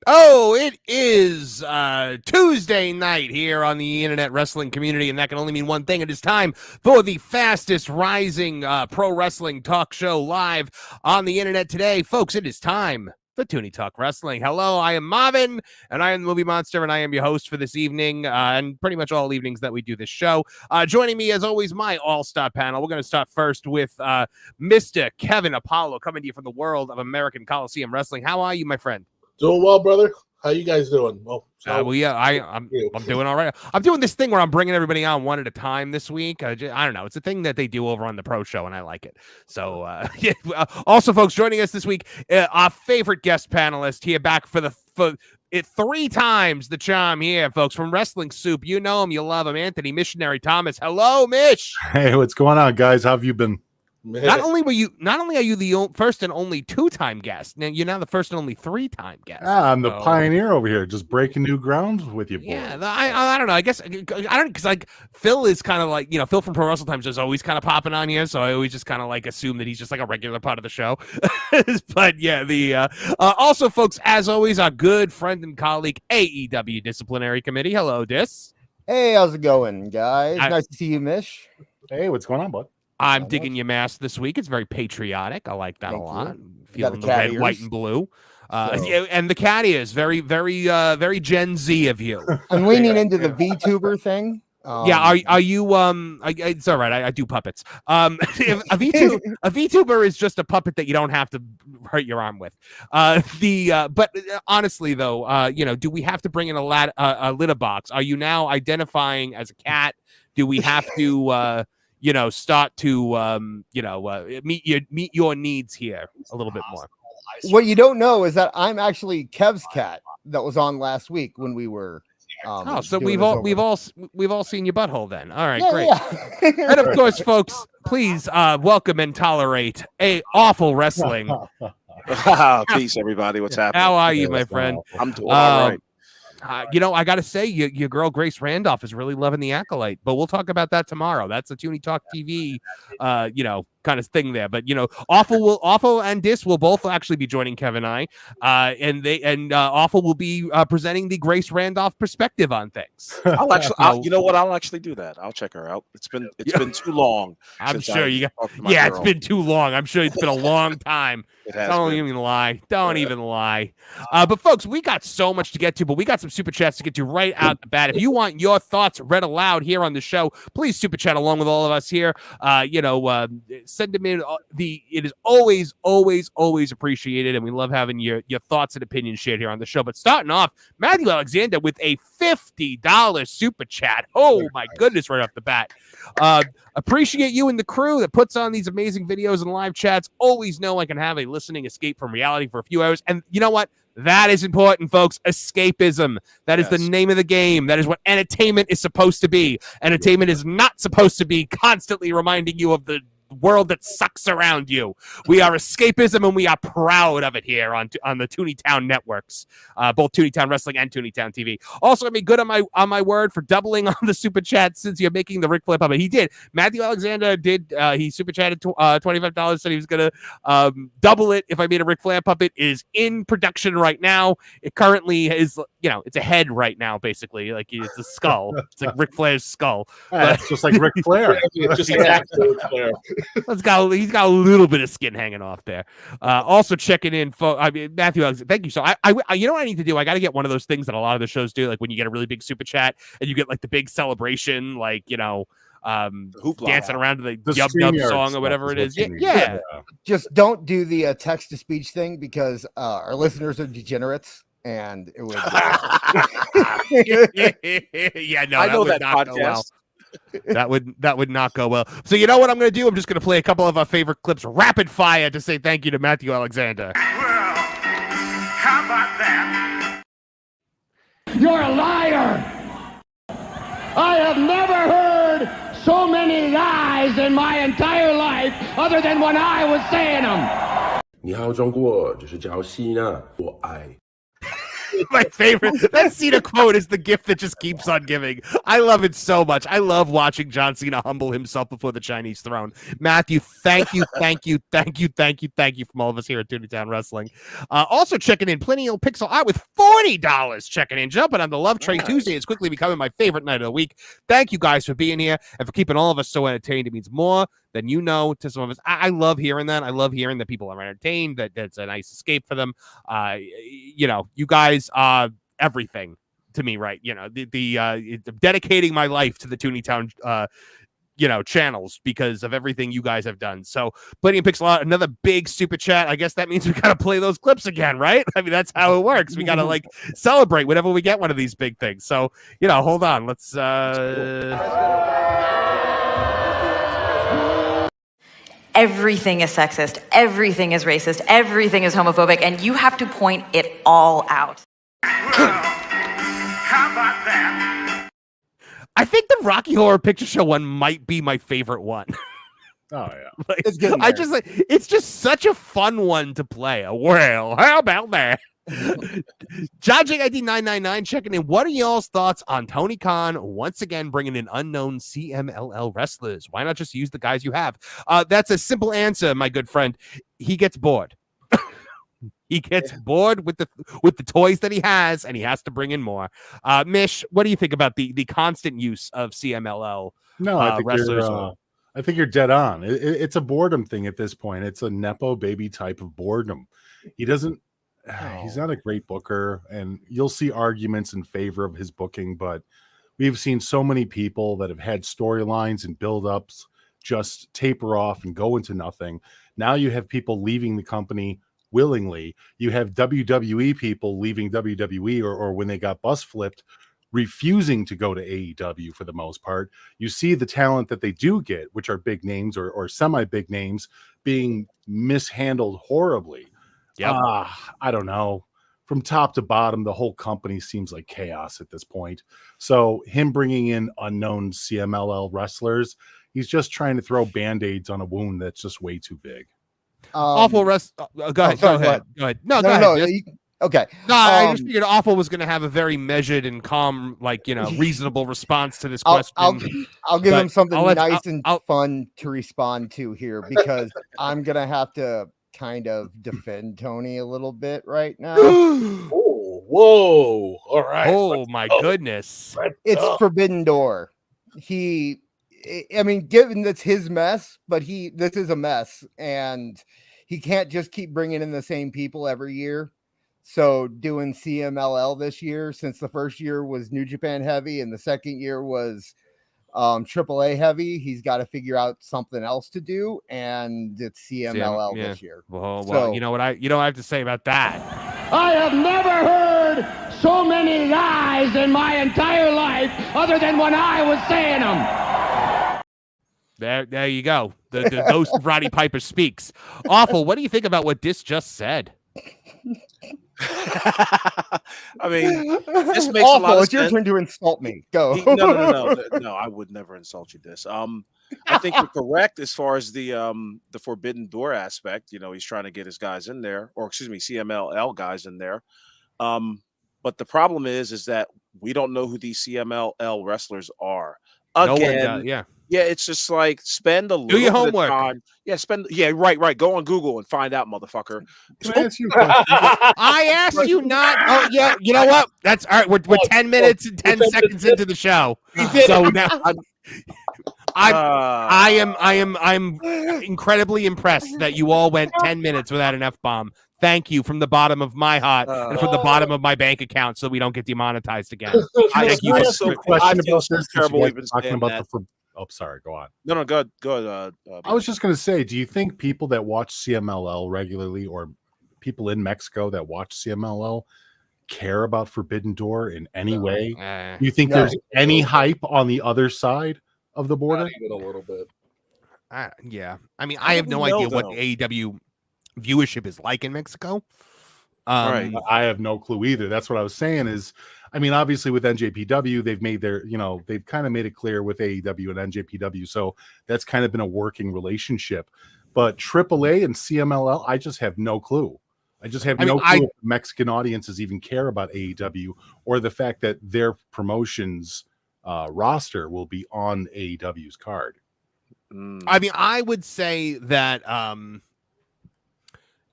Oh, it is Tuesday night here on the internet wrestling community, and that can only mean one thing. It is time for the fastest rising pro wrestling talk show live on the internet today. Folks, it is time for Tooney Talk Wrestling. Hello, I am Marvin, and I am the Movie Monster, and I am your host for this evening, and pretty much all evenings that we do this show. Joining me, as always, my all-star panel. We're going to start first with Mr. Kevin Apollo, coming to you from the world of American Coliseum Wrestling. How are you, my friend? Doing well, brother. How you guys doing? I'm doing all right. I'm doing this thing where I'm bringing everybody on one at a time this week. I don't know. It's a thing that they do over on the Pro Show, and I like it. So, also, folks, joining us this week, our favorite guest panelist here, back for it 3 times the charm here, folks, from Wrestling Soup. You know him, you love him, Anthony Missionary Thomas. Hello, Mish. Hey, what's going on, guys? How have you been? Not only are you the first and only 2-time guest, now you're now the first and only 3-time guest. I'm the pioneer over here, just breaking new ground with you, boys. Yeah, I don't know. I guess I don't, because like Phil is kind of like, Phil from Pro Wrestle Times is always kind of popping on here, so I always just kind of like assume that he's just like a regular part of the show. But yeah, also, folks, as always, our good friend and colleague, AEW Disciplinary Committee. Hello, Dis. Hey, how's it going, guys? Nice to see you, Mish. Hey, what's going on, bud? I'm digging your mask this week. It's very patriotic. I like that a lot. Feeling the red, white, and blue. Yeah, and the cat is very, very, very Gen Z of you. I'm leaning into the VTuber thing. Yeah, are you? It's all right. I do puppets. A VTuber is just a puppet that you don't have to hurt your arm with. But honestly, though, do we have to bring in a litter box? Are you now identifying as a cat? Do we have to? Start to, meet your needs here a little bit more. What you don't know is that I'm actually Kev's cat that was on last week when we were. So we've all seen your butthole then. All right, great. Yeah. And of course, folks, please welcome and tolerate awful wrestling. Peace, everybody. What's happening? How are you, my friend? I'm doing all right. I got to say, your girl Grace Randolph is really loving the Acolyte, but we'll talk about that tomorrow. That's a Tooney Talk TV, kind of thing there. But Awful and Dis will both actually be joining Kevin and I, and Awful will be presenting the Grace Randolph perspective on things. I'll actually do that. I'll check her out. It's been too long. I'm sure it's been too long. I'm sure it's been a long time. Don't even lie. But folks, we got so much to get to, but we got some super chats to get to right out the bat. If you want your thoughts read aloud here on the show, please super chat along with all of us here. Send them in. It is always appreciated, and we love having your thoughts and opinions shared here on the show. But starting off, Matthew Alexander with a $50 super chat. Oh my goodness, right off the bat. Appreciate you and the crew that puts on these amazing videos and live chats. Always know I can have a listening escape from reality for a few hours. And you know what? That is important, folks. Escapism. That is the name of the game. That is what entertainment is supposed to be. Entertainment is not supposed to be constantly reminding you of the world that sucks around you. We are escapism, and we are proud of it here on the Tooneytown networks, both Tooneytown Wrestling and Tooneytown TV. Also, I mean, good on my word for doubling on the super chat since you're making the Ric Flair puppet. He did. Matthew Alexander did. He super chatted $25. Said he was gonna double it if I made a Ric Flair puppet. It is in production right now. It currently is. It's a head right now, basically. Like it's a skull. It's like Ric Flair's skull. It's just like Ric Flair. Just like Ric Flair. He's got a little bit of skin hanging off there. Also checking in, Matthew, thank you. So I you know what I need to do? I got to get one of those things that a lot of the shows do, like when you get a really big super chat and you get like the big celebration, like dancing around to the Yub Nub song or whatever it is. Yeah. Just don't do the text to speech thing because our listeners are degenerates. And it was I know that podcast. That would not go well. So you know what I'm going to do? I'm just going to play a couple of our favorite clips rapid fire to say thank you to Matthew Alexander. Well, how about that? that? You're a liar. I have never heard so many lies in my entire life other than when I was saying them. 你好，中国，这是叫西娜，我爱。 My favorite. That Cena quote is the gift that just keeps on giving. I love it so much. I love watching John Cena humble himself before the Chinese throne. Matthew, thank you from all of us here at Tooney Wrestling. Also checking in, Plenty of Pixel Art with $40 checking in. Jumping on the Love Train Tuesday. It's quickly becoming my favorite night of the week. Thank you guys for being here and for keeping all of us so entertained. It means more than you know to some of us. I love hearing that. I love hearing that people are entertained, that's a nice escape for them. You guys are everything to me, right? The dedicating my life to the Tooneytown channels because of everything you guys have done. So Plenty of Pixel Art, another big super chat. I guess that means we gotta play those clips again, right? I mean, that's how it works. We gotta celebrate whenever we get one of these big things. So hold on, let's Everything is sexist, everything is racist, everything is homophobic, and you have to point it all out. How about that? I think the Rocky Horror Picture Show one might be my favorite one. Oh yeah, It's good. It's just such a fun one to play. Well, how about that? Judging ID 999 checking in. What are y'all's thoughts on Tony Khan once again bringing in unknown CMLL wrestlers? Why not just use the guys you have? That's a simple answer, my good friend. He gets bored. He gets bored with the toys that he has, and he has to bring in more. Mish, what do you think about the constant use of CMLL? No, I think you're dead on. It's a boredom thing at this point. It's a nepo baby type of boredom. He's not a great booker, and you'll see arguments in favor of his booking, but we've seen so many people that have had storylines and build-ups just taper off and go into nothing. Now you have people leaving the company willingly. You have WWE people leaving WWE or when they got bus flipped, refusing to go to AEW for the most part. You see the talent that they do get, which are big names or semi-big names, being mishandled horribly. Yeah, I don't know. From top to bottom, the whole company seems like chaos at this point. So him bringing in unknown CMLL wrestlers, he's just trying to throw Band-Aids on a wound that's just way too big. Awful rest. Go ahead. Go ahead. No, go ahead. Okay. No, I just figured Awful was going to have a very measured and calm, reasonable response to this question. I'll give him something nice and fun to respond to here because I'm going to have to kind of defend Tony a little bit right now. Whoa. All right. Oh, my goodness. It's Forbidden Door. Given that's his mess, but this is a mess, and he can't just keep bringing in the same people every year. So doing CMLL this year, since the first year was New Japan heavy and the second year was AAA heavy, he's got to figure out something else to do, and it's CMLL this year. Well, you know what I have to say about that? I have never heard so many lies in my entire life other than when I was saying them. There you go. The ghost of Roddy Piper speaks. Awful. What do you think about what Dis just said? I mean, this makes Awful. a lot of it's your sense. turn to insult me. Go. No, I would never insult you, Dis. I think you're correct as far as the Forbidden Door aspect. He's trying to get his guys in there, or excuse me, CMLL guys in there. But the problem is that we don't know who these CMLL wrestlers are. Again, yeah, it's just like spend a little do your bit homework. Of time. Yeah, right. Go on Google and find out, motherfucker. Can I ask you a question? I asked you not. Oh, yeah. You know what? That's all right. We're 10 minutes and 10 seconds into the show. So now I'm incredibly impressed that you all went 10 minutes without an F-bomb. Thank you from the bottom of my heart and from the bottom of my bank account, so we don't get demonetized again. I you. ask you a question about this. Terrible even Talking saying about that. Oh, sorry. Go on. No, go ahead. I was just going to say, do you think people that watch CMLL regularly or people in Mexico that watch CMLL care about Forbidden Door in any way? Do you think there's any hype on the other side of the border? Not even a little bit. Yeah. I mean, I have no idea what the AEW viewership is like in Mexico. Right. I have no clue either. That's what I was saying is, I mean, obviously with NJPW, they've made their, they've kind of made it clear with AEW and NJPW. So that's kind of been a working relationship. But AAA and CMLL, I just have no clue. I just have no clue if Mexican audiences even care about AEW or the fact that their promotions roster will be on AEW's card. I mean, I would say that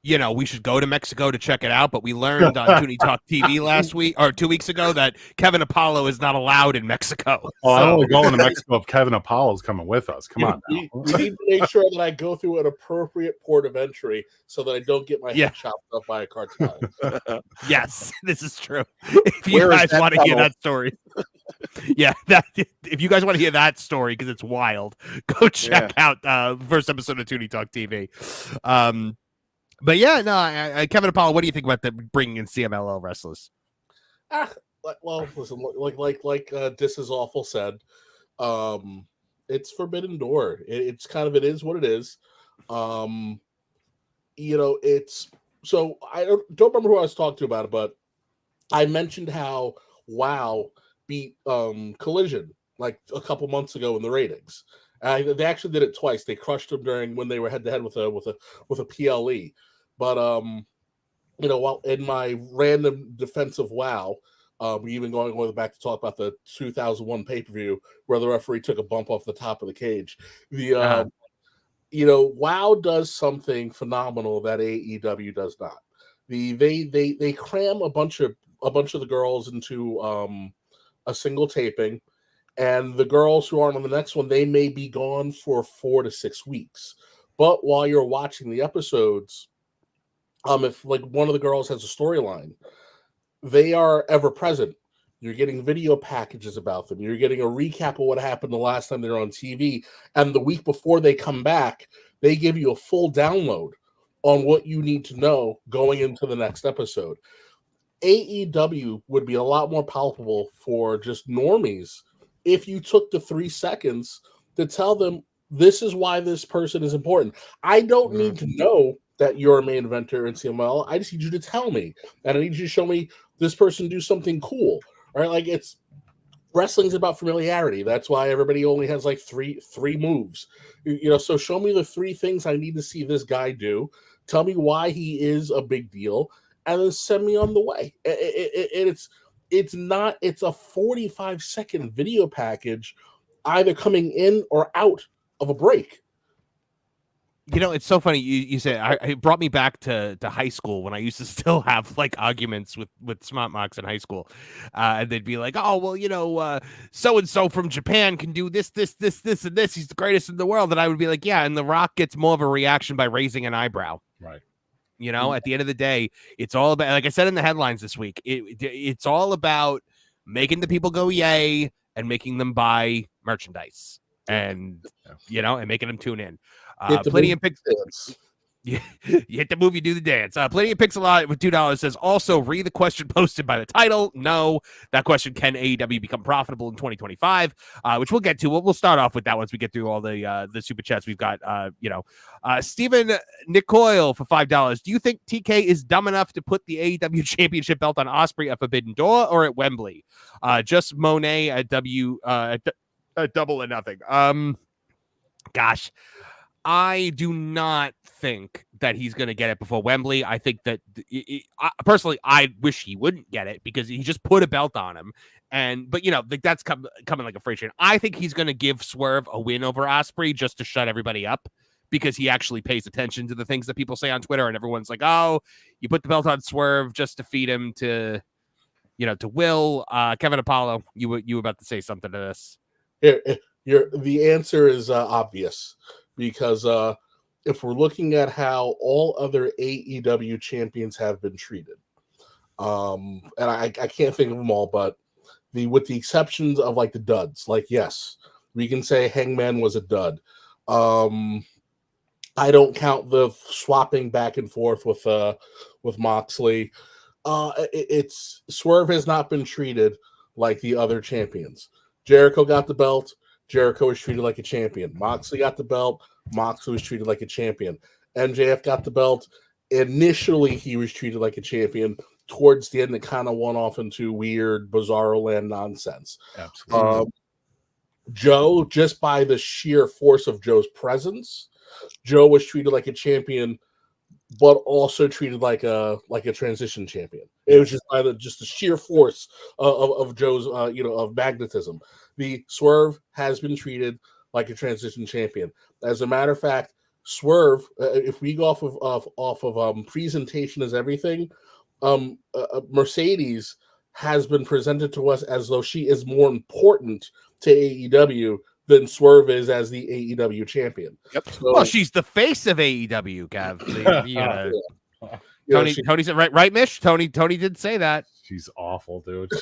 we should go to Mexico to check it out, but we learned on Tooney Talk TV last week or 2 weeks ago that Kevin Apollo is not allowed in Mexico. Oh, I'm only going to Mexico if Kevin Apollo's coming with us. Come on. We need to make sure that I go through an appropriate port of entry so that I don't get my head chopped off by a cartel. Yes, this is true. If you guys want to hear that story. If you guys want to hear that story, because it's wild, go check out the first episode of Tooney Talk TV. But Kevin Apollo, what do you think about bringing in CMLL wrestlers? Well, listen, like This Is Awful said, it's Forbidden Door. It is what it is. It's so I don't remember who I was talking to about it, but I mentioned how WoW beat Collision like a couple months ago in the ratings. They actually did it twice. They crushed them when they were head to head with a PLE. But while in my random defense of WoW, even going back to talk about the 2001 pay-per-view where the referee took a bump off the top of the cage. WoW does something phenomenal that AEW does not. They cram a bunch of the girls into a single taping, and the girls who aren't on the next one, they may be gone for 4 to 6 weeks. But while you're watching the episodes, if like one of the girls has a storyline, they are ever present. You're getting video packages about them. You're getting a recap of what happened the last time they're on TV. And the week before they come back, they give you a full download on what you need to know going into the next episode. AEW would be a lot more palpable for just normies if you took the 3 seconds to tell them this is why this person is important. I don't need to know that you're a main eventer in CML. I just need you to tell me, and I need you to show me this person do something cool. Right? Like wrestling's about familiarity. That's why everybody only has like three moves. So show me the 3 things I need to see this guy do. Tell me why he is a big deal, and then send me on the way. It's a 45-second video package, either coming in or out of a break. It's so funny. You said it brought me back to high school when I used to still have like arguments with smart marks in high school. And they'd be like, oh, well, so-and-so from Japan can do this, and this. He's the greatest in the world. And I would be like, yeah. And The Rock gets more of a reaction by raising an eyebrow. Right. At the end of the day, it's all about, like I said in the headlines this week, it's all about making the people go yay and making them buy merchandise and making them tune in. Plenty of picks. You hit the move, you do the dance. Plenty of picks a lot with $2 says also read the question posted by the title. No, that question, can AEW become profitable in 2025? Which we'll get to. We'll start off with that once we get through all the super chats. We've got Stephen Nicoyle for $5. Do you think TK is dumb enough to put the AEW championship belt on Osprey at Forbidden Door or at Wembley? Just Monet at Double or Nothing. Gosh. I do not think that he's going to get it before Wembley. I think that personally, I wish he wouldn't get it because he just put a belt on him. But that's coming like a freight train. I think he's going to give Swerve a win over Osprey just to shut everybody up because he actually pays attention to the things that people say on Twitter. And everyone's like, oh, you put the belt on Swerve just to feed him to Will. Kevin Apollo, you were about to say something to this. The answer is obvious. Because if we're looking at how all other AEW champions have been treated, and I can't think of them all, but with the exceptions of like the duds, like yes, we can say Hangman was a dud. I don't count the swapping back and forth with Moxley. It's Swerve has not been treated like the other champions. Jericho got the belt. Jericho was treated like a champion. Moxley got the belt. Moxley was treated like a champion. MJF got the belt. initially he was treated like a champion. Towards the end, it kind of went off into weird Bizarro Land nonsense. Absolutely. Joe, just by the sheer force of Joe's presence, Joe was treated like a champion, but also treated like a transition champion. It was just by the sheer force of Joe's of magnetism. The Swerve has been treated like a transition champion. As a matter of fact, Swerve, if we go off of presentation as everything, Mercedes has been presented to us as though she is more important to AEW than Swerve is as the AEW champion. Yep. So, Well, she's the face of AEW, Gav. Tony's right, Mish? Tony did say that. She's awful, dude.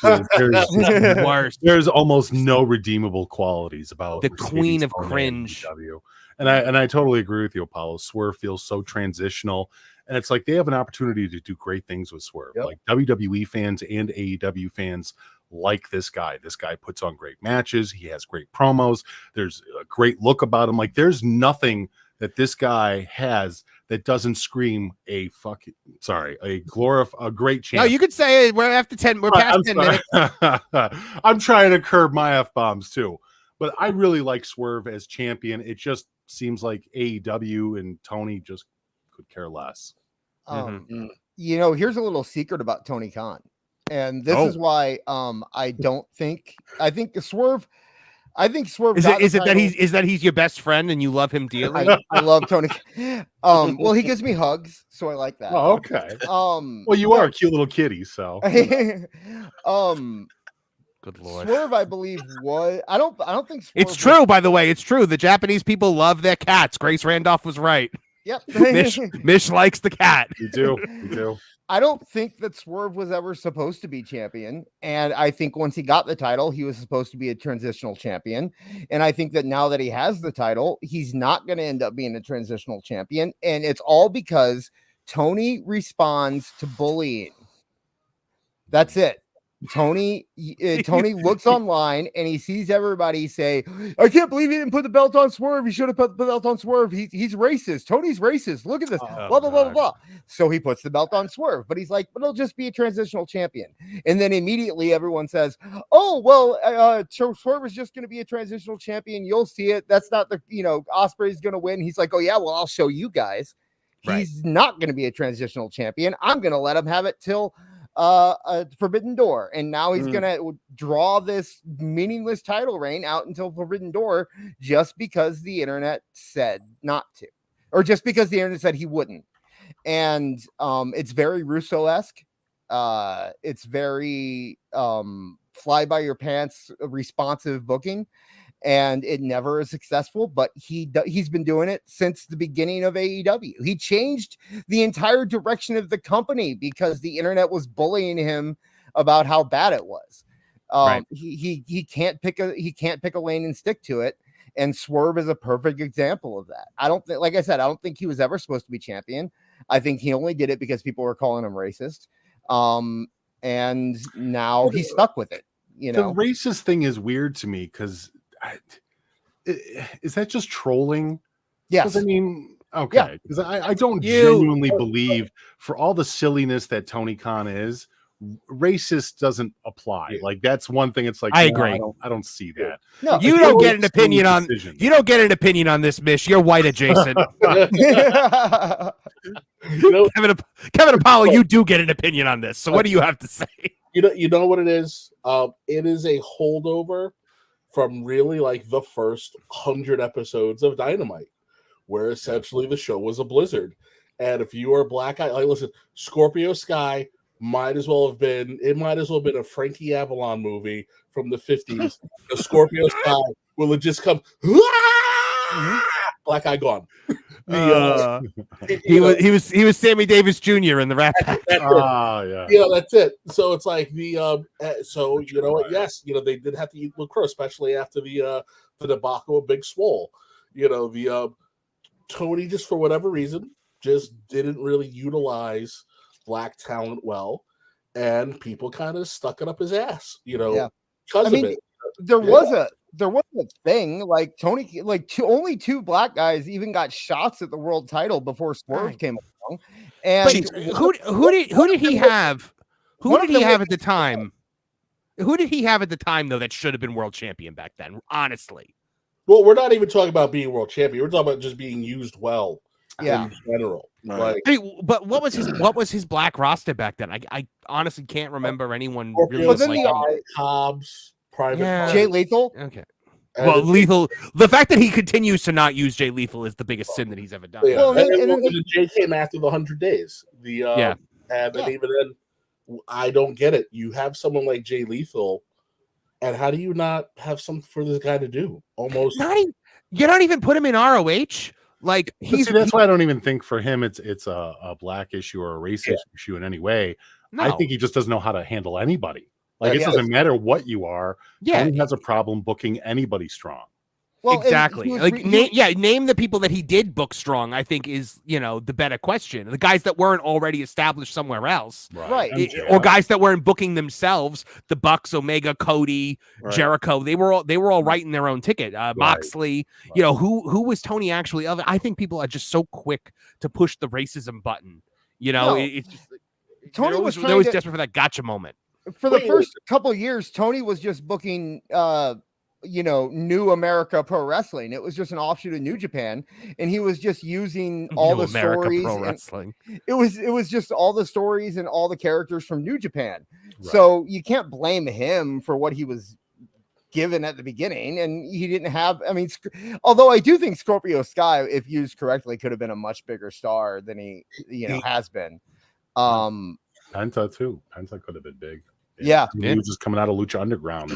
There's almost no redeemable qualities about the Mercedes queen of on cringe. AEW. And I totally agree with you, Apollo. Swerve feels so transitional. And it's like they have an opportunity to do great things with Swerve. Yep. Like WWE fans and AEW fans like this guy. This guy puts on great matches. He has great promos. There's a great look about him. Like there's nothing that this guy has that doesn't scream a great champ. No, you could say it. We're after 10. We're past 10 minutes. I'm trying to curb my F-bombs too. But I really like Swerve as champion. It just seems like AEW and Tony just could care less. Here's a little secret about Tony Khan, and this is why I think Swerve is that he's your best friend and you love him dearly. I love Tony. Well, he gives me hugs, so I like that. Oh, okay. Well, you are a cute little kitty, so. Good Lord. Swerve, I believe, was I don't think Swerve it's true, by the way. It's true. The Japanese people love their cats. Grace Randolph was right. Yep. Mish likes the cat. You do. I don't think that Swerve was ever supposed to be champion. And I think once he got the title, he was supposed to be a transitional champion. And I think that now that he has the title, he's not going to end up being a transitional champion. And it's all because Tony responds to bullying. That's it. Tony looks online and he sees everybody say, I can't believe he didn't put the belt on Swerve. He should have put the belt on Swerve. He's racist. Tony's racist. Look at this. Blah, blah, blah, blah, blah. So he puts the belt on Swerve, but he's like, but it'll just be a transitional champion. And then immediately everyone says, oh, well, Swerve is just going to be a transitional champion. You'll see it. That's not Ospreay's going to win. He's like, oh yeah, well, I'll show you guys. He's not going to be a transitional champion. I'm going to let him have it till Forbidden Door, and now he's gonna draw this meaningless title reign out until Forbidden Door just because the internet said not to, or just because the internet said he wouldn't. And it's very Russo-esque. It's very fly by your pants responsive booking, and it never is successful, but he's been doing it since the beginning of AEW. He changed the entire direction of the company because the internet was bullying him about how bad it was. He can't pick a lane and stick to it. And Swerve is a perfect example of that. I don't think he was ever supposed to be champion. I think he only did it because people were calling him racist. And now he's stuck with it. The racist thing is weird to me because is that just trolling? Yes. I mean, okay. Because I don't genuinely believe, for all the silliness that Tony Khan is, racist doesn't apply. Like that's one thing. It's like I agree. I don't see that. No, you don't get an opinion on. You don't get an opinion on this, Mish. You're white adjacent. Kevin Apollo, you do get an opinion on this. So what do you have to say? You know what it is? It is a holdover from really like the first 100 episodes of Dynamite, where essentially the show was a blizzard. And if you are black eye, like listen, Scorpio Sky might as well have been a Frankie Avalon movie from the 50s. The Scorpio Sky will have just come black eye gone. He was Sammy Davis Jr. in the Rat Pack. That's it. So it's like so you know what? Yes, they did have to eat LaCroix, especially after the debacle of Big Swole. Tony, just for whatever reason, just didn't really utilize black talent well, and people kind of stuck it up his ass. Because of it. There was a thing only two black guys even got shots at the world title before Swerve came along. wrong. And who did he have? Who did he have at the time? Who did he have at the time though that should have been world champion back then? Honestly. Well, we're not even talking about being world champion. We're talking about just being used well. In general. Like, but what was his black roster back then? I honestly can't remember anyone really like Hobbs, Private Jay Lethal. Okay. Well, Lethal. The fact that he continues to not use Jay Lethal is the biggest sin that he's ever done. Yeah. Well, and Jay came after the 100 days. And even then, I don't get it. You have someone like Jay Lethal, and how do you not have something for this guy to do? Almost. You don't even put him in ROH. Like that's why I don't even think for him it's a black issue or a racist issue in any way. No. I think he just doesn't know how to handle anybody. Like it doesn't matter what you are. Yeah, he has a problem booking anybody strong. Well, exactly. Name the people that he did book strong. I think is the better question. The guys that weren't already established somewhere else, right? Or guys that weren't booking themselves. The Bucks, Omega, Cody, Jericho. They were all writing their own ticket. Moxley. Who was Tony actually? I think people are just so quick to push the racism button. It's just Tony was always desperate for that gotcha moment. For the first couple of years, Tony was just booking. New America Pro Wrestling. It was just an offshoot of New Japan, and he was just using all the stories. Pro Wrestling. It was just all the stories and all the characters from New Japan. Right. So you can't blame him for what he was given at the beginning, and he didn't have. I mean, although I do think Scorpio Sky, if used correctly, could have been a much bigger star than he has been. Penta too. Penta could have been big. Yeah, he was just coming out of Lucha Underground.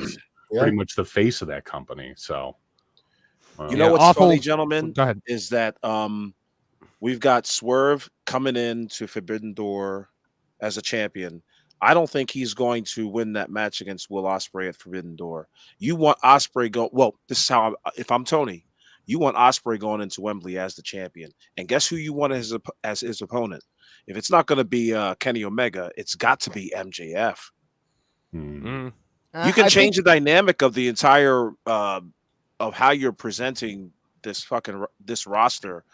Pretty much the face of that company. So, what's funny, gentlemen, is that we've got Swerve coming in to Forbidden Door as a champion. I don't think he's going to win that match against Will Ospreay at Forbidden Door. You want Ospreay go? Well, this is how. If I'm Tony, you want Ospreay going into Wembley as the champion, and guess who you want as his opponent? If it's not going to be Kenny Omega, it's got to be MJF. You can change the dynamic of the entire of how you're presenting this roster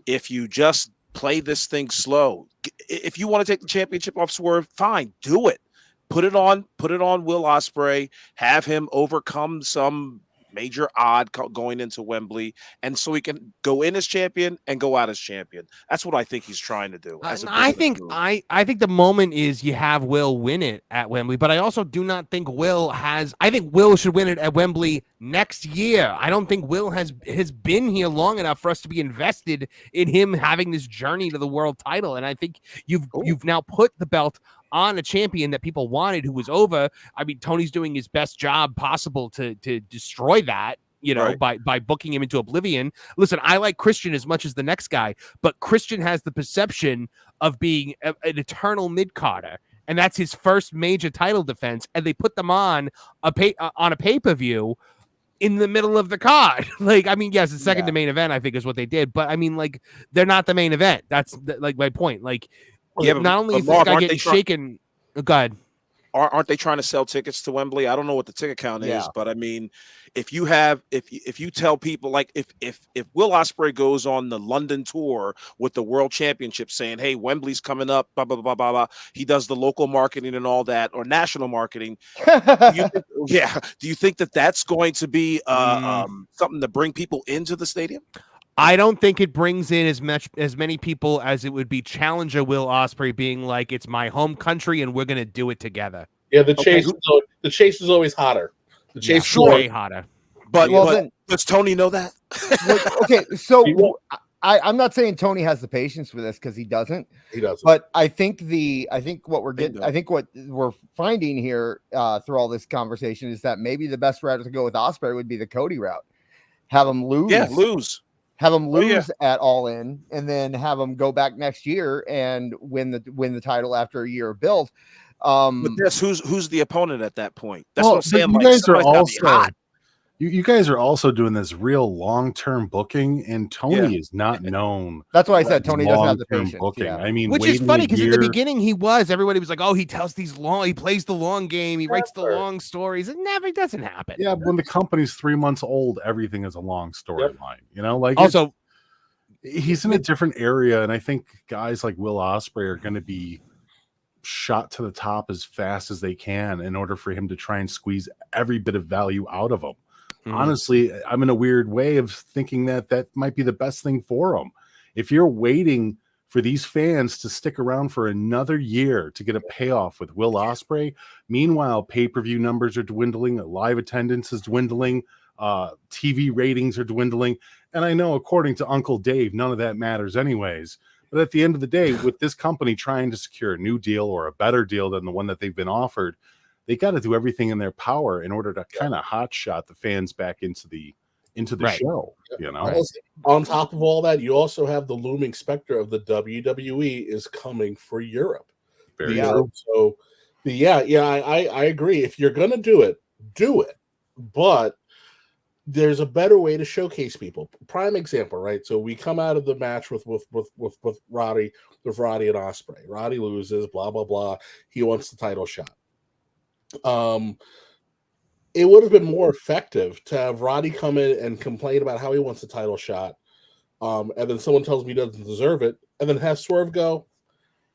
if you just play this thing slow. If you want to take the championship off Swerve, fine, do it. Put it on Will Ospreay, have him overcome some major odd going into Wembley, and so he can go in as champion and go out as champion. That's what I think he's trying to do. I think the moment is you have Will win it at Wembley, but I also do not think Will has. I think Will should win it at Wembley next year. I don't think Will has been here long enough for us to be invested in him having this journey to the world title, and I think you've now put the belt on a champion that people wanted who was over. I mean, Tony's doing his best job possible to destroy that, by booking him into oblivion. Listen, I like Christian as much as the next guy, but Christian has the perception of being an eternal mid-carder, and that's his first major title defense, and they put them on a pay-per-view in the middle of the card. Like, I mean, yes, it's second to main event, I think is what they did, but I mean, like, they're not the main event. That's like my point. Like, not only is this guy getting shaken. Go ahead. Aren't they trying to sell tickets to Wembley? I don't know what the ticket count is, but I mean, if you tell people, like, if Will Ospreay goes on the London tour with the World Championship saying, "Hey, Wembley's coming up," blah blah blah blah blah, he does the local marketing and all that, or national marketing. Do you think that that's going to be something to bring people into the stadium? I don't think it brings in as many people as it would be challenger Will Ospreay being like, it's my home country and we're going to do it together. Yeah, the chase is always hotter. The chase is way hotter. But does Tony know that? Okay, so I'm not saying Tony has the patience for this because he doesn't. He doesn't. But I think what we're finding here through all this conversation is that maybe the best route to go with Ospreay would be the Cody route. Have him lose. Yeah, lose. Have them lose at All In, and then have them go back next year and win the title after a year of build. But who's the opponent at that point? That's what I'm saying. You guys are also doing this real long-term booking, and Tony is not known. That's why I said Tony doesn't have the patience. Booking. Yeah. I mean, which is funny because in the beginning everybody was like, "Oh, he plays the long game, he writes the long stories." It never doesn't happen. Yeah, when the company's 3 months old, everything is a long storyline. Like also. He's in a different area, and I think guys like Will Ospreay are going to be shot to the top as fast as they can in order for him to try and squeeze every bit of value out of him. Honestly, I'm in a weird way of thinking that might be the best thing for him. If you're waiting for these fans to stick around for another year to get a payoff with Will Ospreay, meanwhile, pay-per-view numbers are dwindling, live attendance is dwindling, TV ratings are dwindling. And I know, according to Uncle Dave, none of that matters anyways. But at the end of the day, with this company trying to secure a new deal or a better deal than the one that they've been offered, they got to do everything in their power in order to kind of hotshot the fans back into the show. You know, on top of all that, you also have the looming specter of the WWE is coming for Europe. Very true. So, I agree. If you're gonna do it, but there's a better way to showcase people. Prime example, right? So we come out of the match with Roddy and Ospreay. Roddy loses, blah blah blah. He wants the title shot. It would have been more effective to have Roddy come in and complain about how he wants the title shot, and then someone tells me he doesn't deserve it, and then have Swerve go,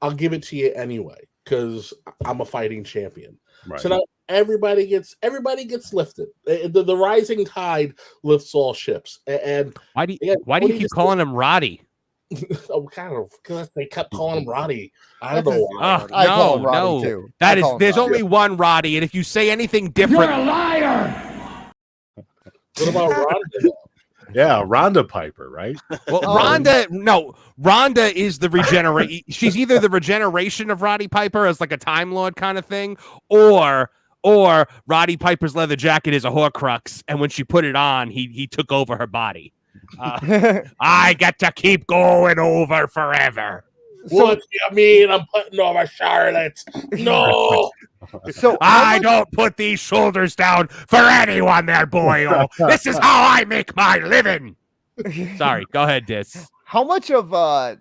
"I'll give it to you anyway because I'm a fighting champion." Right. So now everybody gets lifted. The rising tide lifts all ships. And why do you keep calling him Roddy? Oh, kind of, because they kept calling him Roddy. I don't know why. I call him Roddy too. There's only one Roddy, and if you say anything different, You're a liar. What about Ronda? Yeah, Rhonda Piper, right? Well, Rhonda is the regeneration. She's either the regeneration of Roddy Piper as like a Time Lord kind of thing, or Roddy Piper's leather jacket is a Horcrux, and when she put it on, he took over her body. I get to keep going over forever. What do you mean I'm putting over Charlotte? No. So I don't put these shoulders down for anyone there, boyo. This is how I make my living. Sorry, go ahead, Dis. How much of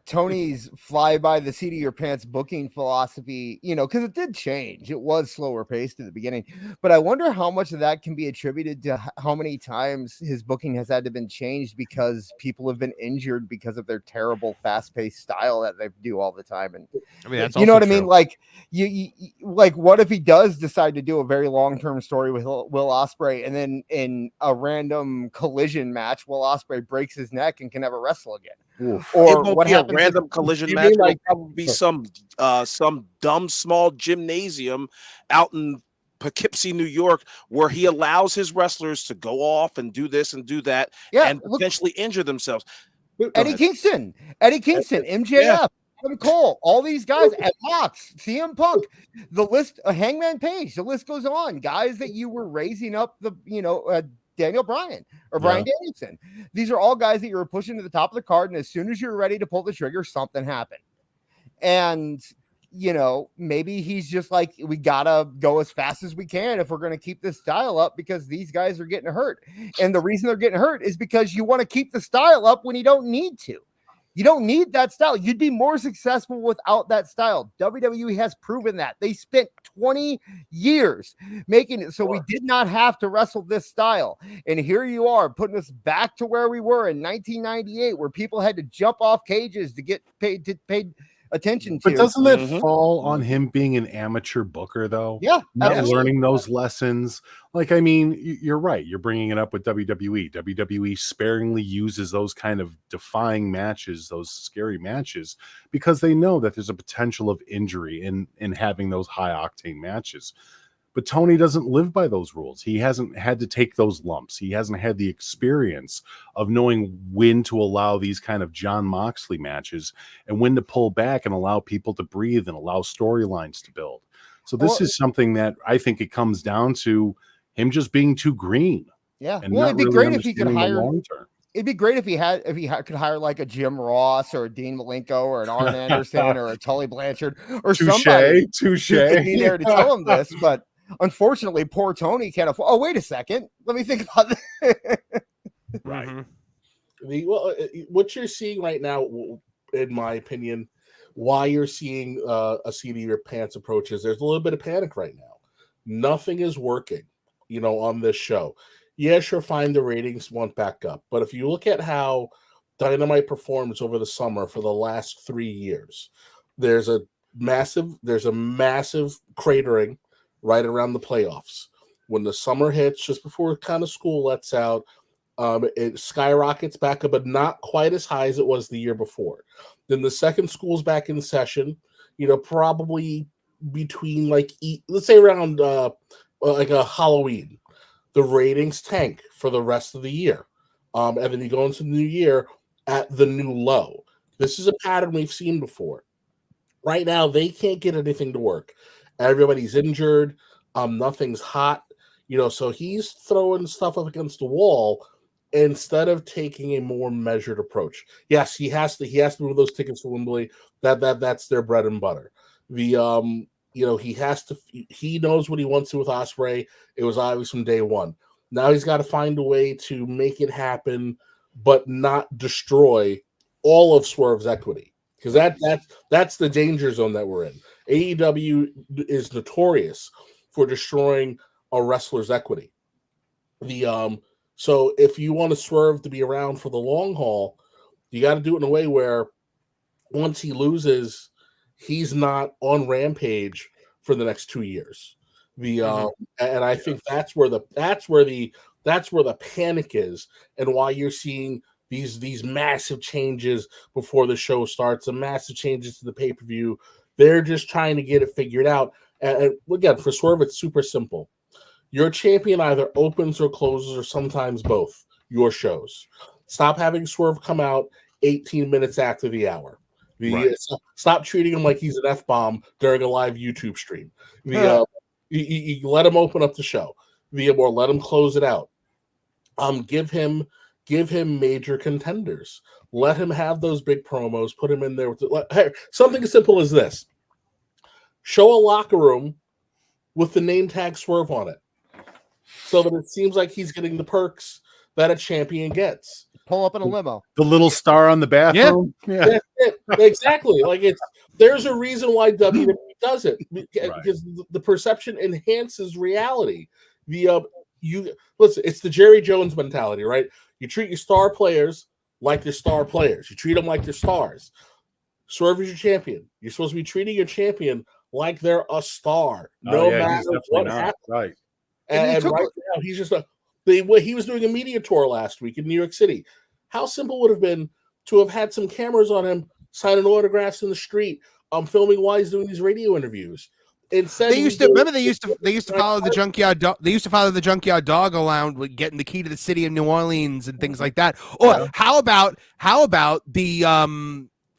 Tony's fly by the seat of your pants booking philosophy, because it did change. It was slower paced at the beginning, but I wonder how much of that can be attributed to how many times his booking has had to been changed because people have been injured because of their terrible fast paced style that they do all the time. And I mean, that's you know what true. I mean? Like you what if he does decide to do a very long term story with Will Ospreay, and then in a random collision match, Will Ospreay breaks his neck and can never wrestle again? Oof. Or it won't what be a happens random collision match? It'll probably be some dumb small gymnasium out in Poughkeepsie, New York, where he allows his wrestlers to go off and do this and do that, and potentially injure themselves. Eddie Kingston, MJF, Adam Cole, all these guys at Mox, CM Punk, the list, Hangman Page, the list goes on. Guys that you were raising up Daniel Bryan or Bryan Danielson. These are all guys that you were pushing to the top of the card, and as soon as you're ready to pull the trigger, something happened. And maybe he's just like, we gotta go as fast as we can if we're going to keep this style up, because these guys are getting hurt. And the reason they're getting hurt is because you want to keep the style up when you don't need to. You don't need that style. You'd be more successful without that style. WWE has proven that. They spent 20 years making it so we did not have to wrestle this style. And here you are putting us back to where we were in 1998, where people had to jump off cages to get paid attention to. But doesn't that fall on him being an amateur booker, though? Yeah. Not learning those lessons. Like, I mean, you're right. You're bringing it up with WWE. WWE sparingly uses those kind of defying matches, those scary matches, because they know that there's a potential of injury in having those high octane matches. But Tony doesn't live by those rules. He hasn't had to take those lumps. He hasn't had the experience of knowing when to allow these kind of Jon Moxley matches and when to pull back and allow people to breathe and allow storylines to build. So this is something that I think it comes down to him just being too green. Yeah. And well, it'd be great if he could hire. Long-term. It'd be great if he could hire like a Jim Ross or a Dean Malenko or an Arn Anderson or a Tully Blanchard or somebody. Touche. Be there to tell him this, but unfortunately, poor Tony can't afford. Oh, wait a second. Let me think about that. Right. What you're seeing right now, in my opinion, why you're seeing a seat of your pants approach is there's a little bit of panic right now. Nothing is working, on this show. Yeah, sure, fine, the ratings went back up. But if you look at how Dynamite performs over the summer for the last 3 years. There's a massive cratering right around the playoffs. When the summer hits, just before kind of school lets out, it skyrockets back up, but not quite as high as it was the year before. Then the second school's back in session, probably between let's say around like a Halloween, the ratings tank for the rest of the year. And then you go into the new year at the new low. This is a pattern we've seen before. Right now, they can't get anything to work. Everybody's injured. Nothing's hot. So he's throwing stuff up against the wall instead of taking a more measured approach. Yes, he has to move those tickets for Wembley. That's their bread and butter. He knows what he wants to with Ospreay. It was obvious from day one. Now he's got to find a way to make it happen, but not destroy all of Swerve's equity. Because that's the danger zone that we're in. AEW is notorious for destroying a wrestler's equity. So if you want to Swerve to be around for the long haul, you got to do it in a way where once once he's not on Rampage for the next 2 years. And I think that's where the panic is, and why you're seeing these massive changes before the show starts, and massive changes to the pay-per-view. They're just trying to get it figured out. And again, for Swerve, it's super simple. Your champion either opens or closes, or sometimes both, your shows. Stop having Swerve come out 18 minutes after the hour. Stop treating him like he's an F-bomb during a live YouTube stream. You let him open up the show. Or let him close it out. Give him major contenders. Let him have those big promos. Put him in there with something as simple as this. Show a locker room with the name tag Swerve on it, so that it seems like he's getting the perks that a champion gets. Pull up in a limo. The little star on the bathroom. Yeah. Exactly. There's a reason why WWE does it, because the perception enhances reality. It's the Jerry Jones mentality, right? You treat your star players like they're star players. You treat them like they're stars. Swerve is your champion. You're supposed to be treating your champion like they're a star, no matter what happens. Right. And right now, he's just he was doing a media tour last week in New York City. How simple would it have been to have had some cameras on him signing autographs in the street, filming while he's doing these radio interviews. Instead, they used to follow the junkyard dog. They used to follow the junkyard dog around, with getting the key to the city of New Orleans and things like that. Or how about the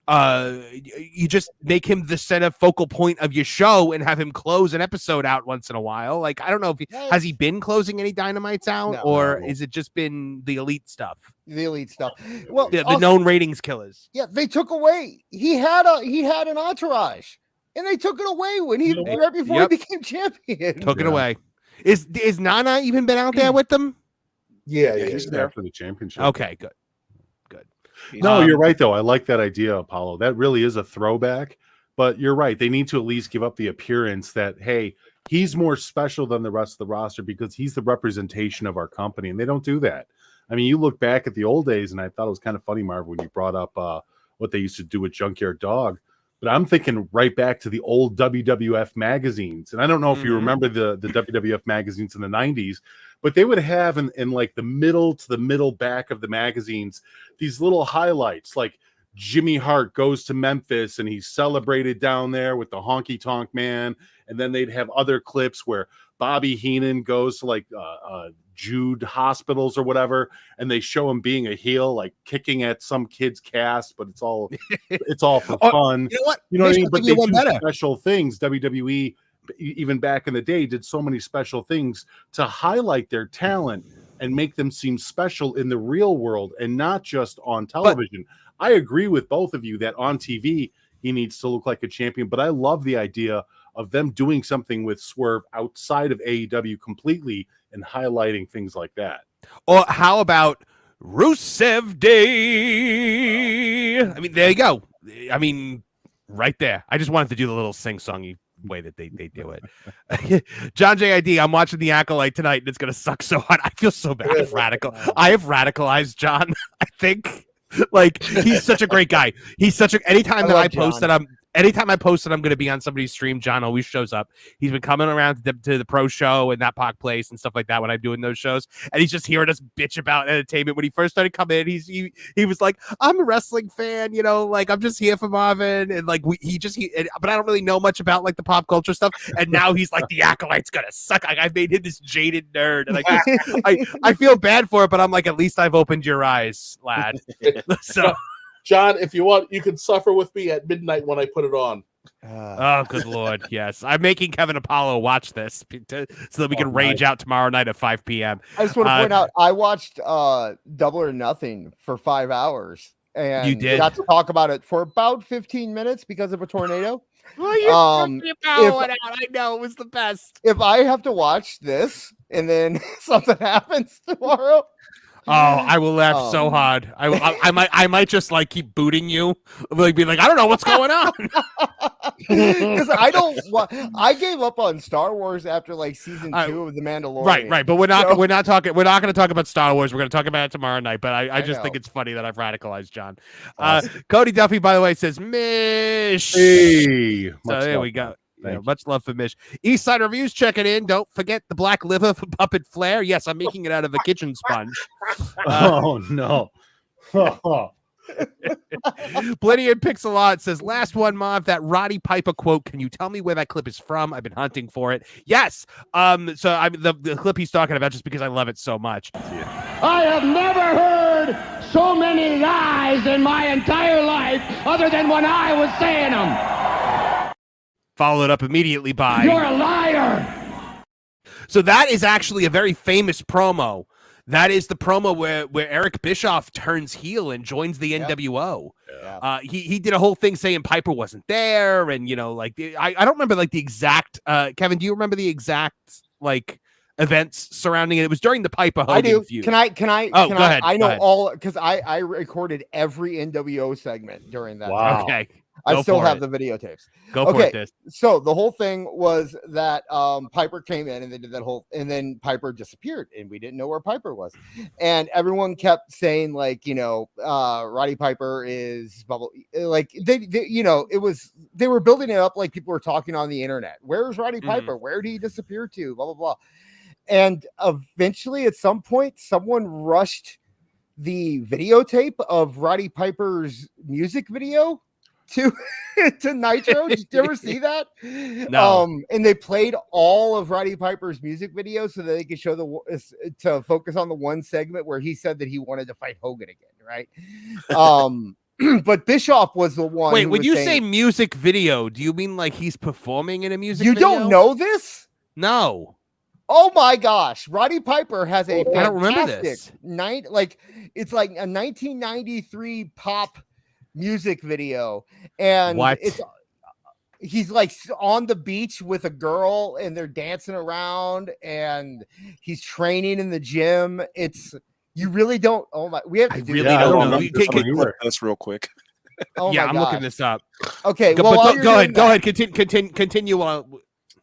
you just make him the center focal point of your show and have him close an episode out once in a while. Like, I don't know if has he been closing any Dynamites out, or is it just been the elite stuff? The elite stuff. Well, the known ratings killers. Yeah, they took away. He had an entourage, and they took it away when right before he became champion. Took it away. Is Nana even been out there with them? Yeah, he's there for the championship. Okay, good. No, you're right, though. I like that idea, Apollo. That really is a throwback. But you're right. They need to at least give up the appearance that, hey, he's more special than the rest of the roster because he's the representation of our company. And they don't do that. I mean, you look back at the old days, and I thought it was kind of funny, Marv, when you brought up what they used to do with Junkyard Dog. But I'm thinking right back to the old WWF magazines. And I don't know if you remember the WWF magazines in the 90s, but they would have in like the middle to the middle back of the magazines these little highlights, like Jimmy Hart goes to Memphis and he's celebrated down there with the Honky Tonk Man. And then they'd have other clips where Bobby Heenan goes to like Jude hospitals or whatever, and they show him being a heel, like kicking at some kid's cast, but it's all for fun. You know what? You know what I mean? But they do special things. WWE, even back in the day, did so many special things to highlight their talent and make them seem special in the real world and not just on television. But I agree with both of you that on TV he needs to look like a champion, but I love the idea of them doing something with Swerve outside of AEW completely and highlighting things like that. Or how about Rusev Day? I mean, there you go. I mean, right there. I just wanted to do the little sing-songy way that they do it. John JID, I'm watching The Acolyte tonight, and it's going to suck so hard. I feel so bad. I have radicalized John, I think. Like, he's such a great guy. He's such a anytime I post that I'm going to be on somebody's stream, John always shows up. He's been coming around to the pro show and that Bach place and stuff like that when I'm doing those shows, and he's just hearing us bitch about entertainment. When he first started coming in, he was like, I'm a wrestling fan, you know, like I'm just here for Marvin, and like but I don't really know much about like the pop culture stuff, and now he's like, the Acolyte's gonna suck. Like, I made him this jaded nerd, and I feel bad for it, but I'm like, at least I've opened your eyes, lad. So, John, if you want, you can suffer with me at midnight when I put it on. Oh, good Lord. Yes. I'm making Kevin Apollo watch this so that we can rage out tomorrow night at 5 p.m. I just want to point out, I watched Double or Nothing for 5 hours. And you did? Got to talk about it for about 15 minutes because of a tornado. Well, you out. I know, it was the best. If I have to watch this and then something happens tomorrow, oh, I will laugh so hard. I might just like keep booting you, like be like, I don't know what's going on. Because I gave up on Star Wars after like season 2 of The Mandalorian. Right. But we're not going to talk about Star Wars. We're going to talk about it tomorrow night. But I just think it's funny that I've radicalized John. Awesome. Cody Duffy, by the way, says Mish. Hey, so there we go. Yeah, much love for Mish. Eastside Reviews checking in. Don't forget the black liver for Puppet Flair. Yes, I'm making it out of a kitchen sponge. Oh no. Plenty and Pixelot says, last one, Marv, that Roddy Piper quote. Can you tell me where that clip is from? I've been hunting for it. Yes. So the clip he's talking about, just because I love it so much. I have never heard so many lies in my entire life other than when I was saying them. Followed up immediately by, you're a liar. So that is actually a very famous promo. That is the promo where Eric Bischoff turns heel and joins the NWO. Yeah. He did a whole thing saying Piper wasn't there, and like I don't remember like the exact. Kevin, do you remember the exact like events surrounding it? It was during the Piper Hogan feud. Can I? Oh, go ahead. I know all because I recorded every NWO segment during that. Wow. Okay. I still have the videotapes. Go for it. So the whole thing was that Piper came in and they did that whole, and then Piper disappeared and we didn't know where Piper was. And everyone kept saying like, Roddy Piper is bubble. Like they were building it up like people were talking on the internet. Where's Roddy Piper? Where did he disappear to? Blah, blah, blah. And eventually at some point, someone rushed the videotape of Roddy Piper's music video to Nitro. Did you ever see that? No. And they played all of Roddy Piper's music videos so that they could show to focus on the one segment where he said that he wanted to fight Hogan again, right? But Bischoff was the one. Wait, when you say music video, do you mean like he's performing in a music video? You don't know this? No. Oh my gosh, Roddy Piper has a I don't remember this. It's like a 1993 pop music video, and he's like on the beach with a girl and they're dancing around and he's training in the gym. You really don't. Oh my, we have to do that. Don't know. That's real quick. Oh yeah, my I'm gosh. looking this up. Okay, go ahead. Continue on.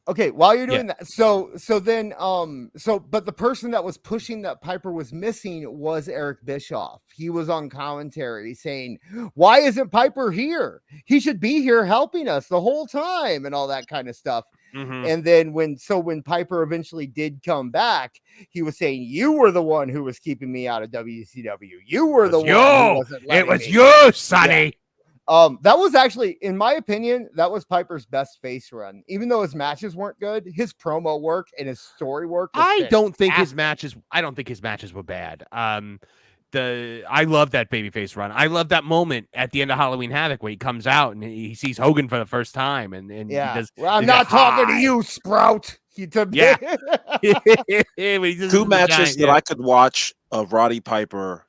Okay, while you're doing that, but the person that was pushing that Piper was missing was Eric Bischoff. He was on commentary saying, "Why isn't Piper here? He should be here helping us the whole time," and all that kind of stuff. Mm-hmm. And then when Piper eventually did come back, he was saying, "You were the one who was keeping me out of WCW. You were the one who wasn't letting It was me." you, Sonny. Yeah. That was actually, in my opinion, that was Piper's best face run. Even though his matches weren't good, his promo work and his story work. I don't think his matches were bad. I love that babyface run. I love that moment at the end of Halloween Havoc where he comes out and he sees Hogan for the first time, and he does. Well, I'm not talking to you, Sprout. Two matches that I could watch of Roddy Piper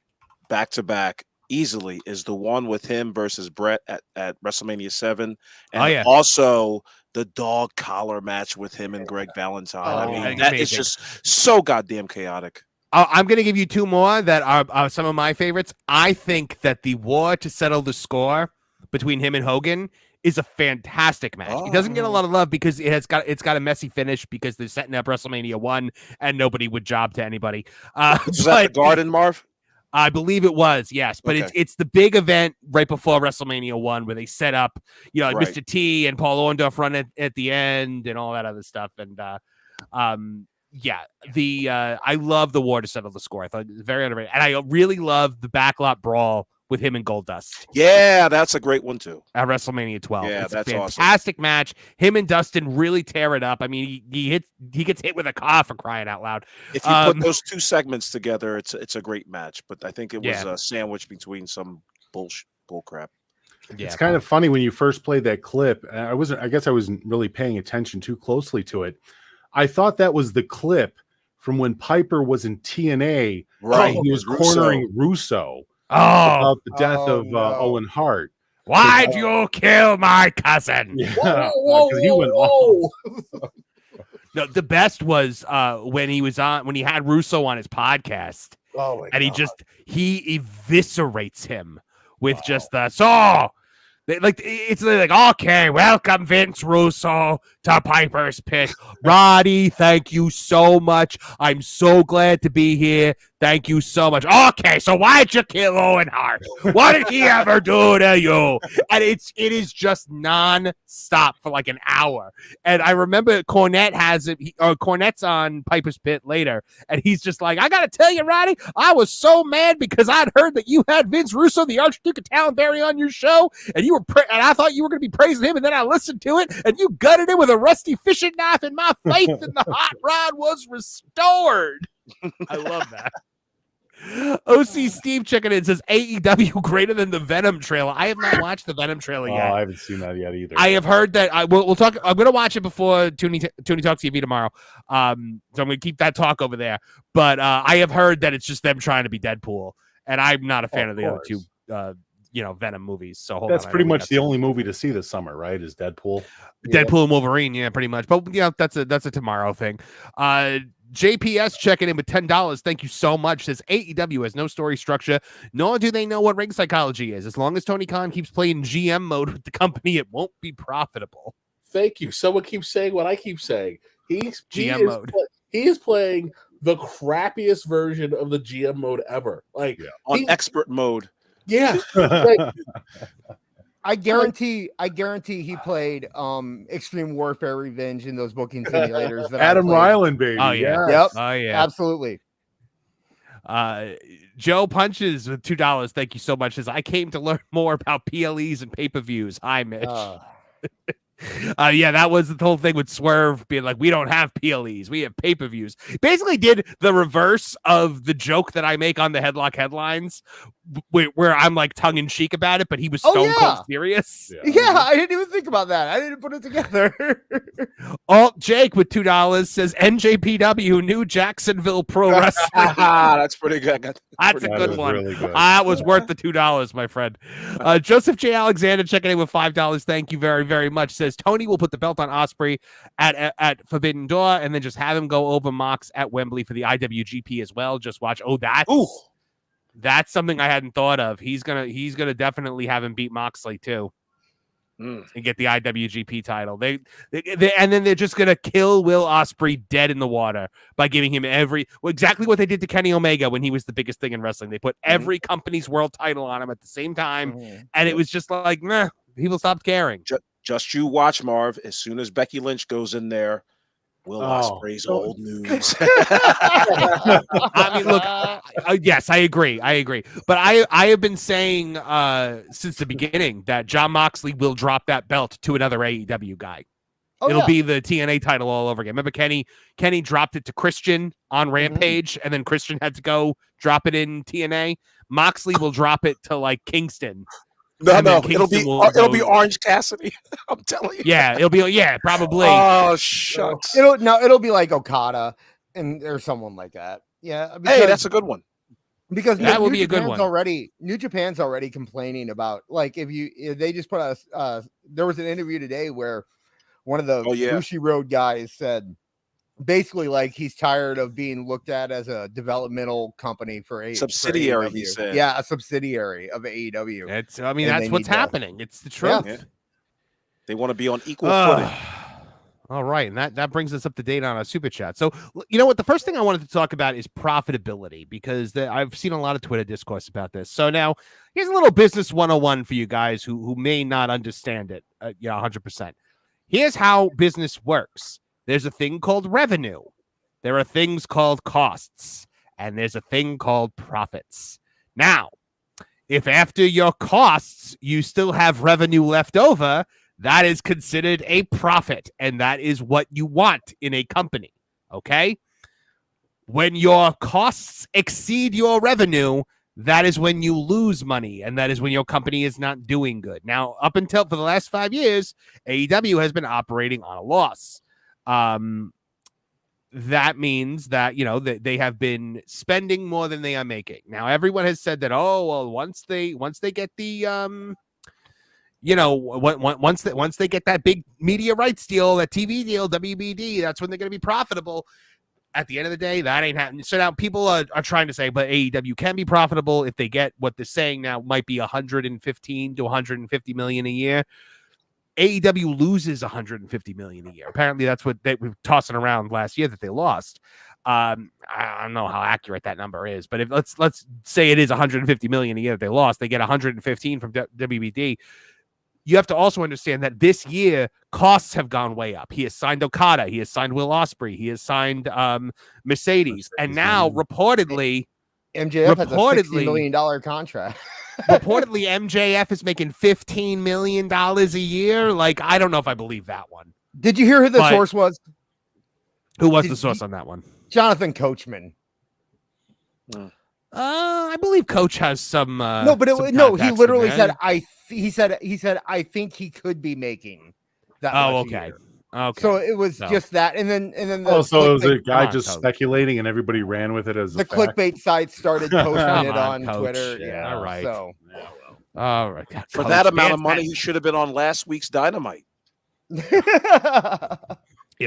back to back easily is the one with him versus Brett at WrestleMania 7, and also the dog collar match with him and Greg Valentine. I mean, that is just so goddamn chaotic. I'm going to give you two more that are some of my favorites. I think that the war to settle the score between him and Hogan is a fantastic match. It doesn't get a lot of love because it's got a messy finish because they're setting up WrestleMania 1 and nobody would job to anybody. Is that the Garden, Marv? I believe it was, yes, but it's the big event right before WrestleMania 1 where they set up, like Mr. T and Paul Orndorff run at the end and all that other stuff. And I love the war to settle the score. I thought it was very underrated, and I really love the backlot brawl with him and Goldust. Yeah, that's a great one too. At WrestleMania 12. Yeah, it's that's a fantastic match. Him and Dustin really tear it up. I mean, he gets hit with a car for crying out loud. If you put those two segments together, it's a great match. But I think it was a sandwich between some bull crap. Yeah, it's kind of funny when you first played that clip. I guess I wasn't really paying attention too closely to it. I thought that was the clip from when Piper was in TNA. Right. He was cornering Russo. About the death of Owen Hart. Why'd you kill my cousin? Yeah, he went off. No, the best was when he had Russo on his podcast. Oh my and God. he eviscerates him with just the it's like, okay, welcome Vince Russo to Piper's Pit. Roddy, thank you so much. I'm so glad to be here. Thank you so much. Okay, so why'd you kill Owen Hart? What did he ever do to you? And it is just non-stop for like an hour. And I remember Cornette has it, Cornette's on Piper's Pit later, and he's just like, I gotta tell you, Roddy, I was so mad because I'd heard that you had Vince Russo, the Archduke of Talonberry, on your show, and and I thought you were gonna be praising him, and then I listened to it, and you gutted it with a rusty fishing knife, and my faith in the hot rod was restored. I love that. OC Steve checking in says AEW greater than the Venom trailer. I have not watched the Venom trailer yet. I haven't seen that yet either. I have heard that. We'll talk. I'm going to watch it before Tooney Talks TV tomorrow. So I'm going to keep that talk over there. But I have heard that it's just them trying to be Deadpool, and I'm not a fan of the other two. Venom movies. So that's pretty much the only movie to see this summer, right? Is Deadpool. Deadpool and Wolverine, yeah, pretty much. But that's a tomorrow thing. JPS checking in with $10. Thank you so much. Says AEW has no story structure, nor do they know what ring psychology is. As long as Tony Khan keeps playing GM mode with the company, it won't be profitable. Thank you. Someone keeps saying what I keep saying. He is playing the crappiest version of the GM mode ever. Like on expert mode. Yeah. I guarantee he played Extreme Warfare Revenge in those booking simulators. That Adam Ryland, baby. Oh yeah. Yep. Oh yeah. Absolutely. Joe Punches with $2. Thank you so much. Says I came to learn more about PLEs and pay-per-views. Hi, Mitch. That was the whole thing with Swerve being like, we don't have PLEs, we have pay-per-views. Basically did the reverse of the joke that I make on the Headlock headlines, where I'm like tongue-in-cheek about it, but he was stone cold serious. Yeah, I didn't even think about that. I didn't put it together. Jake with $2 says NJPW, New Jacksonville Pro Wrestling. That's pretty good. That's a good one. Really good. That was worth the $2, my friend. Joseph J. Alexander checking in with $5. Thank you very, very much. Says Tony will put the belt on Ospreay at Forbidden Door, and then just have him go over Mox at Wembley for the IWGP as well. Just watch. That's something I hadn't thought of. He's gonna definitely have him beat Moxley too, and get the IWGP title. They and then they're just gonna kill Will Ospreay dead in the water by giving him exactly what they did to Kenny Omega when he was the biggest thing in wrestling. They put every company's world title on him at the same time, and it was just like, nah, people stopped caring. Just you watch, Marv. As soon as Becky Lynch goes in there, Will Ospreay's old news. I mean, look, yes, I agree. But I have been saying since the beginning that Jon Moxley will drop that belt to another AEW guy. It'll be the TNA title all over again. Remember, Kenny dropped it to Christian on Rampage, and then Christian had to go drop it in TNA. Moxley will drop it to like Kingston. No, it'll be Orange Cassidy. I'm telling you. Yeah, it'll be probably. Oh shucks. It'll be like Okada or someone like that. Yeah. Hey, that's a good one. Because that will be a good one. New Japan's already complaining about, like, if they just put there was an interview today where one of the Bushi Road guys said basically like he's tired of being looked at as a developmental company for subsidiary. For he said, a subsidiary of AEW. That's what's happening. It's the truth. Yeah. They want to be on equal footing. All right, and that brings us up to date on our super chat. So, you know what? The first thing I wanted to talk about is profitability, because I've seen a lot of Twitter discourse about this. So now, here's a little business 101 for you guys who may not understand it, 100%. Here's how business works. There's a thing called revenue. There are things called costs, and there's a thing called profits. Now, if after your costs you still have revenue left over, that is considered a profit, and that is what you want in a company, okay? When your costs exceed your revenue, that is when you lose money, and that is when your company is not doing good. Now, up until for the last 5 years, AEW has been operating on a loss. That means that, that they have been spending more than they are making. Now, everyone has said that, oh, well, once they get the once they get that big media rights deal, that TV deal, WBD, that's when they're going to be profitable. At the end of the day, that ain't happening. So now people are trying to say, but AEW can be profitable if they get what they're saying now might be 115 to 150 million a year. AEW loses 150 million a year. Apparently, that's what they were tossing around last year that they lost. I don't know how accurate that number is, but if let's say it is 150 million a year that they lost, they get 115 from WBD. You have to also understand that this year costs have gone way up. He has signed Okada, he has signed Will Ospreay, he has signed Mercedes, and now reportedly MJF has a $60 million contract. Reportedly, MJF is making $15 million a year. Like, I don't know if I believe that one. Did you hear who the source was? Who was the source on that one? Jonathan Coachman. I believe Coach has some. No, but he literally said, he said, I think he could be making that. Oh, okay. Okay. So it was just that, and then so it was a guy just speculating, and everybody ran with it as the clickbait sites started posting it on Coach. Twitter. Yeah, all right. So, all right. God, for that amount of money, he should have been on last week's Dynamite. Yeah,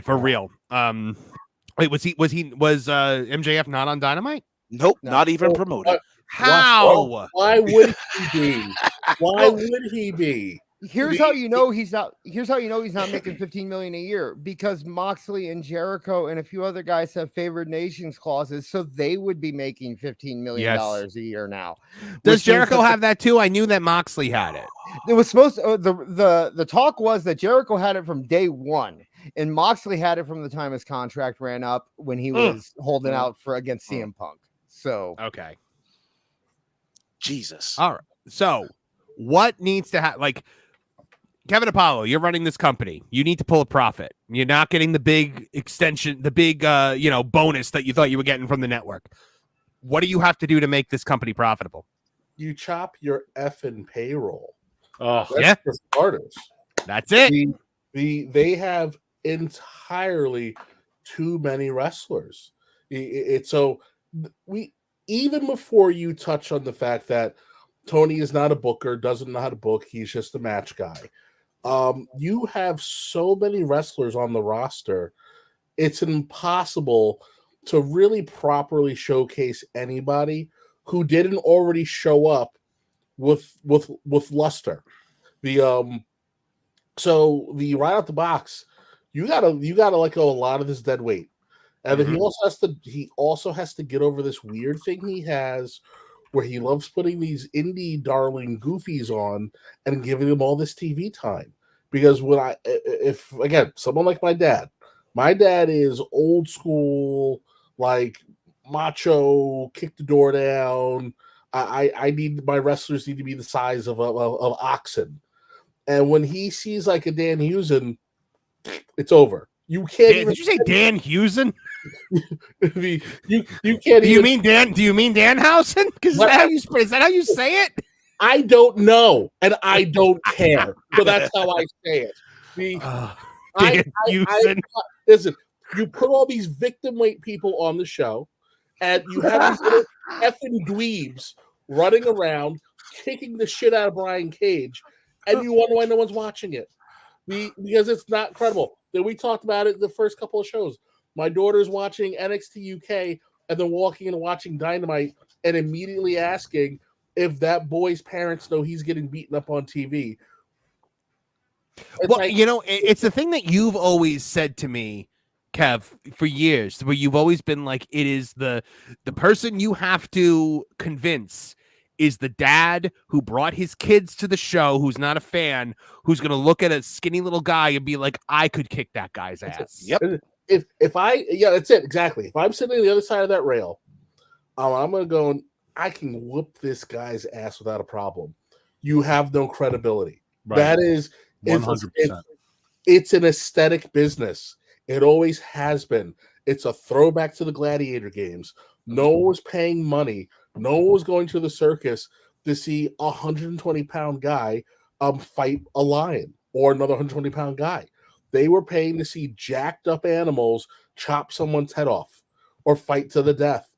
for real. Wait, was MJF not on Dynamite? Nope, not even promoted. How? Why would he be? Why would he be? Here's how you know he's not making 15 million a year, because Moxley and Jericho and a few other guys have favored nations clauses, so they would be making $15 million a year now. Does Jericho have that too? I knew that Moxley had it. It was supposed to, the talk was that Jericho had it from day one, and Moxley had it from the time his contract ran up when he was holding out against CM Punk. So okay, Jesus. All right. So what needs to happen? Like, Kevin Apollo, you're running this company. You need to pull a profit. You're not getting the big extension, the big, bonus that you thought you were getting from the network. What do you have to do to make this company profitable? You chop your effing payroll. That's for starters. That's it. They have entirely too many wrestlers. Even before you touch on the fact that Tony is not a booker, doesn't know how to book, he's just a match guy. You have so many wrestlers on the roster, it's impossible to really properly showcase anybody who didn't already show up with luster. So the right out the box, you gotta let go a lot of this dead weight. And then he also has to get over this weird thing he has where he loves putting these indie darling goofies on and giving them all this TV time. Because if someone like my dad is old school, like macho, kick the door down. I need my wrestlers need to be the size of oxen. And when he sees like a Dan Hughes, it's over. You can't. Did you say Dan Hughes? you can't. Do you mean Danhausen? Because is that how you say it? I don't know, and I don't care. But that's how I say it. Listen, you put all these victim weight people on the show, and you have these little effing dweebs running around kicking the shit out of Brian Cage, and you wonder why no one's watching it. Because it's not credible. Then we talked about it the first couple of shows. My daughter's watching NXT UK and then walking and watching Dynamite and immediately asking if that boy's parents know he's getting beaten up on TV. Well, you know, it's the thing that you've always said to me, Kev, for years, where you've always been like, it is the person you have to convince is the dad who brought his kids to the show, who's not a fan, who's going to look at a skinny little guy and be like, I could kick that guy's ass. Yep. That's it, exactly. If I'm sitting on the other side of that rail, I'm going to go and I can whoop this guy's ass without a problem. You have no credibility. Right. That is 100%. It's an aesthetic business. It always has been. It's a throwback to the gladiator games. No one was paying money. No one was going to the circus to see a 120-pound guy fight a lion or another 120-pound guy. They were paying to see jacked up animals chop someone's head off or fight to the death.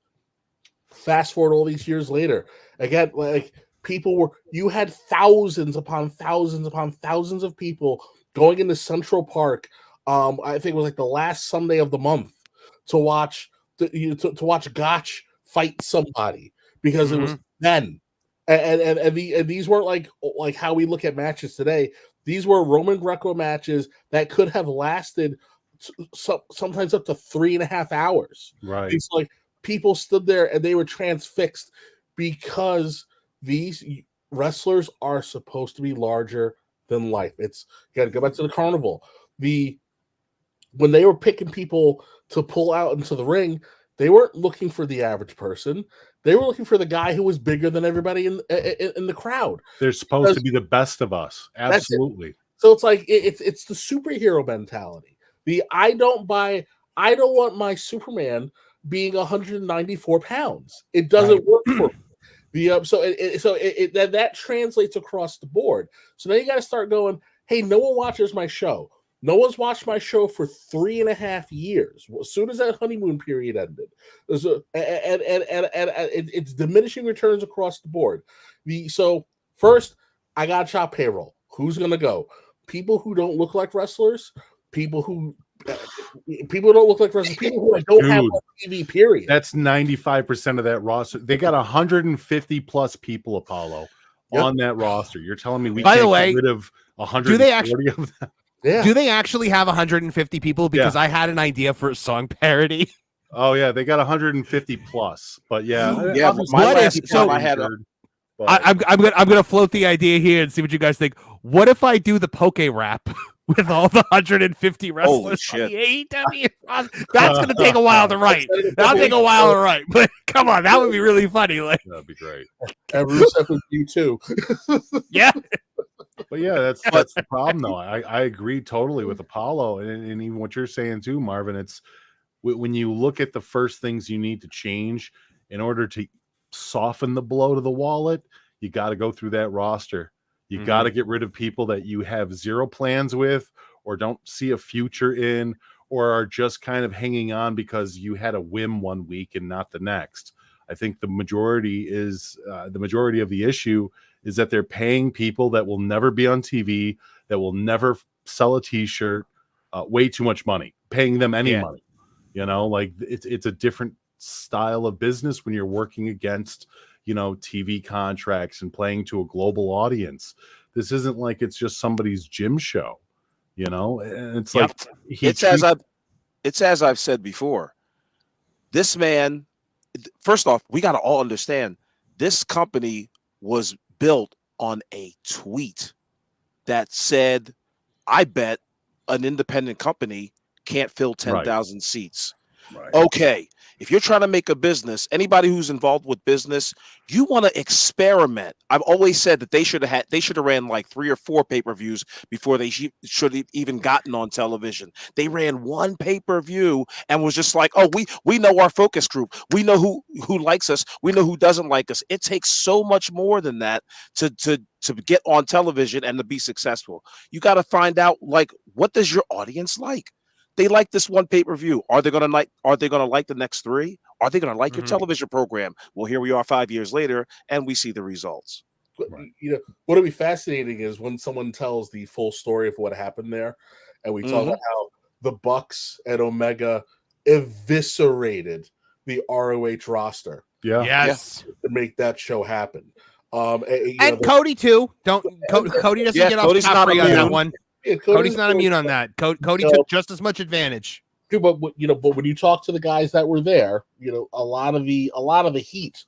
Fast forward all these years later, again, like you had thousands upon thousands upon thousands of people going into Central Park. I think it was like the last Sunday of the month to watch to watch Gotch fight somebody because it was then. And these weren't like how we look at matches today. These were Roman Greco matches that could have lasted sometimes up to 3.5 hours. Right. It's like people stood there and they were transfixed because these wrestlers are supposed to be larger than life. It's got to go back to the carnival. When they were picking people to pull out into the ring, they weren't looking for the average person. They were looking for the guy who was bigger than everybody in the crowd. They're supposed to be the best of us. Absolutely. So it's like it's the superhero mentality. I don't want my Superman being 194 pounds. It doesn't work for me. That translates across the board. So now you got to start going, hey, no one watches my show. No one's watched my show for 3.5 years. As soon as that honeymoon period ended, it's diminishing returns across the board. So first, I got to chop payroll. Who's going to go? People who don't look like wrestlers. People who don't look like wrestlers. People who don't have on TV. Period. That's 95% of that roster. They got 150 plus people, Apollo, on that roster. You're telling me we can't get rid of 140 of them? Yeah. Do they actually have 150 people? Because I had an idea for a song parody. Oh yeah, they got 150 plus. But yeah. I'm gonna float the idea here and see what you guys think. What if I do the poke rap with all the 150 wrestlers on the AEW? That's gonna take a while to write. That'll take a while to write. But come on, that would be really funny. Like that'd be great. And Rusev would be too. Yeah. But yeah, that's the problem, though. I agree totally with Apollo, and even what you're saying too, Marvin. It's when you look at the first things you need to change in order to soften the blow to the wallet, you got to go through that roster. You got to get rid of people that you have zero plans with, or don't see a future in, or are just kind of hanging on because you had a whim one week and not the next. I think the majority of the issue is that they're paying people that will never be on TV, that will never sell a T-shirt, way too much money, paying them any money. You know, like it's a different style of business when you're working against, TV contracts and playing to a global audience. This isn't like it's just somebody's gym show, and it's like it's as I've said before. This man, first off, we got to all understand this company was built on a tweet that said, I bet an independent company can't fill 10,000 seats. Right. Okay. If you're trying to make a business, anybody who's involved with business, you want to experiment. I've always said that they should have ran like 3 or 4 pay-per-views before they should have even gotten on television. They ran one pay-per-view and was just like, oh, we know our focus group. We know who likes us. We know who doesn't like us. It takes so much more than that to get on television and to be successful. You got to find out, like, what does your audience like? They like this one pay-per-view. Are they gonna like the next 3? Are they gonna like your television program? Well, here we are 5 years later, and we see the results. Right. What'll be fascinating is when someone tells the full story of what happened there, and we talk about how the Bucks and Omega eviscerated the ROH roster. Yeah. Yes. To make that show happen. And Cody too. Cody doesn't get off scot-free on that one. Yeah, Cody's not immune on that. Cody took just as much advantage. But when you talk to the guys that were there, a lot of the heat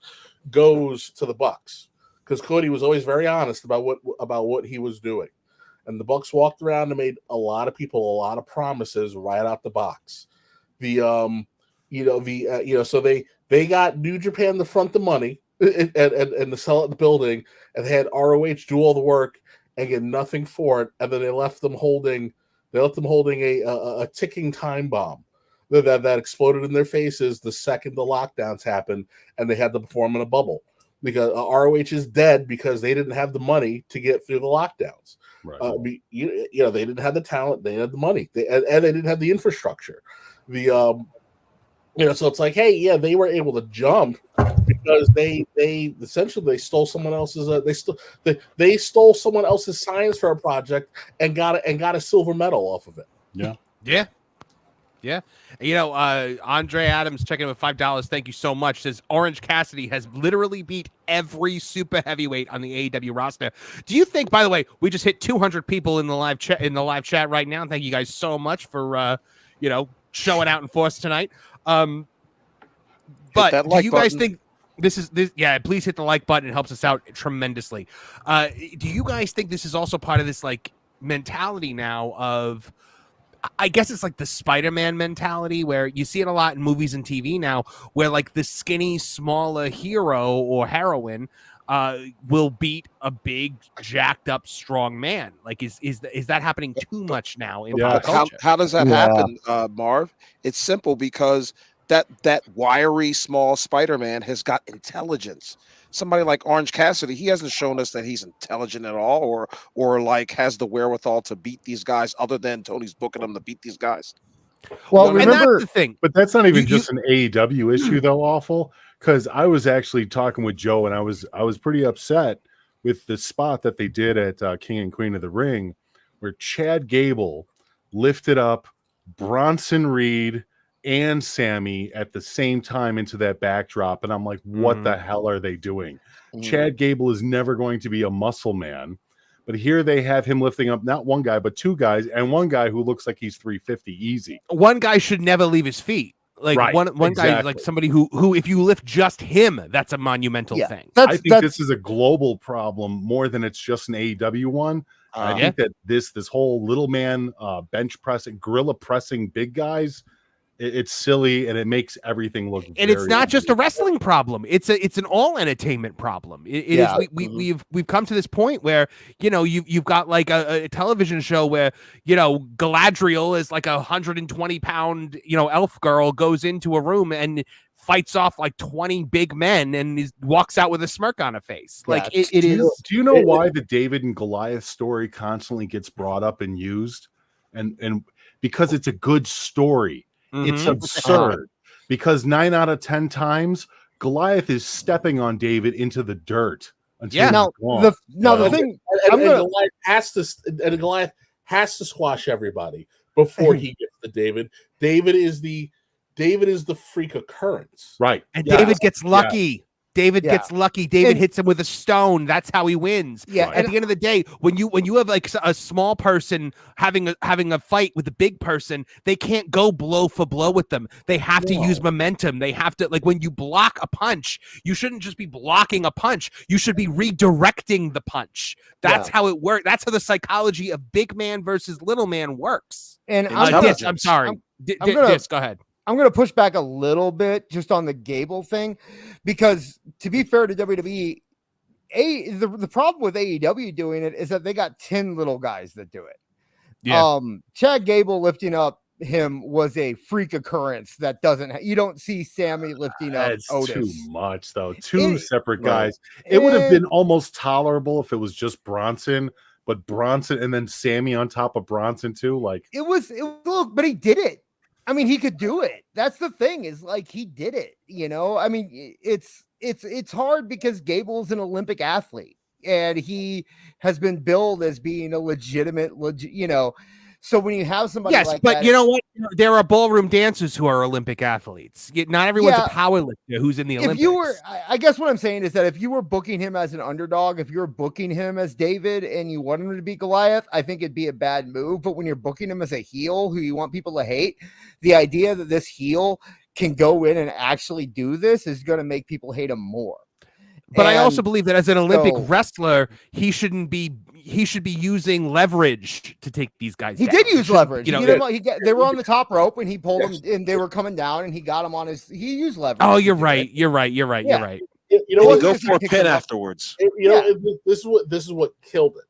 goes to the Bucks, because Cody was always very honest about what he was doing, and the Bucks walked around and made a lot of people a lot of promises right out the box. So they got New Japan to front the money and to sell it in the building, and they had ROH do all the work and get nothing for it, and then they left them holding a ticking time bomb that exploded in their faces the second the lockdowns happened, and they had to perform in a bubble, because ROH is dead because they didn't have the money to get through the lockdowns. Right. They didn't have the talent, they had the money, and they didn't have the infrastructure. So it's like, hey, yeah, they were able to jump because they essentially stole someone else's they stole someone else's science for a project and got a silver medal off of it. Yeah. Andre Adams checking in with $5. Thank you so much. Says Orange Cassidy has literally beat every super heavyweight on the AEW roster. Do you think, by the way, we just hit 200 people in the live chat right now? Thank you guys so much for showing out in force tonight. But do you guys think this? Yeah, please hit the like button. It helps us out tremendously. Do you guys think this is also part of this like mentality now of, I guess it's like the Spider-Man mentality, where you see it a lot in movies and TV now, where like the skinny, smaller hero or heroine will beat a big, jacked up, strong man? Like, is that happening too much now in pop culture? How does that happen, Marv? It's simple, because that wiry, small Spider-Man has got intelligence. Somebody like Orange Cassidy, he hasn't shown us that he's intelligent at all, or like has the wherewithal to beat these guys, other than Tony's booking him to beat these guys. Well, remember, that's the thing. But that's not even just an AEW issue, though. Awful, because I was actually talking with Joe, and I was pretty upset with the spot that they did at King and Queen of the Ring, where Chad Gable lifted up Bronson Reed and Sammy at the same time into that backdrop, and I'm like, what the hell are they doing? Chad Gable is never going to be a muscle man, but here they have him lifting up not one guy but two guys, and one guy who looks like he's 350 easy. One guy should never leave his feet. Like one guy, like somebody who if you lift just him, that's a monumental thing. I think this is a global problem more than it's just an AEW one. I think that this whole little man bench pressing, gorilla pressing big guys, it's silly, and it makes everything look. And it's not just a wrestling problem; it's an all entertainment problem. It is. We've come to this point where you've got like a television show where Galadriel is like 120-pound elf girl, goes into a room and fights off like 20 big men and walks out with a smirk on her face. Like it is. Do you know why the David and Goliath story constantly gets brought up and used? And because it's a good story. It's absurd, because 9 out of 10 times Goliath is stepping on David into the dirt. The thing, Goliath has to squash everybody before he gets to David. David is the freak occurrence, right? And David gets lucky. David gets lucky. David hits him with a stone. That's how he wins. Yeah. At the end of the day, when you have like a small person having a fight with a big person, they can't go blow for blow with them. They have to use momentum. They have to, like, when you block a punch, you shouldn't just be blocking a punch. You should be redirecting the punch. That's how it works. That's how the psychology of big man versus little man works. And I'm sorry. Go ahead. I'm going to push back a little bit just on the Gable thing, because to be fair to WWE, the problem with AEW doing it is that they got 10 little guys that do it. Yeah. Chad Gable lifting up him was a freak occurrence that you don't see Sammy lifting up Otis. Too much, though. Two separate guys. It would have been almost tolerable if it was just Bronson, but Bronson and then Sammy on top of Bronson too. Like it was but he did it. I mean, he could do it. That's the thing, is like he did it, I mean, it's hard because Gable's an Olympic athlete and he has been billed as being a legitimate, So when you have somebody yes, like but that, you know what? There are ballroom dancers who are Olympic athletes. Not everyone's a power lifter who's in the Olympics. If you were, I guess what I'm saying is that if you were booking him as an underdog, if you're booking him as David and you want him to be Goliath, I think it'd be a bad move. But when you're booking him as a heel who you want people to hate, the idea that this heel can go in and actually do this is going to make people hate him more. But I also believe that as an Olympic wrestler, he should be using leverage to take these guys down. He did use leverage. They were on the top rope and he pulled them, and they were coming down, and he got them on his. He used leverage. Oh, you're right. You're right. You know what? Go for a pin afterwards. This is what killed it.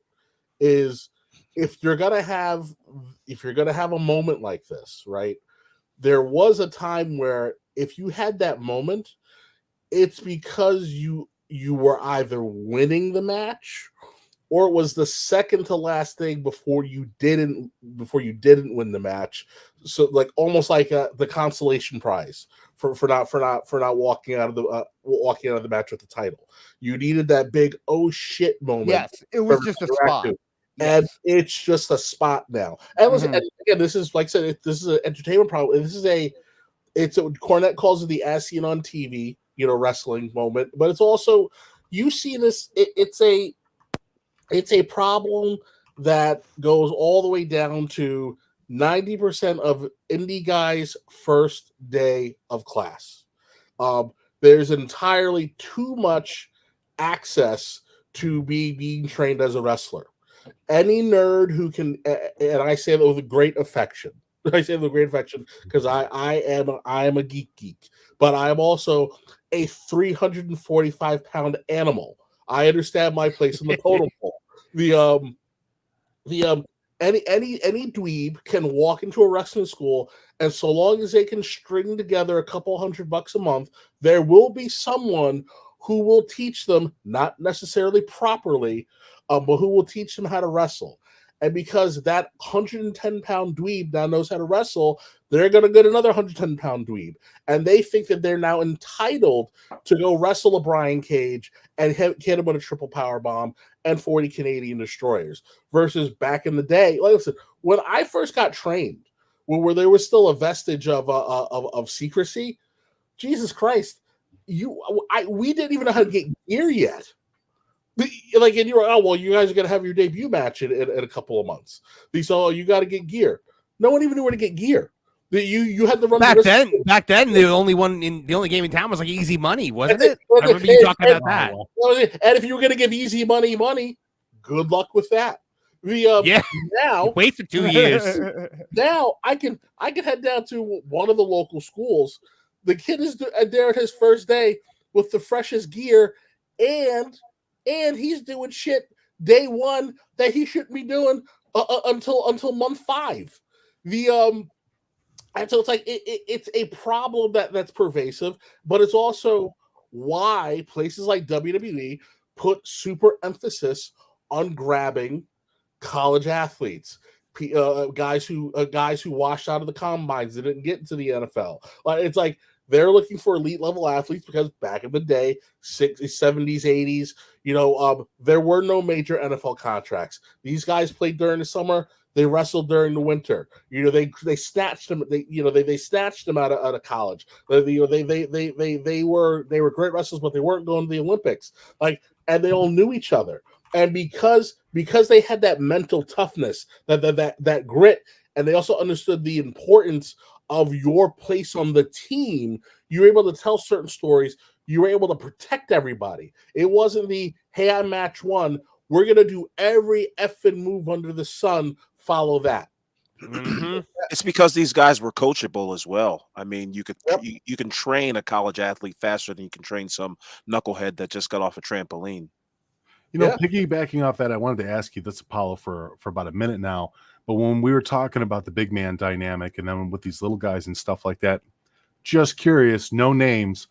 Is if you're gonna have a moment like this, right? There was a time where if you had that moment, it's because you were either winning the match or it was the second to last thing before you didn't win the match. So like almost like the consolation prize for not walking out of the match with the title. You needed that big oh shit moment. Yes, it was just a spot. And it's just a spot now. And listen, and again, this is like I said, this is an entertainment problem. It's what Cornette calls it the as seen on TV, wrestling moment. But it's also, you see this, it's a problem that goes all the way down to 90% of indie guys' first day of class. There's entirely too much access to being trained as a wrestler. Any nerd who can, and I say that with great affection. I say that with great affection because I am a geek, but I'm also a 345-pound animal. I understand my place in the totem pole. Any dweeb can walk into a wrestling school, and so long as they can string together a couple $100 a month, there will be someone who will teach them, not necessarily properly, but who will teach them how to wrestle. And because that 110-pound dweeb now knows how to wrestle, they're going to get another 110-pound dweeb. And they think that they're now entitled to go wrestle a Brian Cage and hit him with a triple power bomb and 40 Canadian destroyers. Versus back in the day, like I said, when I first got trained, where there was still a vestige of secrecy, Jesus Christ, we didn't even know how to get gear yet. Like, and you were, oh well, you guys are gonna have your debut match in a couple of months. So you got to get gear. No one even knew where to get gear. You had to run back then. Back then, the only game in town was like Easy Money, wasn't it? I remember you talking about that. And if you were gonna give Easy Money, good luck with that. Now wait for 2 years. Now I can head down to one of the local schools. The kid is there at his first day with the freshest gear, and he's doing shit day one that he shouldn't be doing until month 5. And so it's like it's a problem that's pervasive, but it's also why places like WWE put super emphasis on grabbing college athletes, guys who washed out of the combines and didn't get into the NFL. It's like they're looking for elite level athletes because back in the day, 60s, 70s, 80s, there were no major NFL contracts. These guys played during the summer. They wrestled during the winter. They snatched them. They snatched them out of college. They were great wrestlers, but they weren't going to the Olympics. And they all knew each other. And because they had that mental toughness, that grit, and they also understood the importance of your place on the team, you were able to tell certain stories. You were able to protect everybody. It wasn't the, hey, I match one. We're going to do every effing move under the sun. Follow that. Mm-hmm. It's because these guys were coachable as well. I mean, you can train a college athlete faster than you can train some knucklehead that just got off a trampoline. Piggybacking off that, I wanted to ask you, that's Apollo for about a minute now, but when we were talking about the big man dynamic and then with these little guys and stuff like that, just curious, no names,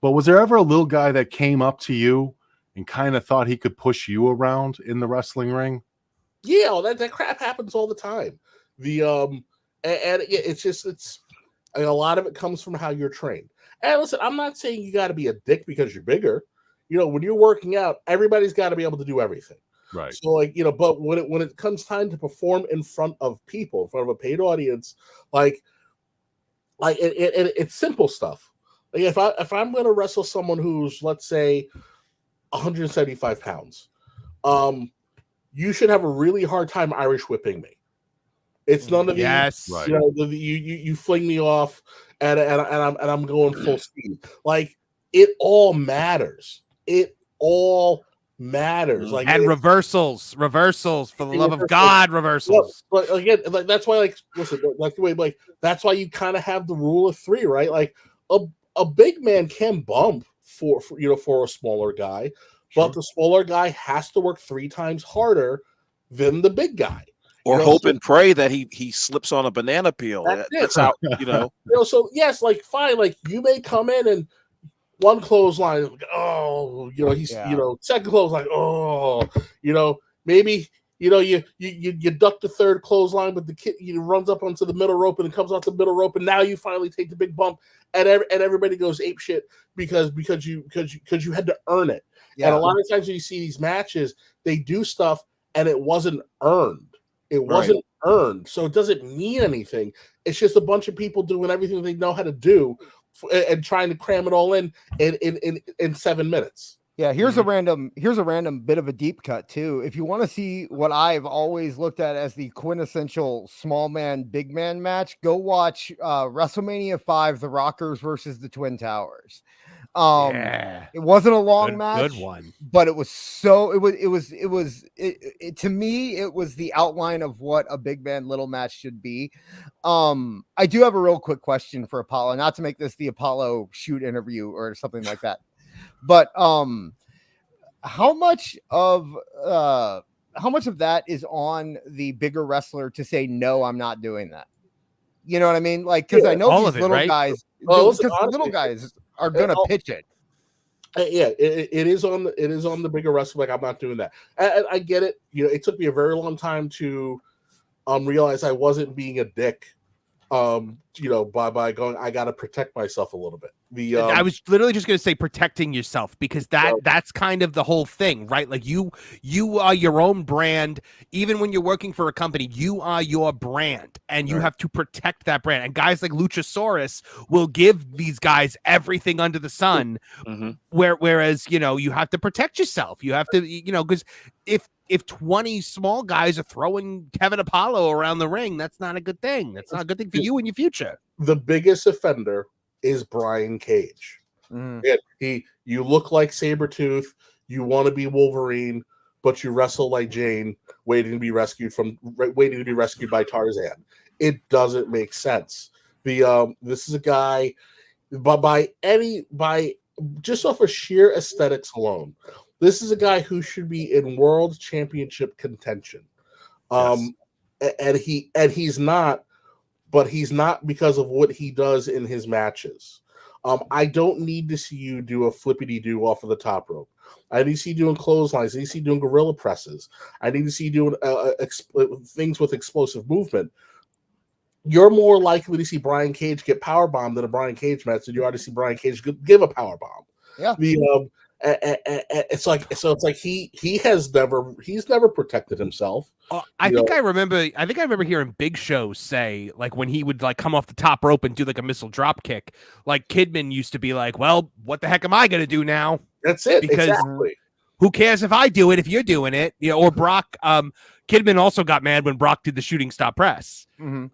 but was there ever a little guy that came up to you and kind of thought he could push you around in the wrestling ring? Yeah, that crap happens all the time. And it's a lot of it comes from how you're trained. And listen, I'm not saying you got to be a dick because you're bigger. When you're working out, everybody's got to be able to do everything. Right. So like, but when it comes time to perform in front of people, in front of a paid audience, it's simple stuff. Like if I'm going to wrestle someone who's, let's say, 175 pounds, you should have a really hard time Irish whipping me. It's none of yes, right. You fling me off and I'm going full speed. Like, it all matters. It all matters. Like, and reversals for the love of God, reversals. But again, like, that's why, like, listen, like the way, like, that's why you kind of have the rule of 3, right? Like, a big man can bump for a smaller guy, but the smaller guy has to work 3 times harder than the big guy. Or hope and pray that he slips on a banana peel. That's how, So yes, like, fine, like, you may come in and one clothesline, like, oh, he's second clothesline, oh, maybe you duck the third clothesline, but the kid runs up onto the middle rope and comes off the middle rope, and now you finally take the big bump, and everybody goes ape shit because you had to earn it. Yeah. And a lot of times when you see these matches, they do stuff and it wasn't earned. It wasn't earned, so it doesn't mean anything. It's just a bunch of people doing everything they know how to do and trying to cram it all in 7 minutes. Yeah, here's a random bit of a deep cut too. If you want to see what I've always looked at as the quintessential small man big man match, go watch WrestleMania 5, The Rockers versus the Twin Towers. It wasn't a long match, good one, but it was to me, it was the outline of what a big man little match should be. I do have a real quick question for Apollo, not to make this the Apollo shoot interview or something like that, but how much of that is on the bigger wrestler to say, no, I'm not doing that? You know what I mean? Like, because I know these little guys, because the little guys are gonna pitch it. It is on the bigger wrestler. Like, I'm not doing that. And I get it. It took me a very long time to realize I wasn't being a dick. By going, I got to protect myself a little bit. I was literally just going to say protecting yourself, because that's kind of the whole thing, right? Like, you are your own brand. Even when you're working for a company, you are your brand, and you have to protect that brand. And guys like Luchasaurus will give these guys everything under the sun, whereas, you have to protect yourself. You have to, because if 20 small guys are throwing Kevin Apollo around the ring, that's not a good thing. That's not a good thing for you in your future. The biggest offender is Brian Cage. You look like Sabretooth, you want to be Wolverine, but you wrestle like Jane, waiting to be rescued by Tarzan. It doesn't make sense. This is a guy, by just off of sheer aesthetics alone, this is a guy who should be in world championship contention. And he's not, but he's not because of what he does in his matches. I don't need to see you do a flippity-doo off of the top rope. I need to see you doing clotheslines. I need to see you doing gorilla presses. I need to see you doing things with explosive movement. You're more likely to see Brian Cage get powerbombed than a Brian Cage match than you are to see Brian Cage give a powerbomb. Yeah. It's like he's never protected himself. I think I remember hearing Big Show say, like, when he would like come off the top rope and do like a missile drop kick, like Kidman used to be like, well, what the heck am I gonna do now? That's it. Because exactly. Who cares if I do it if you're doing it? Or Brock. Kidman also got mad when Brock did the shooting stop press. But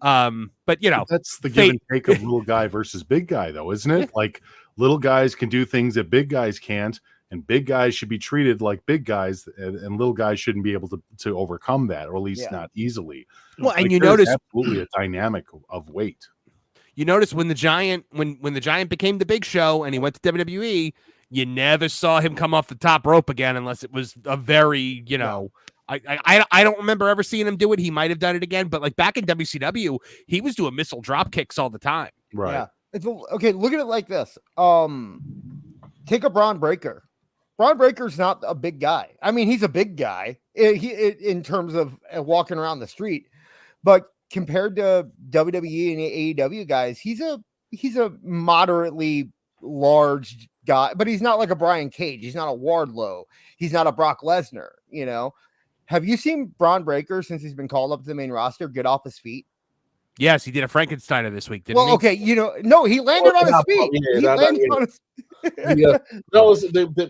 that's the give and take of little guy versus big guy, though, isn't it? Like, little guys can do things that big guys can't, and big guys should be treated like big guys, and little guys shouldn't be able to overcome that, or at least not easily. Well, and you notice absolutely a dynamic of weight. You notice when the Giant became the Big Show and he went to WWE, you never saw him come off the top rope again unless it was a very, I don't remember ever seeing him do it. He might have done it again, but like back in WCW, he was doing missile drop kicks all the time. Right. Yeah. Okay, look at it like this. Take a Braun Breaker. Braun Breaker's not a big guy. I mean, he's a big guy in terms of walking around the street, but compared to WWE and AEW guys, he's a moderately large guy, but he's not like a Brian Cage. He's not a Wardlow. He's not a Brock Lesnar, Have you seen Braun Breaker since he's been called up to the main roster get off his feet? Yes, he did a Frankensteiner this week, didn't he? Okay, no, he landed on his feet. He landed on his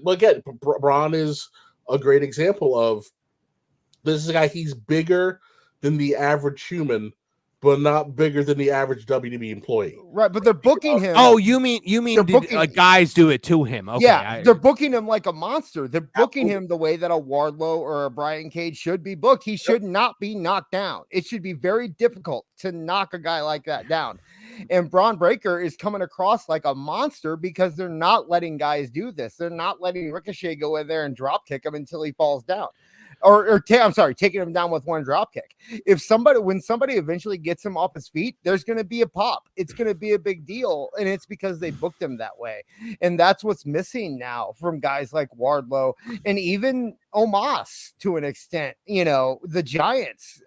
again, Braun is a great example of this is a guy. He's bigger than the average human, but not bigger than the average WWE employee. Right, but they're booking him. Oh, you mean guys do it to him? Okay, yeah, they're booking him like a monster. They're booking him the way that a Wardlow or a Brian Cage should be booked. He should not be knocked down. It should be very difficult to knock a guy like that down. And Braun Breaker is coming across like a monster because they're not letting guys do this. They're not letting Ricochet go in there and drop kick him until he falls down. Taking him down with one drop kick. When somebody eventually gets him off his feet, there's going to be a pop. It's going to be a big deal, and it's because they booked him that way. And that's what's missing now from guys like Wardlow and even Omos to an extent. The Giants.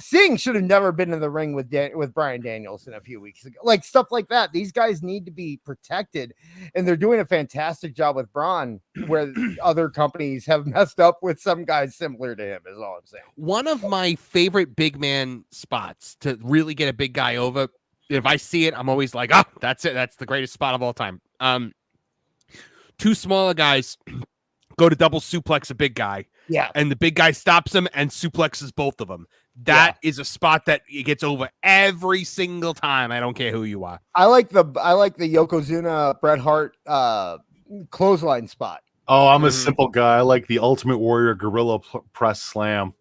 Singh should have never been in the ring with Bryan Danielson a few weeks ago. Like stuff like that. These guys need to be protected, and they're doing a fantastic job with Braun, where other companies have messed up with some guys similar to him. Is all I'm saying. One of my favorite big man spots to really get a big guy over. If I see it, I'm always like, "Oh, that's it. That's the greatest spot of all time." Two smaller guys go to double suplex a big guy. Yeah. And the big guy stops him and suplexes both of them. That is a spot that it gets over every single time. I don't care who you are. I like the Yokozuna Bret Hart clothesline spot. Oh, I'm a simple guy. I like the Ultimate Warrior Gorilla Press Slam.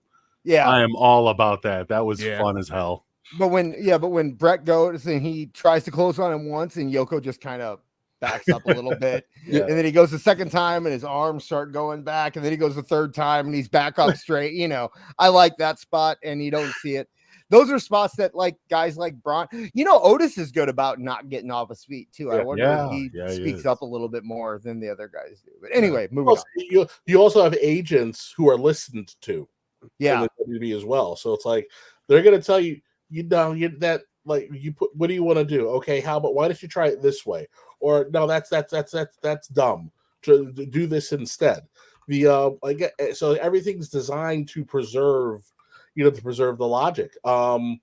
Yeah. I am all about that. That was fun as hell. But when Bret goes and he tries to clothesline him once and Yoko just kind of backs up a little bit. And then he goes the second time and his arms start going back. And then he goes the third time and he's back up straight. I like that spot and you don't see it. Those are spots that like guys like Braun, Otis is good about not getting off his feet too. I wonder if he speaks up a little bit more than the other guys do. But anyway, moving on. You also have agents who are listened to in the WWE as well. So it's like, they're going to tell you, what do you want to do? Okay, why don't you try it this way? Or no, that's dumb. To do this instead. So everything's designed to preserve, the logic. Again,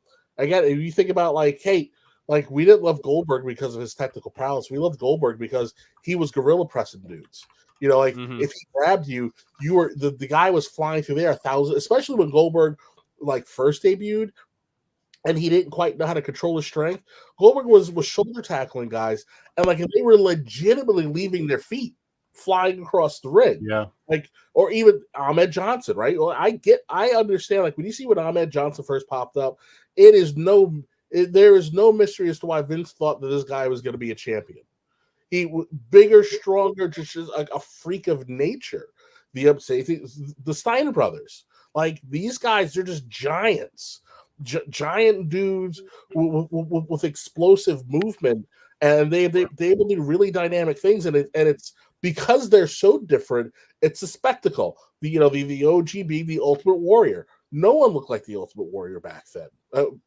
if you think about we didn't love Goldberg because of his technical prowess. We loved Goldberg because he was gorilla pressing dudes. If he grabbed you, you were the guy was flying through there 1,000. Especially when Goldberg first debuted. And he didn't quite know how to control his strength. Goldberg was shoulder tackling guys, and they were legitimately leaving their feet flying across the ring. Yeah, or even Ahmed Johnson, right? Well, I understand. When you see when Ahmed Johnson first popped up, there is no mystery as to why Vince thought that this guy was going to be a champion. He was bigger, stronger, just a freak of nature. The Steiner brothers, these guys, they're just giants. Giant dudes with explosive movement, and they able to do really dynamic things, and it's because they're so different. It's a spectacle. The OGB, the Ultimate Warrior. No one looked like the Ultimate Warrior back then. So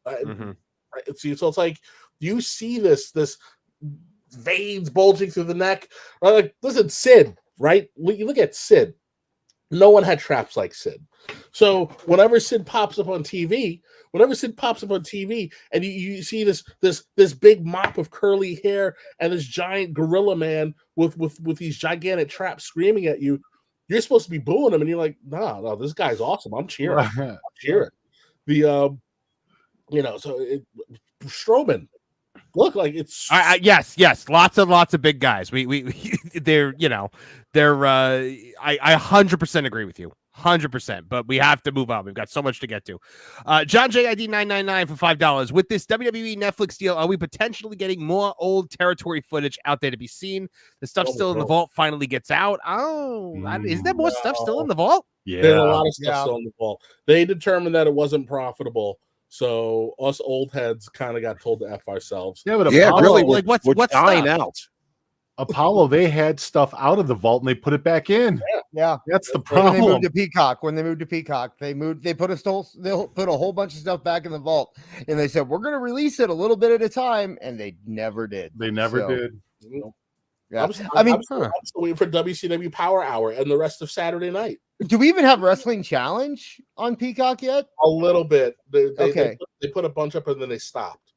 it's like you see this veins bulging through the neck. Right? Listen, Sid. Right? You look at Sid. No one had traps like Sid. So whenever Sid pops up on TV, and you see this big mop of curly hair and this giant gorilla man with these gigantic traps screaming at you, you're supposed to be booing him, and you're like, no, this guy's awesome. I'm cheering. Strowman. Look like it's yes, lots of big guys. They're I 100% agree with you. 100%, but we have to move on. We've got so much to get to. John JID 999 for $5. With this WWE Netflix deal, are we potentially getting more old territory footage out there to be seen? The stuff still in the vault finally gets out. Is there more stuff still in the vault? Yeah, there's a lot of stuff still in the vault. They determined that it wasn't profitable. So us old heads kind of got told to F ourselves. Yeah, but Apollo, really, what's dying out? Apollo, they had stuff out of the vault and they put it back in. Yeah. That's the problem. When they moved to Peacock, they put a whole bunch of stuff back in the vault, and they said we're going to release it a little bit at a time, and they never did. They never did. Nope. Yeah. I'm still waiting for WCW Power Hour and the rest of Saturday night. Do we even have Wrestling Challenge on Peacock yet? A little bit. Okay. They put a bunch up and then they stopped.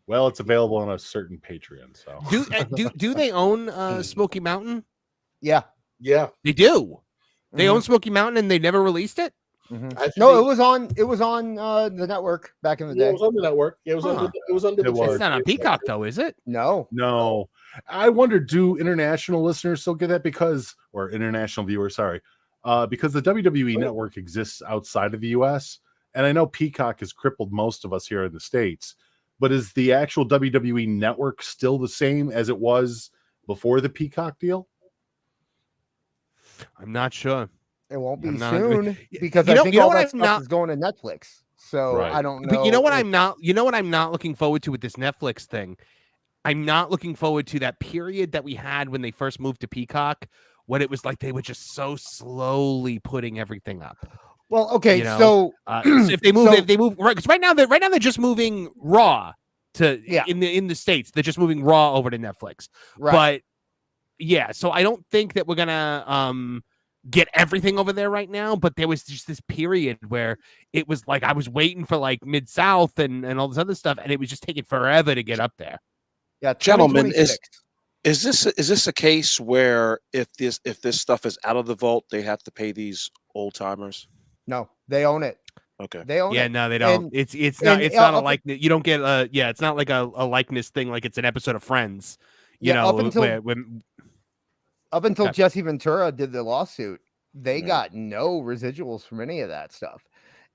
Well, it's available on a certain Patreon. So do they own Smoky Mountain? Yeah. Yeah. They do. They own Smoky Mountain and they never released it? No, it was on the network back in the day. It was on the network. Yeah, it was under the It's not on Peacock though, is it? No. I wonder, do international listeners still get that or international viewers, sorry, because the WWE network exists outside of the US, and I know Peacock has crippled most of us here in the States, but is the actual WWE network still the same as it was before the Peacock deal? I'm not sure. It won't be soon because I think all that stuff is going to Netflix. So I don't know. But you know what I'm not looking forward to with this Netflix thing? I'm not looking forward to that period that we had when they first moved to Peacock, when it was like they were just so slowly putting everything up. Well, okay, so if they move right, because right now they're just moving Raw to in the States. They're just moving Raw over to Netflix. Right. But yeah, so I don't think that we're gonna get everything over there right now, but there was just this period where it was like I was waiting for like Mid-South and all this other stuff, and it was just taking forever to get up there. Yeah, gentlemen, is this a case where if this stuff is out of the vault, they have to pay these old timers? No, they own it. Okay. They own it. Yeah, no, they don't. It's not a likeness. You don't get it's not like a likeness thing like it's an episode of Friends. You know, up until Jesse Ventura did the lawsuit, they got no residuals from any of that stuff.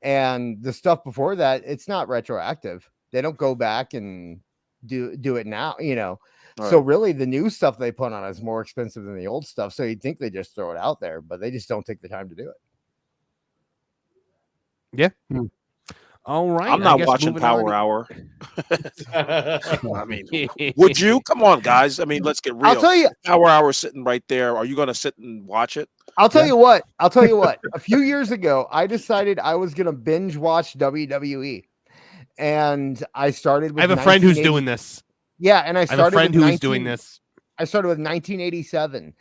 And the stuff before that, it's not retroactive. They don't go back and do it now, you know. Right. So really the new stuff they put on is more expensive than the old stuff. So you'd think they just throw it out there, but they just don't take the time to do it. Yeah. All right. I'm not watching Power Hour. I mean, would you? Come on, guys. I mean, let's get real. I'll tell you, Power Hour sitting right there. Are you going to sit and watch it? I'll tell you what. A few years ago, I decided I was going to binge watch WWE, and I started with. I have a friend who's doing this. Yeah, and I have a friend who's doing this. I started with 1987.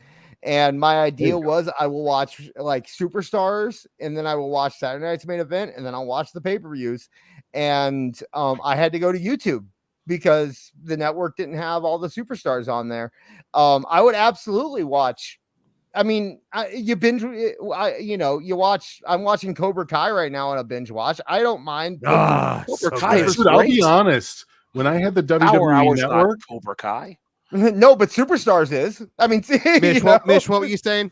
And my idea was I will watch like Superstars, and then I will watch Saturday Night's Main Event, and then I'll watch the pay-per-views. And I had to go to YouTube because the network didn't have all the Superstars on there. I would absolutely watch. I mean, you binge, you watch. I'm watching Cobra Kai right now on a binge watch. I don't mind. Cobra Kai is great. I'll be honest. When I had the WWE network, Cobra Kai. No, but Superstars is. I mean, Mitch, what were you saying?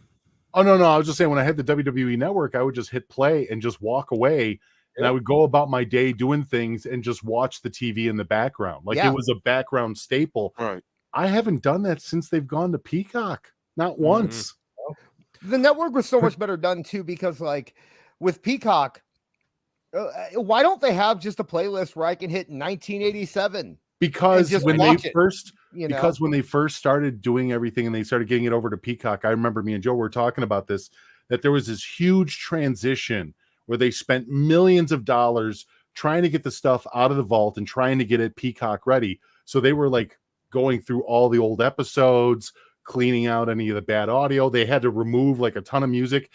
Oh, no. I was just saying when I had the WWE network, I would just hit play and just walk away. And I would go about my day doing things and just watch the TV in the background. Like it was a background staple. Right. I haven't done that since they've gone to Peacock. Not once. The network was so much better done too, because like with Peacock, why don't they have just a playlist where I can hit 1987? Because when they first started doing everything and they started getting it over to Peacock, I remember me and Joe were talking about this, that there was this huge transition where they spent millions of dollars trying to get the stuff out of the vault and trying to get it Peacock ready. So they were like going through all the old episodes, cleaning out any of the bad audio. They had to remove like a ton of music.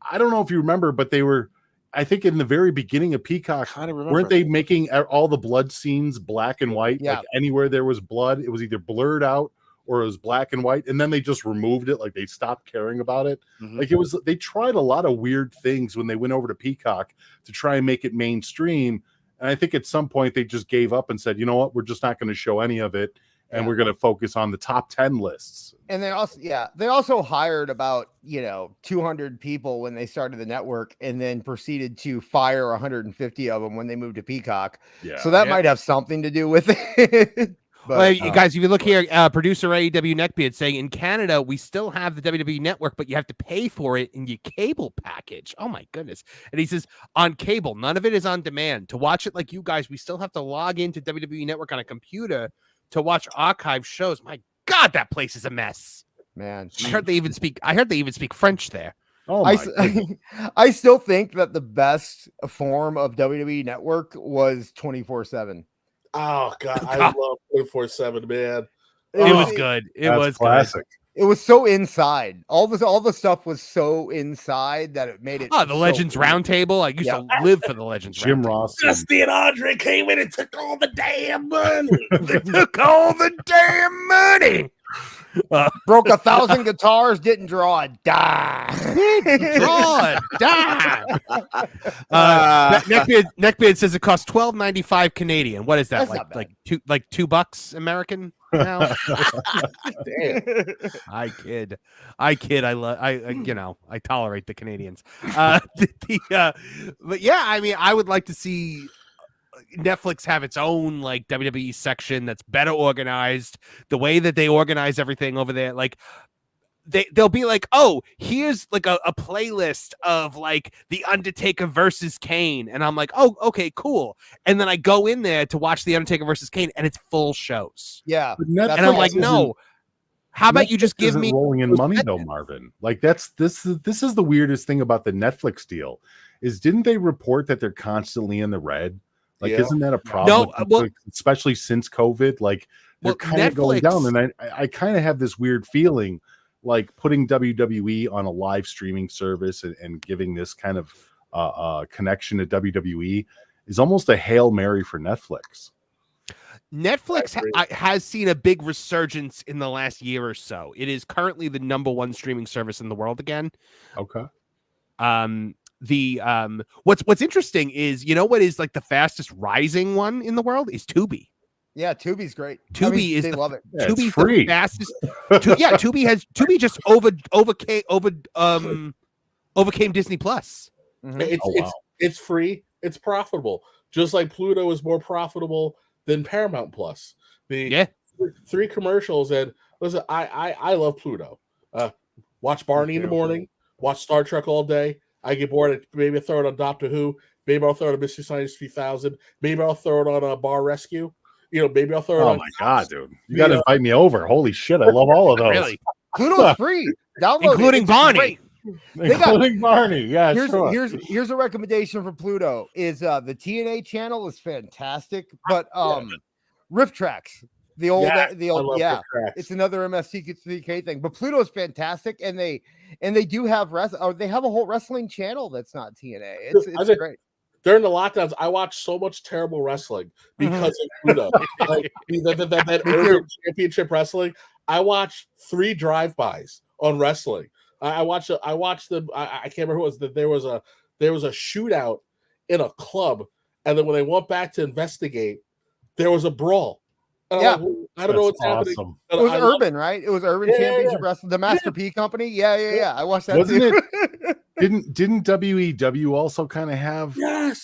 I don't know if you remember, but they were, I think in the very beginning of Peacock, weren't they making all the blood scenes black and white? Yeah. Like anywhere there was blood, it was either blurred out or it was black and white. And then they just removed it. Like they stopped caring about it. Like they tried a lot of weird things when they went over to Peacock to try and make it mainstream. And I think at some point they just gave up and said, you know what, we're just not going to show any of it. And we're going to focus on the top 10 lists. And they also hired about, 200 people when they started the network and then proceeded to fire 150 of them when they moved to Peacock. Yeah. So that might have something to do with it. But, well, you guys, if you look here, producer AEW Neckbeard saying in Canada, we still have the WWE network, but you have to pay for it in your cable package. Oh my goodness. And he says on cable, none of it is on demand. To watch it like you guys, we still have to log into WWE network on a computer to watch archive shows. My God, that place is a mess. Man, I heard they even speak French there. Oh, I still think that the best form of WWE network was 24/7. Oh God, I love 24/7, man. It was good. It was classic. It was so inside. All the stuff was so inside that it made it. Oh, the Legends Roundtable. I used to live for the Legends Jim Roundtable. Ross. Dusty and Andre came in and took all the damn money. They took all the damn money. Broke 1,000 guitars, didn't draw a dime. Draw a dime. Neckbeard says it costs $12.95 Canadian. What is that? Like $2 American now? Damn. I kid. I tolerate the Canadians. But yeah, I mean, I would like to see Netflix have its own like WWE section that's better organized. The way that they organize everything over there, like they'll be like, oh, here's like a playlist of like The Undertaker versus Kane, and I'm like, oh, okay, cool. And then I go in there to watch The Undertaker versus Kane, and it's full shows. Yeah, and I'm like, no. How about you just give me rolling in money though, Marvin? Like this is the weirdest thing about the Netflix deal. Is didn't they report that they're constantly in the red? Like, isn't that a problem? No, well, especially since COVID, like they're kind of going down. And I kind of have this weird feeling like putting WWE on a live streaming service and giving this kind of connection to WWE is almost a Hail Mary for Netflix. Netflix has seen a big resurgence in the last year or so. It is currently the #1 streaming service in the world again. Okay. What's interesting is, you know what is like the fastest rising one in the world is Tubi. Yeah, Tubi's great. Tubi they love it. Yeah, Tubi's free. The fastest. Tubi just overcame Disney Plus. Mm-hmm. It's free. It's profitable. Just like Pluto is more profitable than Paramount Plus. Three commercials, and listen, I love Pluto. Watch Barney in the morning. Watch Star Trek all day. I get bored. Maybe I throw it on Doctor Who. Maybe I'll throw it on Mystery Science 3000. Maybe I'll throw it on a Bar Rescue. Maybe I'll throw it on. Oh my God, dude! You got to invite me over. Holy shit! I love all of those. Really? Pluto's free. Download including it. Barney. Including Barney. Yeah, here's a recommendation for Pluto. Is the TNA channel is fantastic, but Riff Tracks. The old, it's another MSTK thing, but Pluto is fantastic, and they do have they have a whole wrestling channel that's not TNA. It's great. During the lockdowns, I watched so much terrible wrestling because of Pluto. Like that Urban Championship Wrestling. I watched 3 drive-bys on wrestling. I watched them. I can't remember who it was. That there was a shootout in a club, and then when they went back to investigate, there was a brawl. I don't know what's happening. It was Urban, right? It was Urban Championship Wrestling, the Master P company. Yeah. I watched that. Wasn't it? Didn't WEW also kind of have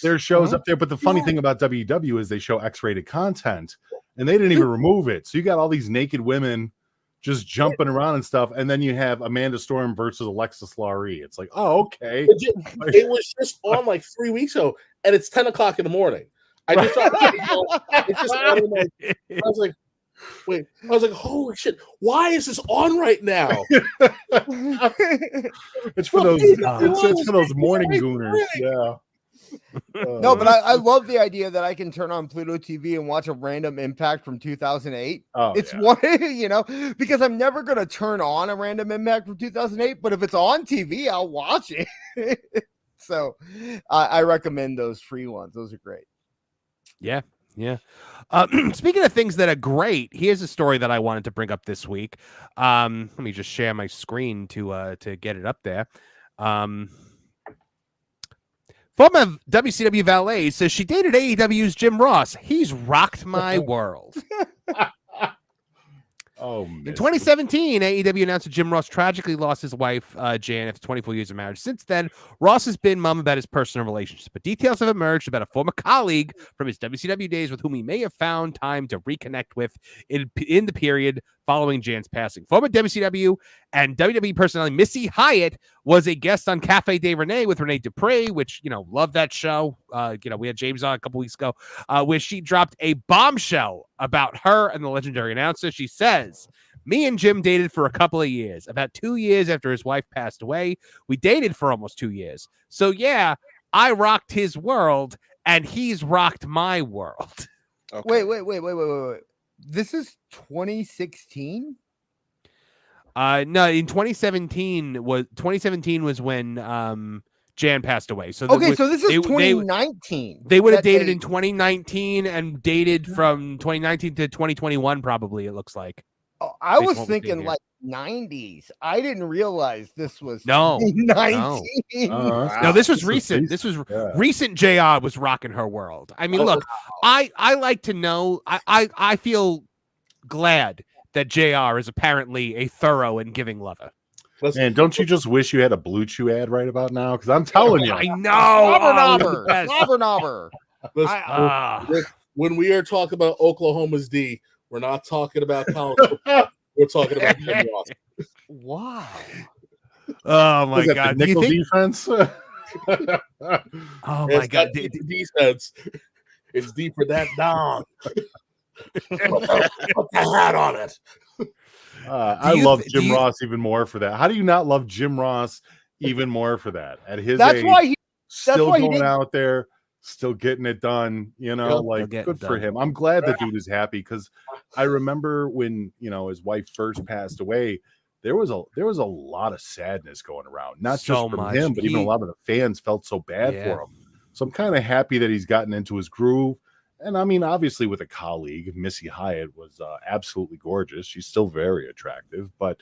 their shows up there? But the funny thing about WEW is they show X-rated content, and they didn't even remove it. So you got all these naked women just jumping around and stuff, and then you have Amanda Storm versus Alexis Laurie. It's like, oh, okay. It was just on like 3 weeks ago, and it's 10:00 in the morning. I just thought, I was like, wait. I was like, holy shit! Why is this on right now? It's for those. It's for those morning gooners. Yeah. No, but I love the idea that I can turn on Pluto TV and watch a random Impact from 2008. It's one, because I'm never going to turn on a random Impact from 2008, but if it's on TV, I'll watch it. So I recommend those free ones. Those are great. Yeah. Speaking of things that are great, here's a story that I wanted to bring up this week. Let me just share my screen to get it up there. Former WCW valet says she dated AEW's Jim Ross. He's rocked my world. In 2017, AEW announced that Jim Ross tragically lost his wife, Jan, after 24 years of marriage. Since then, Ross has been mum about his personal relationships, but details have emerged about a former colleague from his WCW days with whom he may have found time to reconnect with in the period following Jan's passing. Former WCW and WWE personality Missy Hyatt was a guest on Cafe de Renee with Renee Dupree, which, love that show. We had James on a couple weeks ago, where she dropped a bombshell about her and the legendary announcer. She says, me and Jim dated for a couple of years. About 2 years after his wife passed away, we dated for almost 2 years. So yeah, I rocked his world and he's rocked my world. Okay. Wait. This is 2016? No, in 2017 was when Jan passed away. So so this is 2019. They would have dated in 2019 and dated from 2019 to 2021, probably. It looks like. Oh, I was thinking like 90s. I didn't realize this was 19. No, this was recent. This was recent. JR was rocking her world. I mean, look, I like to know. I feel glad that JR is apparently a thorough and giving lover. Man, don't you just wish you had a Blue Chew ad right about now? Because I'm telling you, I know. Slobber. When we are talking about Oklahoma's D, we're not talking about college football. We're talking about Jim Ross. Wow. Oh my God! The nickel defense. Oh my God! Defense. It's D for that dog. Put the hat on it. I love Jim Ross even more for that. How do you not love Jim Ross even more for that? At his age, still going out there, still getting it done. You know, like good for him. I'm glad the dude is happy because I remember when his wife first passed away. There was a lot of sadness going around, not just from him, but even a lot of the fans felt so bad for him. So I'm kind of happy that he's gotten into his groove. And I mean, obviously with a colleague, Missy Hyatt was absolutely gorgeous. She's still very attractive, but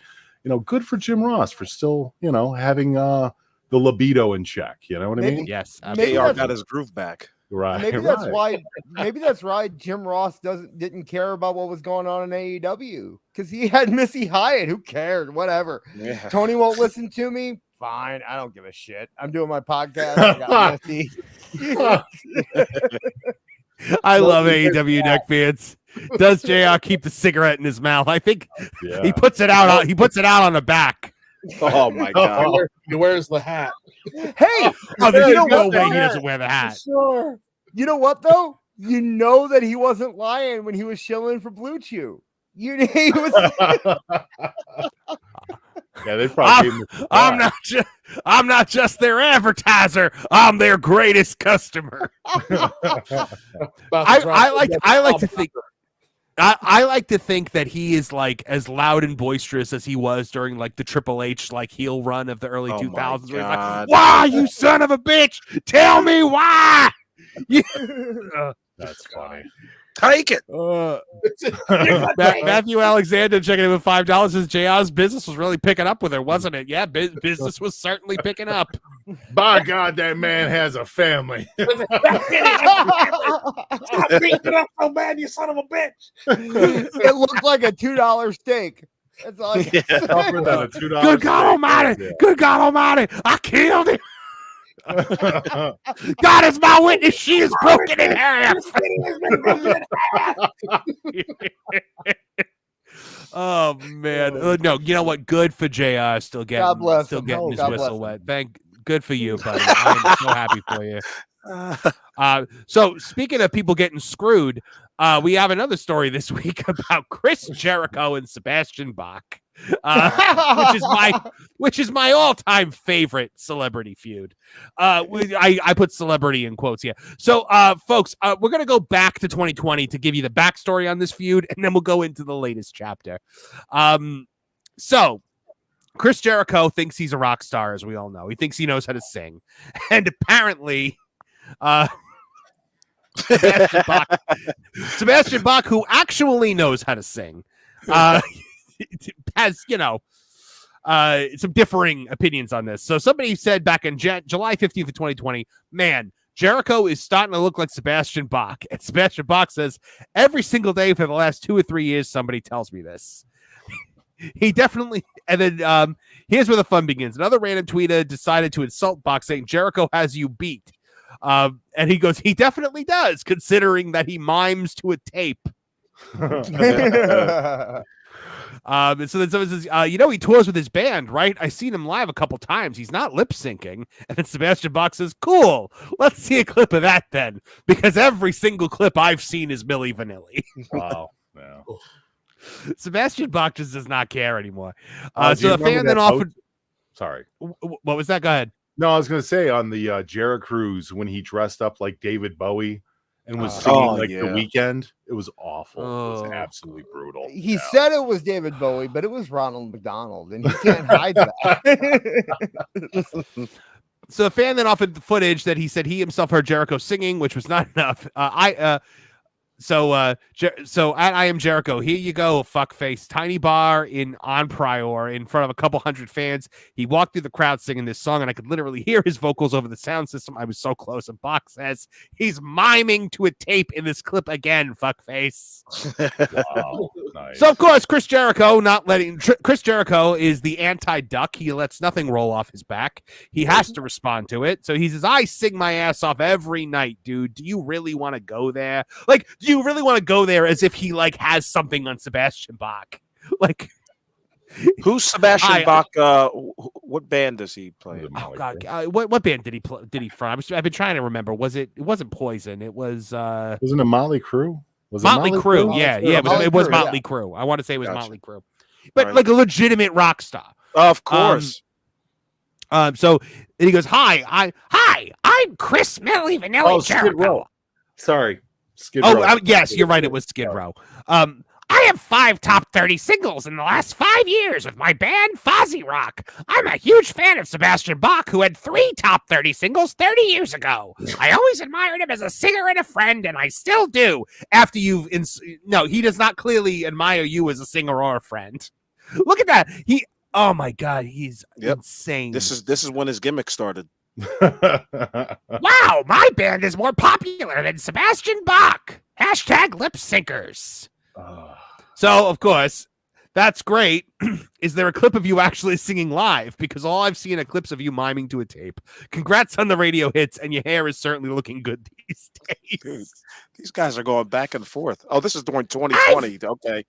good for Jim Ross for still, having the libido in check. You know what I mean? Yes. AR got his groove back. Right. Maybe that's why. Maybe that's why Jim Ross didn't care about what was going on in AEW because he had Missy Hyatt. Who cared? Whatever. Yeah. Tony won't listen to me. Fine. I don't give a shit. I'm doing my podcast. I got Missy. I love AEW neckbeards. Does JR keep the cigarette in his mouth? I think he puts it out. He puts it out on the back. Oh my God! He wears the hat. Hey, there's no way he doesn't wear the hat. Sure. You know what though? You know that he wasn't lying when he was shilling for Blue Chew. He was. Yeah, they probably. I'm not just their advertiser. I'm their greatest customer. I like to think that he is like as loud and boisterous as he was during like the Triple H like heel run of the early 2000s. Where he's like, "Why, you son of a bitch? Tell me why." That's funny. Take it. Matthew Alexander checking in with $5 says JR's business was really picking up with her, wasn't it? Yeah, business was certainly picking up. By God, that man has a family. Stop beating it up so bad, you son of a bitch. It looked like a $2 steak. That's all I can say. $2 Good God Almighty! Yeah. Good God Almighty! I killed him. God is my witness. She is broken in half. Oh man, no. You know what? Good for JR. Still getting his whistle wet. Good for you, buddy. I'm so happy for you. So speaking of people getting screwed, we have another story this week about Chris Jericho and Sebastian Bach. Which is my all-time favorite celebrity feud. I put celebrity in quotes here. So, folks, we're gonna go back to 2020 to give you the backstory on this feud, and then we'll go into the latest chapter. So Chris Jericho thinks he's a rock star, as we all know. He thinks he knows how to sing, and apparently, Sebastian Bach, who actually knows how to sing, has some differing opinions on this. So somebody said back in July 15th of 2020, man, Jericho is starting to look like Sebastian Bach. And Sebastian Bach says, every single day for the last 2 or 3 years, somebody tells me this. He definitely, and then here's where the fun begins. Another random tweeter decided to insult Bach, saying Jericho has you beat. And he goes, he definitely does, considering that he mimes to a tape. And so then someone says, he tours with his band, right? I've seen him live a couple times. He's not lip syncing. And then Sebastian Bach says, cool. Let's see a clip of that then. Because every single clip I've seen is Milli Vanilli. Wow. Yeah. Sebastian Bach just does not care anymore. So the fan then offered. Sorry. What was that? Go ahead. No, I was going to say on the Jericho Cruise when he dressed up like David Bowie and was singing The Weeknd. It was awful. It was absolutely brutal. He said it was David Bowie, but it was Ronald McDonald, and he can't hide that. So the fan then offered the footage that he said he himself heard Jericho singing, which was not enough. So at I Am Jericho, here you go, fuckface. Tiny bar on Prior in front of a couple hundred fans. He walked through the crowd singing this song, and I could literally hear his vocals over the sound system. I was so close. And Bach says he's miming to a tape in this clip again, fuckface. Wow. Nice. So, of course, Chris Jericho is the anti-duck. He lets nothing roll off his back. He has to respond to it. So he says, I sing my ass off every night, dude. Do you really want to go there? Like, do you really want to go there as if he has something on Sebastian Bach? Like, who's Sebastian Bach? What band does he play? Oh God, what band did he play? Did he from? I've been trying to remember. It wasn't Poison. It was. Wasn't it Motley Crue? Was Motley Crue? Yeah. It was Motley Crue. I want to say it was Motley Crue, but like a legitimate rock star. Of course. So he goes, Hi, I'm Chris Millie Vanilli Jericho. Sorry. Skid Row. Yes, you're right. It was Skid Row. I have 5 top 30 singles in the last 5 years with my band Fozzy Rock. I'm a huge fan of Sebastian Bach, who had 3 top 30 singles 30 years ago. I always admired him as a singer and a friend, and I still do. After no, he does not clearly admire you as a singer or a friend. Look at that. Oh my God, he's insane. This is when his gimmick started. Wow, my band is more popular than Sebastian Bach. #lip syncers. So, of course, that's great. Is there a clip of you actually singing live? Because all I've seen are clips of you miming to a tape. Congrats on the radio hits, and your hair is certainly looking good these days. Dude, these guys are going back and forth. Oh, this is during 2020. Okay.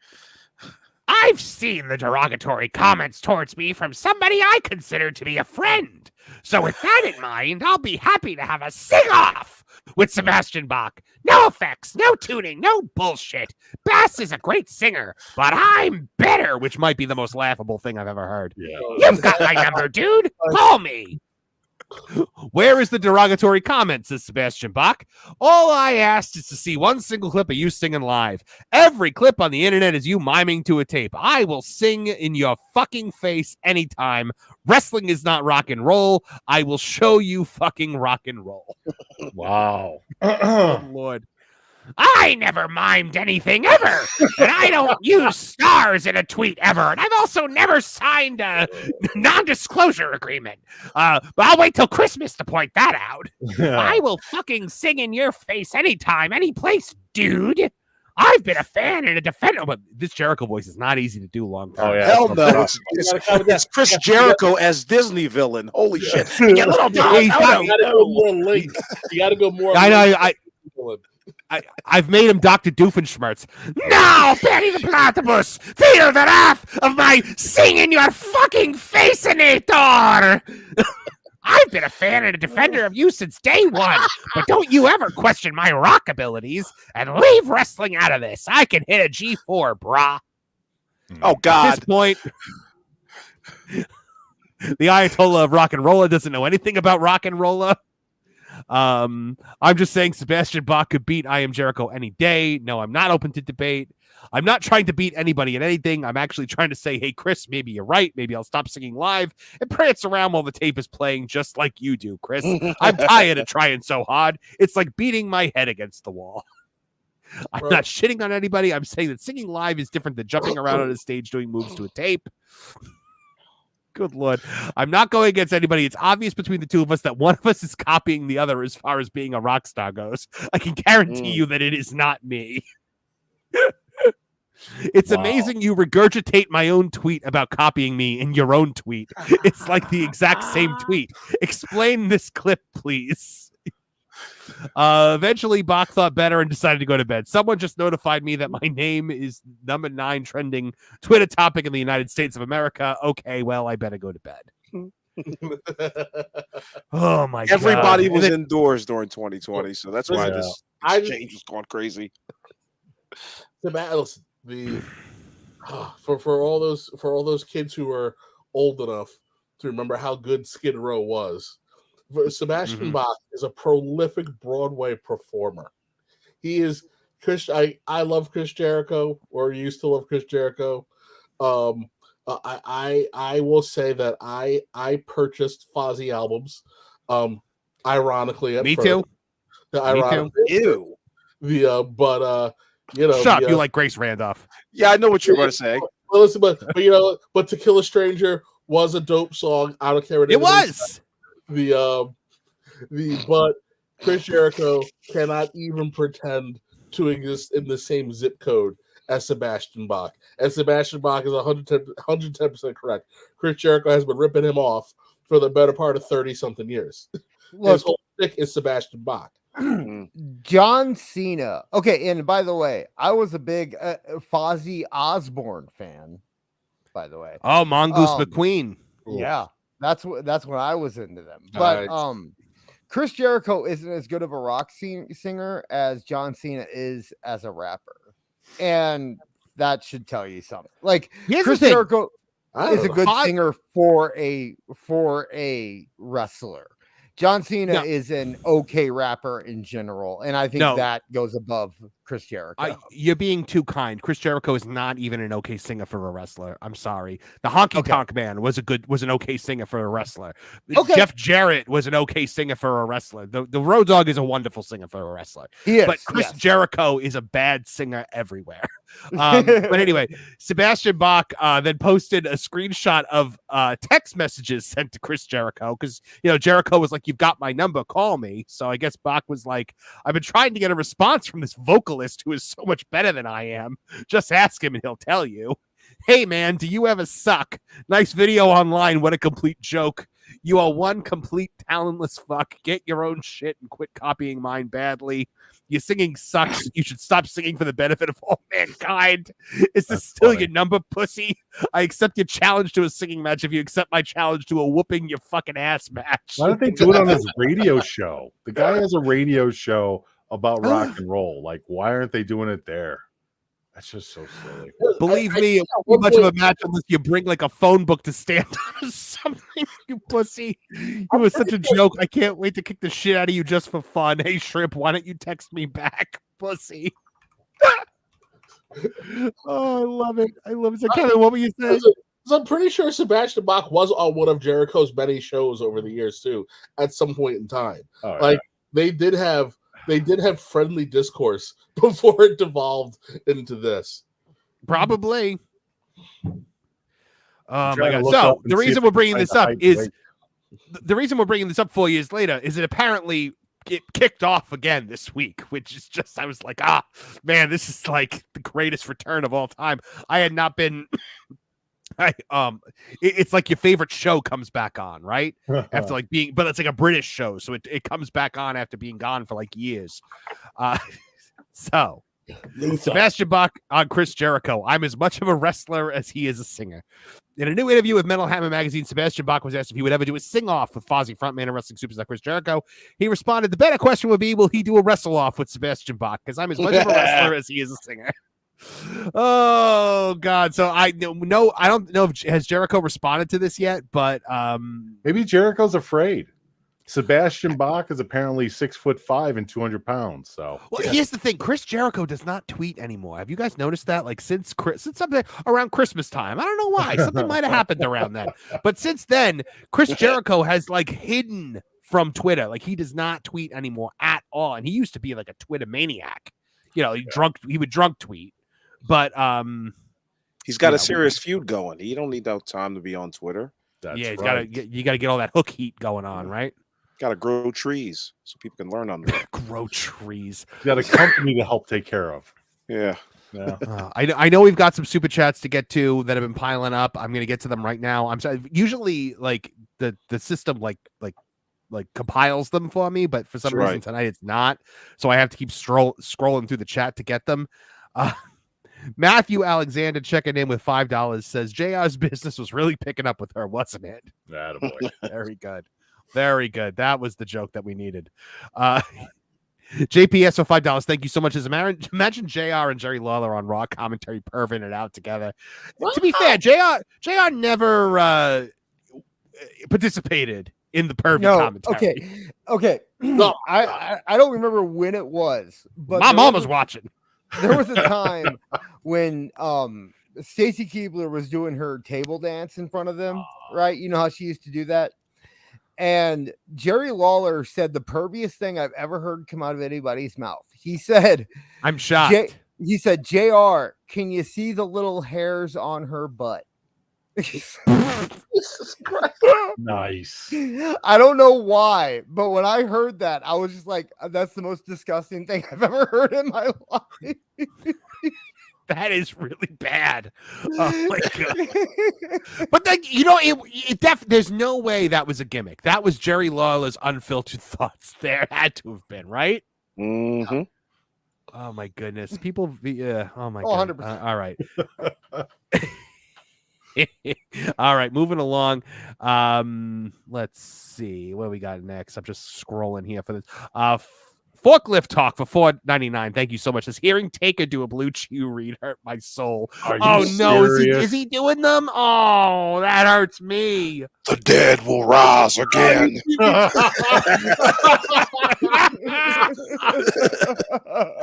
I've seen the derogatory comments towards me from somebody I consider to be a friend. So with that in mind, I'll be happy to have a sing-off with Sebastian Bach. No effects, no tuning, no bullshit. Bass is a great singer, but I'm better, which might be the most laughable thing I've ever heard. Yeah. You've got my number, dude. Call me. Where is the derogatory comment, says Sebastian Bach. All I asked is to see one single clip of you singing live. Every clip on the internet is you miming to a tape. I will sing in your fucking face anytime. Wrestling is not rock and roll. I will show you fucking rock and roll. Wow. Oh, Lord. I never mimed anything ever, and I don't use stars in a tweet ever, and I've also never signed a non-disclosure agreement. But I'll wait till Christmas to point that out. I will fucking sing in your face anytime, any place, dude. I've been a fan and a defender, but this Jericho voice is not easy to do long time. Oh, yeah. Hell no. It's Chris Jericho as Disney villain. Holy shit. You little dog. You gotta go more link. You gotta go more. I know. I've made him Dr. Doofenshmirtz. Now, Betty the Platypus, feel the wrath of my sing in your fucking face-inator. I've been a fan and a defender of you since day one, but don't you ever question my rock abilities and leave wrestling out of this. I can hit a G4, brah. Oh, God. At this point, the Ayatollah of rock and rolla doesn't know anything about rock and rolla. I'm just saying Sebastian Bach could beat I Am Jericho any day. No, I'm not open to debate. I'm not trying to beat anybody at anything. I'm actually trying to say, hey, Chris, maybe you're right. Maybe I'll stop singing live and prance around while the tape is playing just like you do, Chris. I'm tired of trying so hard. It's like beating my head against the wall. I'm not shitting on anybody. I'm saying that singing live is different than jumping around on a stage doing moves to a tape. Good Lord. I'm not going against anybody. It's obvious between the two of us that one of us is copying the other as far as being a rock star goes. I can guarantee you that it is not me. It's amazing you regurgitate my own tweet about copying me in your own tweet. It's like the exact same tweet. Explain this clip, please. Eventually, Bach thought better and decided to go to bed. Someone just notified me that my name is number 9 trending Twitter topic in the United States of America. Okay, well, I better go to bed. Oh, my God. Everybody was indoors during 2020, so that's why this exchange was going crazy. For all those kids who are old enough to remember how good Skid Row was, Sebastian Bach is a prolific Broadway performer. He is Chris. I love Chris Jericho, or used to love Chris Jericho. I will say that I purchased Fozzy albums. Ironically, at Me first. too. Ironically, Ew. But Shut up, you like Grace Randolph. Yeah, I know what you're going to say. Well, listen, but To Kill a Stranger was a dope song. I don't care what it was. But Chris Jericho cannot even pretend to exist in the same zip code as Sebastian Bach. And Sebastian Bach is 110% correct. Chris Jericho has been ripping him off for the better part of 30-something years. His whole stick is Sebastian Bach. John Cena. Okay, and by the way, I was a big Fozzy Osbourne fan. By the way, oh, Mongoose McQueen. Yeah, that's when I was into them. But Chris Jericho isn't as good of a rock singer as John Cena is as a rapper, and that should tell you something. Like Chris Jericho is a good singer for a wrestler. John Cena is an okay rapper in general, and I think that goes above Chris Jericho. You're being too kind. Chris Jericho is not even an okay singer for a wrestler. I'm sorry. The Honky Tonk Man was an okay singer for a wrestler. Okay. Jeff Jarrett was an okay singer for a wrestler. The Road Dogg is a wonderful singer for a wrestler. He is, but Chris Jericho is a bad singer everywhere. But anyway, Sebastian Bach then posted a screenshot of text messages sent to Chris Jericho because Jericho was like, "You've got my number, call me." So I guess Bach was like, "I've been trying to get a response from this vocalist who is so much better than I am. Just ask him and he'll tell you. Hey man, do you ever suck? Nice video online. What a complete joke. You are one complete talentless fuck. Get your own shit and quit copying mine badly. Your singing sucks. You should stop singing for the benefit of all mankind. Is this still your number, pussy? I accept your challenge to a singing match if you accept my challenge to a whooping your fucking ass match." Why don't they do it on his radio show? The guy has a radio show about rock and roll. Like, why aren't they doing it there? That's just so silly. Believe me, it won't be much of a match unless you bring like a phone book to stand on or something, you pussy. It was such a joke. I can't wait to kick the shit out of you just for fun. Hey, Shrimp, why don't you text me back, pussy? Oh, I love it. I love it. So, Kevin, what were you saying? I'm pretty sure Sebastian Bach was on one of Jericho's many shows over the years too, at some point in time. They did have friendly discourse before it devolved into this. Probably. Oh my God. So the reason we're bringing this up is the reason we're bringing this up 4 years later is it apparently it kicked off again this week, which is just, I was like, man, this is like the greatest return of all time. I had not been it's like your favorite show comes back on, right? After like being, but it's like a British show, so it comes back on after being gone for like years. So Sebastian Bach on Chris Jericho. I'm as much of a wrestler as he is a singer. In a new interview with Metal Hammer magazine, Sebastian Bach was asked if he would ever do a sing-off with Fozzy frontman and wrestling superstar Chris Jericho. He responded, "The better question would be, will he do a wrestle-off with Sebastian Bach? Because I'm as much of a wrestler as he is a singer." Oh God! So I don't know if has Jericho responded to this yet, but maybe Jericho's afraid. Sebastian Bach is apparently 6'5" and 200 pounds. So here's the thing: Chris Jericho does not tweet anymore. Have you guys noticed that? Like since something around Christmas time, I don't know why. Something might have happened around then, but since then, Chris Jericho has like hidden from Twitter. Like he does not tweet anymore at all, and he used to be like a Twitter maniac. He would drunk tweet. But he's got a serious feud going. He don't need no time to be on Twitter. You gotta get all that hook heat going on, right? Got to grow trees so people can learn on them. Grow trees. You got a company to help take care of. Yeah. I know we've got some super chats to get to that have been piling up. I'm gonna get to them right now. I'm sorry. Usually, like the system like compiles them for me, but for some reason tonight it's not. So I have to keep scrolling through the chat to get them. Matthew Alexander checking in with $5 says JR's business was really picking up with her, wasn't it? Attaboy. Very good. Very good. That was the joke that we needed. JPS for $5. Thank you so much. Imagine JR and Jerry Lawler on Raw commentary perving it out together. To be fair, JR never participated in the pervy commentary. Okay. No, I don't remember when it was, but My mom was watching. There was a time when Stacy Keibler was doing her table dance in front of them, right? You know how she used to do that? And Jerry Lawler said the perviest thing I've ever heard come out of anybody's mouth. He said, I'm shocked. He said, JR, can you see the little hairs on her butt? Nice. I don't know why, but when I heard that, I was just like, that's the most disgusting thing I've ever heard in my life. That is really bad. Oh my God. But like, you know, there's no way that was a gimmick. That was Jerry Lawler's unfiltered thoughts. There had to have been, right? Mm-hmm. Oh my goodness. People oh my God. 100%. All right. All right, moving along. Let's see what we got next. I'm just scrolling here for this. Forklift talk for $4.99. Thank you so much. This hearing Taker do a Blue Chew read hurt my soul. Oh no, is he doing them? Oh, that hurts me. The dead will rise again.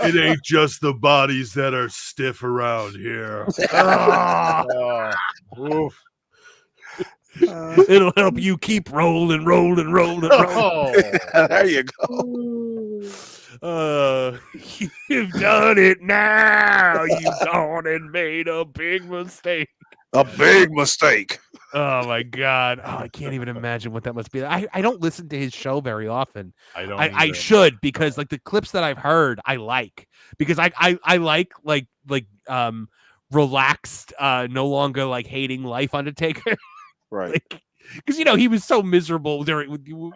It ain't just the bodies that are stiff around here. It'll help you keep rolling. There you go. You've done it now. You've gone and made a big mistake. A big mistake. Oh my God. Oh, I can't even imagine what that must be. I don't listen to his show very often. I should, because like the clips that I've heard, I like, because I like relaxed, no longer like hating life Undertaker. Right. Because, you know, he was so miserable during when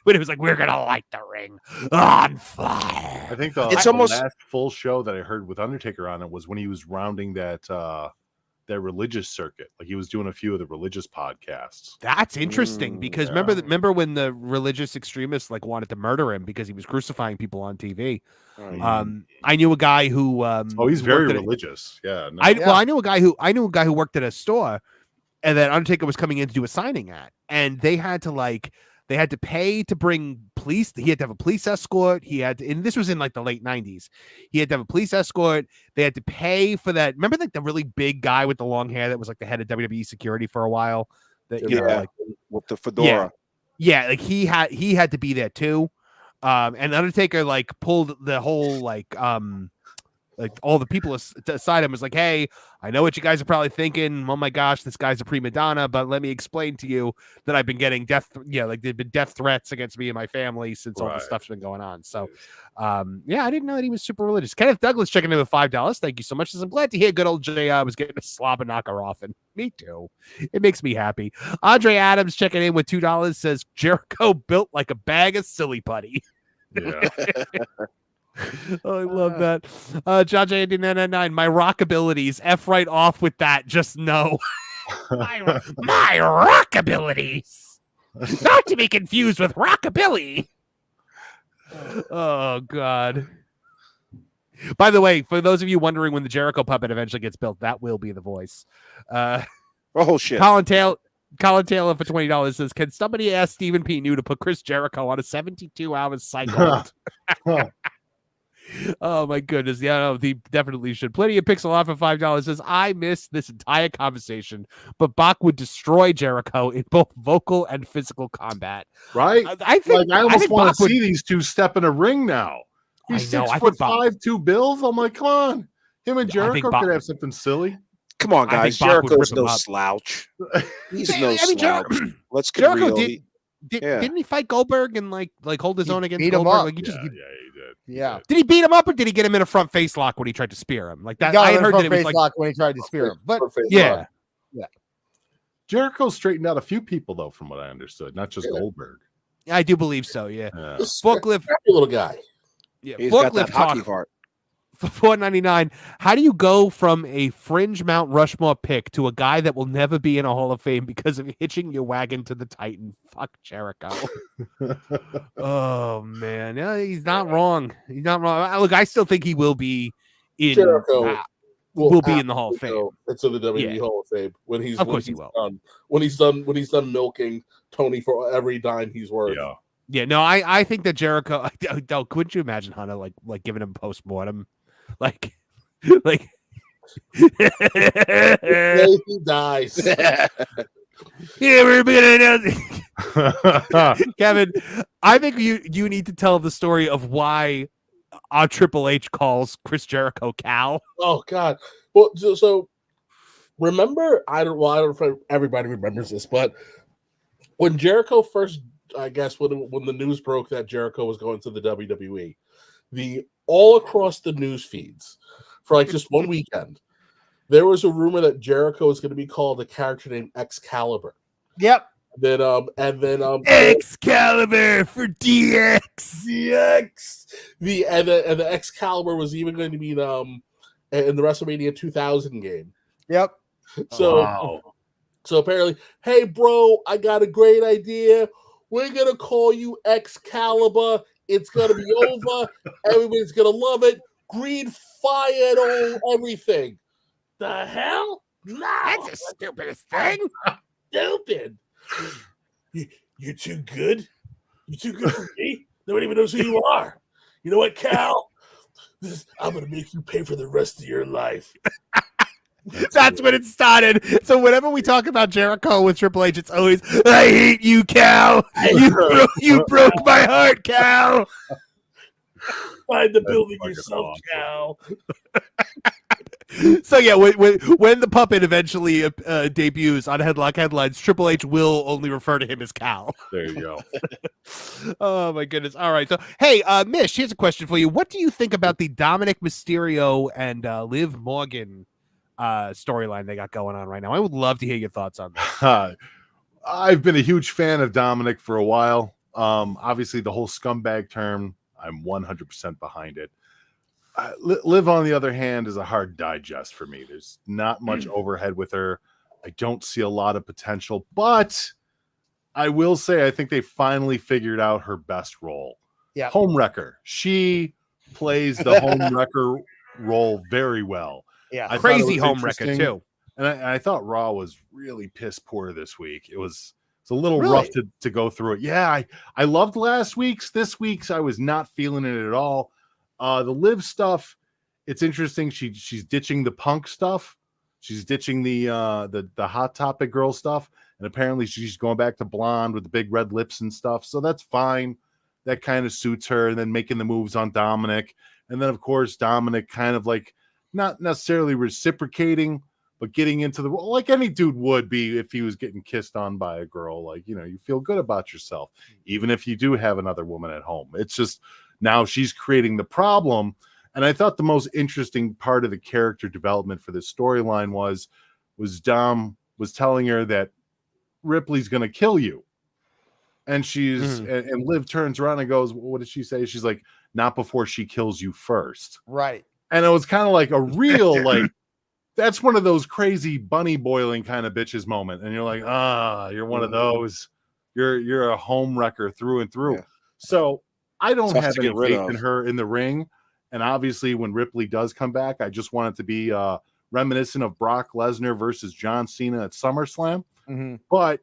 it was like, we're going to light the ring on fire. I think the last full show that I heard with Undertaker on it was when he was rounding that religious circuit. Like he was doing a few of the religious podcasts. That's interesting because remember when the religious extremists like wanted to murder him because he was crucifying people on TV. I knew a guy who he's very religious. I knew a guy who worked at a store, and then Undertaker was coming in to do a signing at, and they had to pay to bring police. He had to have a police escort. And this was in like the late 90s. He had to have a police escort. They had to pay for that. Remember like the really big guy with the long hair that was like the head of WWE security for a while? That, you know, like with the fedora. Yeah, like he had to be there too. And Undertaker like pulled the whole like all the people aside him was like, hey, I know what you guys are probably thinking. Oh my gosh, this guy's a prima donna, but let me explain to you that I've been getting there've been death threats against me and my family since all this stuff's been going on. So I didn't know that he was super religious. Kenneth Douglas checking in with $5. Thank you so much. I'm glad to hear good old JR was getting a slobber knocker off, and me too. It makes me happy. Andre Adams checking in with $2 says Jericho built like a bag of silly putty. Yeah. Oh, I love that. John J. 999, my rock abilities. F right off with that. Just no. my rock abilities. Not to be confused with rockabilly. Oh, God. By the way, for those of you wondering when the Jericho puppet eventually gets built, that will be the voice. Oh, shit. Colin Taylor for $20 says, can somebody ask Stephen P. New to put Chris Jericho on a 72-hour cycle? Oh my goodness. Yeah, no, he definitely should. Plenty of Pixel off for $5 says, I missed this entire conversation, but Bach would destroy Jericho in both vocal and physical combat. Right? I almost want to see these two step in a ring now. He's 6'5", 2 bills. I'm like, come on. Him and Jericho could have something silly. Come on, guys. Jericho's no slouch. He's no slouch. Let's get Jericho real. Didn't he fight Goldberg and like hold his own against beat Goldberg? him up. Like he He did. Yeah. Did he beat him up, or did he get him in a front face lock when he tried to spear him? Like that, I had heard that it was like lock when he tried to spear him. But yeah. Jericho straightened out a few people though, from what I understood, not just Goldberg. I do believe so. Yeah. Forklift, little guy. Yeah, he's got that hockey heart. For $4.99, how do you go from a fringe Mount Rushmore pick to a guy that will never be in a Hall of Fame because of hitching your wagon to the Titan? Fuck Jericho. Oh man, yeah, he's not wrong. He's not wrong. Look, I still think he will be in. Jericho. will be in the Hall of Fame. It's in the WWE Hall of Fame when he's of course he will. Done. When he's done milking Tony for every dime he's worth. Yeah. No, I think that Jericho. Couldn't you imagine Hunter like giving him postmortem, like. He dies. Yeah, we're gonna Kevin, I think you need to tell the story of why Triple H calls Chris Jericho Cal. Oh God. Well, so remember, I don't know if everybody remembers this, but when Jericho first, I guess when the news broke that Jericho was going to the WWE, all across the news feeds for like just one weekend, there was a rumor that Jericho was going to be called a character named Excalibur. Yep. Then Excalibur for DX. The Excalibur was even going to be in the WrestleMania 2000 game. Yep. So apparently, hey bro, I got a great idea. We're gonna call you Excalibur. It's gonna be over. Everybody's gonna love it. Green fire on everything. The hell? No, that's the stupidest thing. Stupid. You're too good. You're too good for me. Nobody even knows who you are. You know what, Cal? I'm gonna make you pay for the rest of your life. That's when it started. So whenever we talk about Jericho with Triple H, it's always, I hate you, Cal. You broke my heart, Cal. Find the building yourself, Cal. So yeah, when the puppet eventually debuts on Headlock Headlines, Triple H will only refer to him as Cal. There you go. Oh my goodness! All right, so hey, Mish, here's a question for you. What do you think about the Dominic Mysterio and Liv Morgan storyline they got going on right now? I would love to hear your thoughts on that. I've been a huge fan of Dominic for a while. Obviously, the whole scumbag term, I'm 100% behind it. Liv, on the other hand, is a hard digest for me. There's not much overhead with her. I don't see a lot of potential, but I will say I think they finally figured out her best role. Yeah, Homewrecker. She plays the homewrecker role very well. Yeah, crazy homewrecker too. And I thought Raw was really piss poor this week. It's a little rough to go through it. Yeah, I loved last week's. This week's I was not feeling it at all. The Liv stuff, it's interesting. She's ditching the punk stuff. She's ditching the Hot Topic girl stuff, and apparently she's going back to blonde with the big red lips and stuff. So that's fine. That kind of suits her. And then making the moves on Dominic, and then of course Dominic kind of like not necessarily reciprocating, but getting into the role like any dude would be if he was getting kissed on by a girl. Like, you know, you feel good about yourself, even if you do have another woman at home. It's just now she's creating the problem. And I thought the most interesting part of the character development for this storyline was Dom was telling her that Ripley's going to kill you. And and Liv turns around and goes, what did she say? She's like, not before she kills you first. Right. And it was kind of like a real, like, that's one of those crazy bunny boiling kind of bitches moment. And you're like, you're one of those. You're a home wrecker through and through. Yeah. So I don't have any faith in her in the ring. And obviously when Ripley does come back, I just want it to be reminiscent of Brock Lesnar versus John Cena at SummerSlam. Mm-hmm. But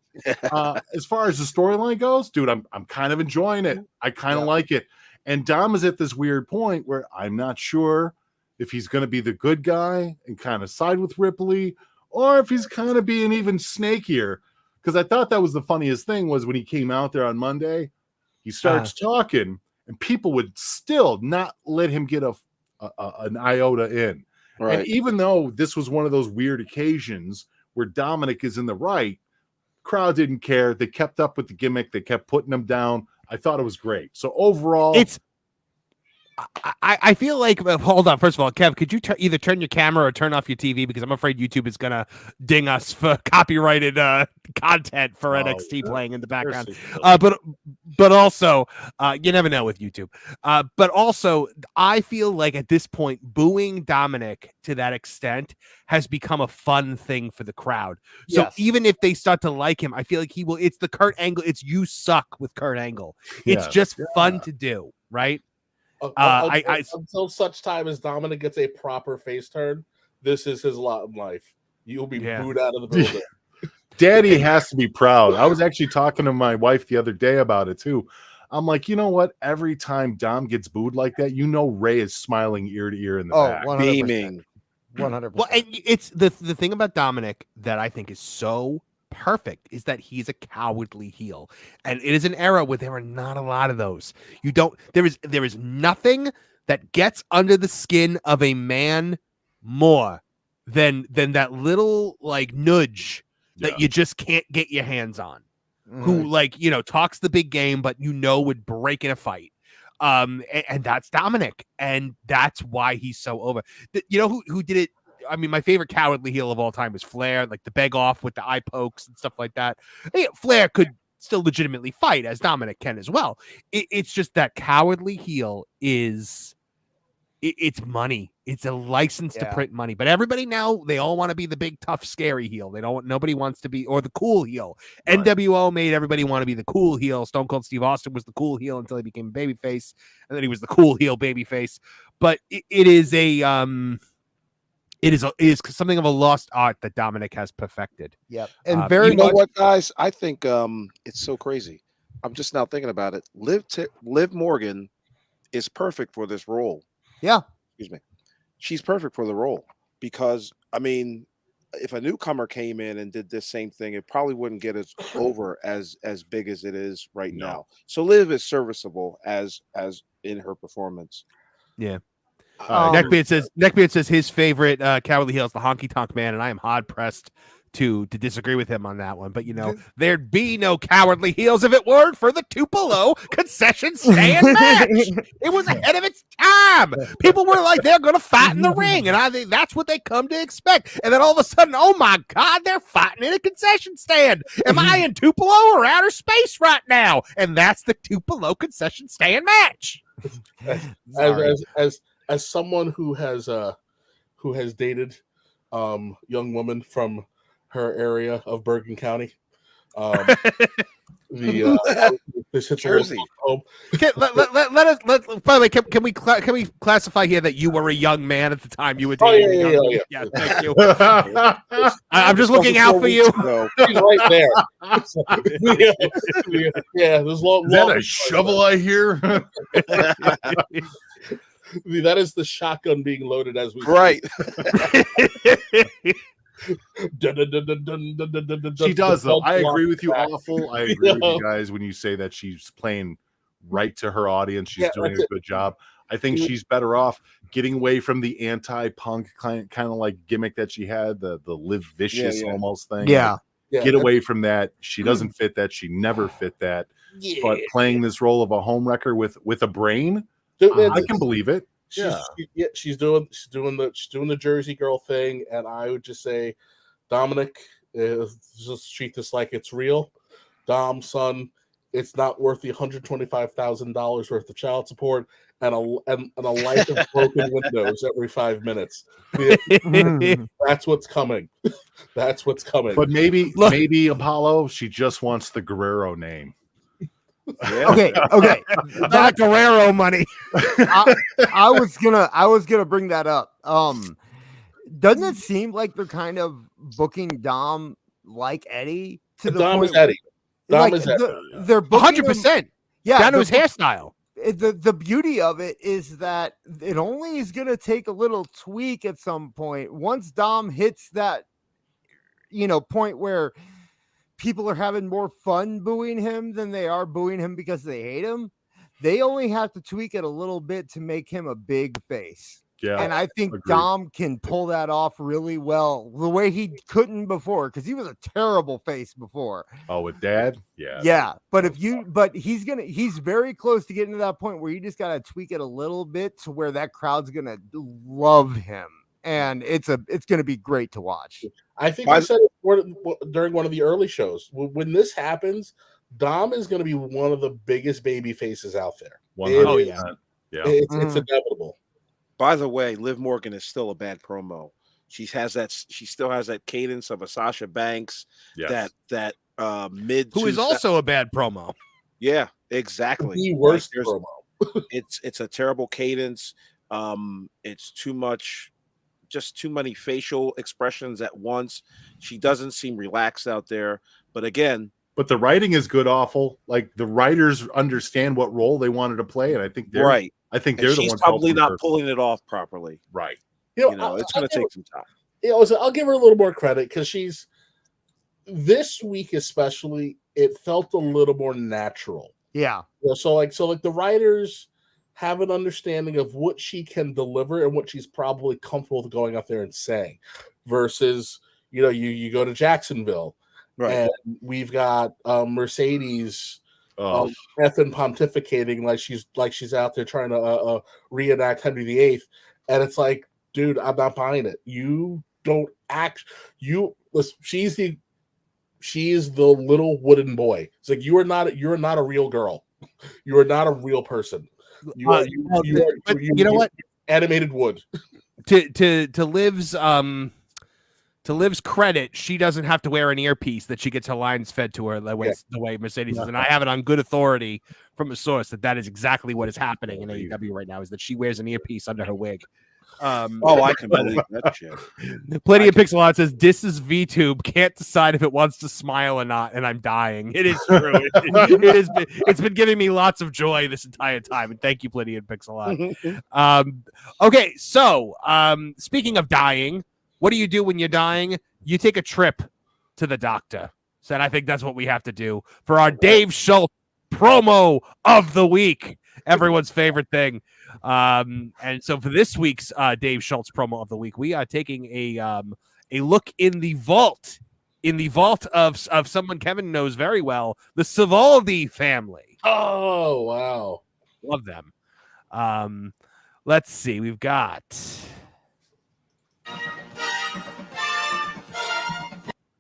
as far as the storyline goes, dude, I'm kind of enjoying it. I kind of like it. And Dom is at this weird point where I'm not sure if he's going to be the good guy and kind of side with Ripley, or if he's kind of being even snakier. Because I thought that was the funniest thing was when he came out there on Monday, he starts talking, and people would still not let him get an iota in. Right. And even though this was one of those weird occasions where Dominic is in the right, crowd didn't care. They kept up with the gimmick. They kept putting him down. I thought it was great. So overall, I feel like, hold on. First of all, Kev, could you either turn your camera or turn off your TV? Because I'm afraid YouTube is going to ding us for copyrighted content for NXT playing in the background. But also, you never know with YouTube. But also, I feel like at this point, booing Dominic to that extent has become a fun thing for the crowd. So even if they start to like him, I feel like he will. It's the Kurt Angle. It's you suck with Kurt Angle. It's just fun to do, right? Until such time as Dominic gets a proper face turn, this is his lot in life. You'll be booed out of the building. Daddy has to be proud. I was actually talking to my wife the other day about it too. I'm like, you know what? Every time Dom gets booed like that, Ray is smiling ear to ear in the back. 100%. Beaming. 100%. Well, and it's the thing about Dominic that I think is so perfect is that he's a cowardly heel, and it is an era where there are not a lot of those. There is nothing that gets under the skin of a man more than that little like nudge that you just can't get your hands on. Who talks the big game, but would break in a fight. And that's Dominic, and that's why he's so over. Who did it? I mean, my favorite cowardly heel of all time is Flair, like the beg off with the eye pokes and stuff like that. Flair could still legitimately fight, as Dominic can as well. It's just that cowardly heel is it's money. It's a license to print money. But everybody now, they all want to be the big, tough, scary heel. Nobody wants to be, or the cool heel. Right. NWO made everybody want to be the cool heel. Stone Cold Steve Austin was the cool heel until he became a babyface, and then he was the cool heel babyface. But it is something of a lost art that Dominic has perfected. Yep. And you know what, guys? I think it's so crazy. I'm just now thinking about it. Liv Morgan is perfect for this role. Yeah. Excuse me. She's perfect for the role because, I mean, if a newcomer came in and did this same thing, it probably wouldn't get as over as big as it is right now. So Liv is serviceable as in her performance. Yeah. Neckbeard says his favorite cowardly heel is the Honky Tonk Man, and I am hard pressed to disagree with him on that one. But there'd be no cowardly heels if it weren't for the Tupelo concession stand match. It was ahead of its time. People were like, they're going to fight in the ring, and I think that's what they come to expect. And then all of a sudden, oh my God, they're fighting in a concession stand. Am I in Tupelo or outer space right now? And that's the Tupelo concession stand match. As someone who has dated young women from her area of Bergen County, this hits Jersey. Home. By the way, can we classify here that you were a young man at the time you were dating? Yeah, thank you. I'm just looking out for you. She's right there. There's long. Is that a shovel I hear? That is the shotgun being loaded as we right. She does though. I agree with you, awful. I agree with you guys when you say that she's playing right to her audience. She's doing a good job. I think she's better off getting away from the anti-punk kind of like gimmick that she had, the Liv Vicious almost thing. Get away from that. She doesn't fit that. She never fit that. But playing this role of a homewrecker with a brain, I can believe it. She's doing the Jersey girl thing, and I would just say, Dominic, just treat this like it's real. Dom, son, it's not worth the $125,000 worth of child support and a life of broken windows every 5 minutes. That's what's coming. That's what's coming. But maybe Apollo, she just wants the Guerrero name. Yeah. Okay. That Guerrero money. I was gonna bring that up. Doesn't it seem like they're kind of booking Dom like Eddie to the Dom point? Is Eddie. Dom like is Eddie. They're 100%. Yeah, down to his hairstyle. The beauty of it is that it only is gonna take a little tweak at some point. Once Dom hits that, point where people are having more fun booing him than they are booing him because they hate him. They only have to tweak it a little bit to make him a big face. Yeah, and I think Dom can pull that off really well, the way he couldn't before, because he was a terrible face before. Oh, with Dad? Yeah. But he's very close to getting to that point where you just gotta tweak it a little bit to where that crowd's gonna love him. And it's going to be great to watch. I think I said it during one of the early shows. When this happens, Dom is going to be one of the biggest baby faces out there. It's inevitable. By the way, Liv Morgan is still a bad promo. She still has that cadence of a Sasha Banks. Yes. That mid. Who is also a bad promo. Yeah, exactly. The worst promo. It's a terrible cadence. It's too much just too many facial expressions at once. She doesn't seem relaxed out there. But again, the writing is good. Awful. Like the writers understand what role they wanted to play, and I think they're right. I think And they're the she's ones probably not her. pulling it off properly. Right. You know, it's going to take some time. I'll give her a little more credit because this week especially, it felt a little more natural. Yeah. So the writers have an understanding of what she can deliver and what she's probably comfortable with going out there and saying, versus you go to Jacksonville, right? And we've got Mercedes effing pontificating like she's out there trying to reenact Henry VIII, and it's like, dude, I'm not buying it. You don't act. She's the little wooden boy. It's like you're not a real girl. You are not a real person. You are what? Animated wood. To Liv's credit, she doesn't have to wear an earpiece that she gets her lines fed to her the way Mercedes is. And I have it on good authority from a source that is exactly what is happening in AEW right now, is that she wears an earpiece under her wig. I can believe that shit. Plenty of Pixel Art says, "This is VTube. Can't decide if it wants to smile or not, and I'm dying." It is true. It's been giving me lots of joy this entire time, and thank you, Plenty of Pixel Art. Okay, so speaking of dying, what do you do when you're dying? You take a trip to the doctor. Said, I think that's what we have to do for our Dave Schultz promo of the week. Everyone's favorite thing. And so for this week's Dave Schultz promo of the week, we are taking a look in the vault of someone Kevin knows very well, the Savoldi family. Oh, wow. Love them. Let's see. We've got...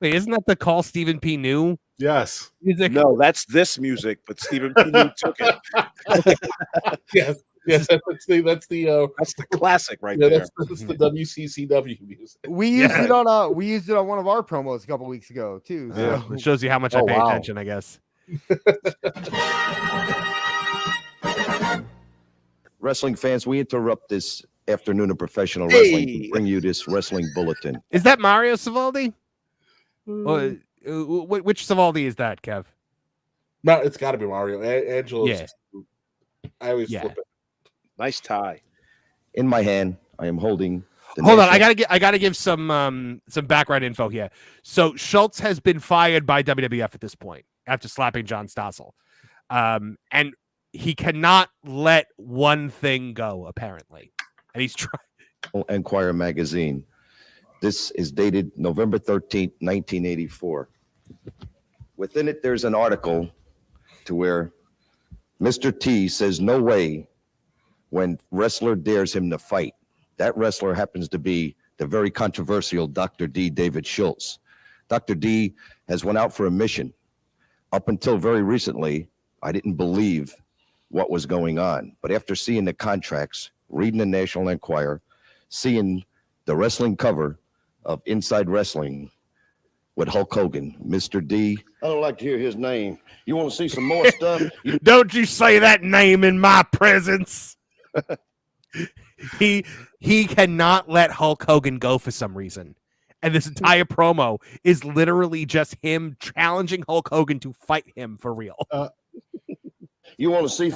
Wait, isn't that the Call Stephen P. New? Yes. Music? No, that's this music, but Stephen P. New took it. Yes, that's the classic right there. That's the WCCW music. We used it on one of our promos a couple weeks ago too. Yeah. So. It shows you how much I pay attention, I guess. Wrestling fans, we interrupt this afternoon of professional wrestling to bring you this wrestling bulletin. Is that Mario Savoldi? Which Savoldi is that, Kev? No, it's got to be Mario. Angela's. Yeah. I always flip it. Nice tie. In my hand, I am holding. Hold on, I gotta give some background info here. So Schultz has been fired by WWF at this point after slapping John Stossel, and he cannot let one thing go apparently, and he's trying. Enquirer magazine. This is dated November 13th, 1984. Within it, there's an article to where Mr. T says no way when wrestler dares him to fight. That wrestler happens to be the very controversial Dr. D. David Schultz. Dr. D has went out for a mission. Up until very recently, I didn't believe what was going on. But after seeing the contracts, reading the National Enquirer, seeing the wrestling cover of Inside Wrestling with Hulk Hogan, Mr. D. I don't like to hear his name. You want to see some more stuff? Don't you say that name in my presence. He cannot let Hulk Hogan go for some reason. And this entire promo is literally just him challenging Hulk Hogan to fight him for real. You want to see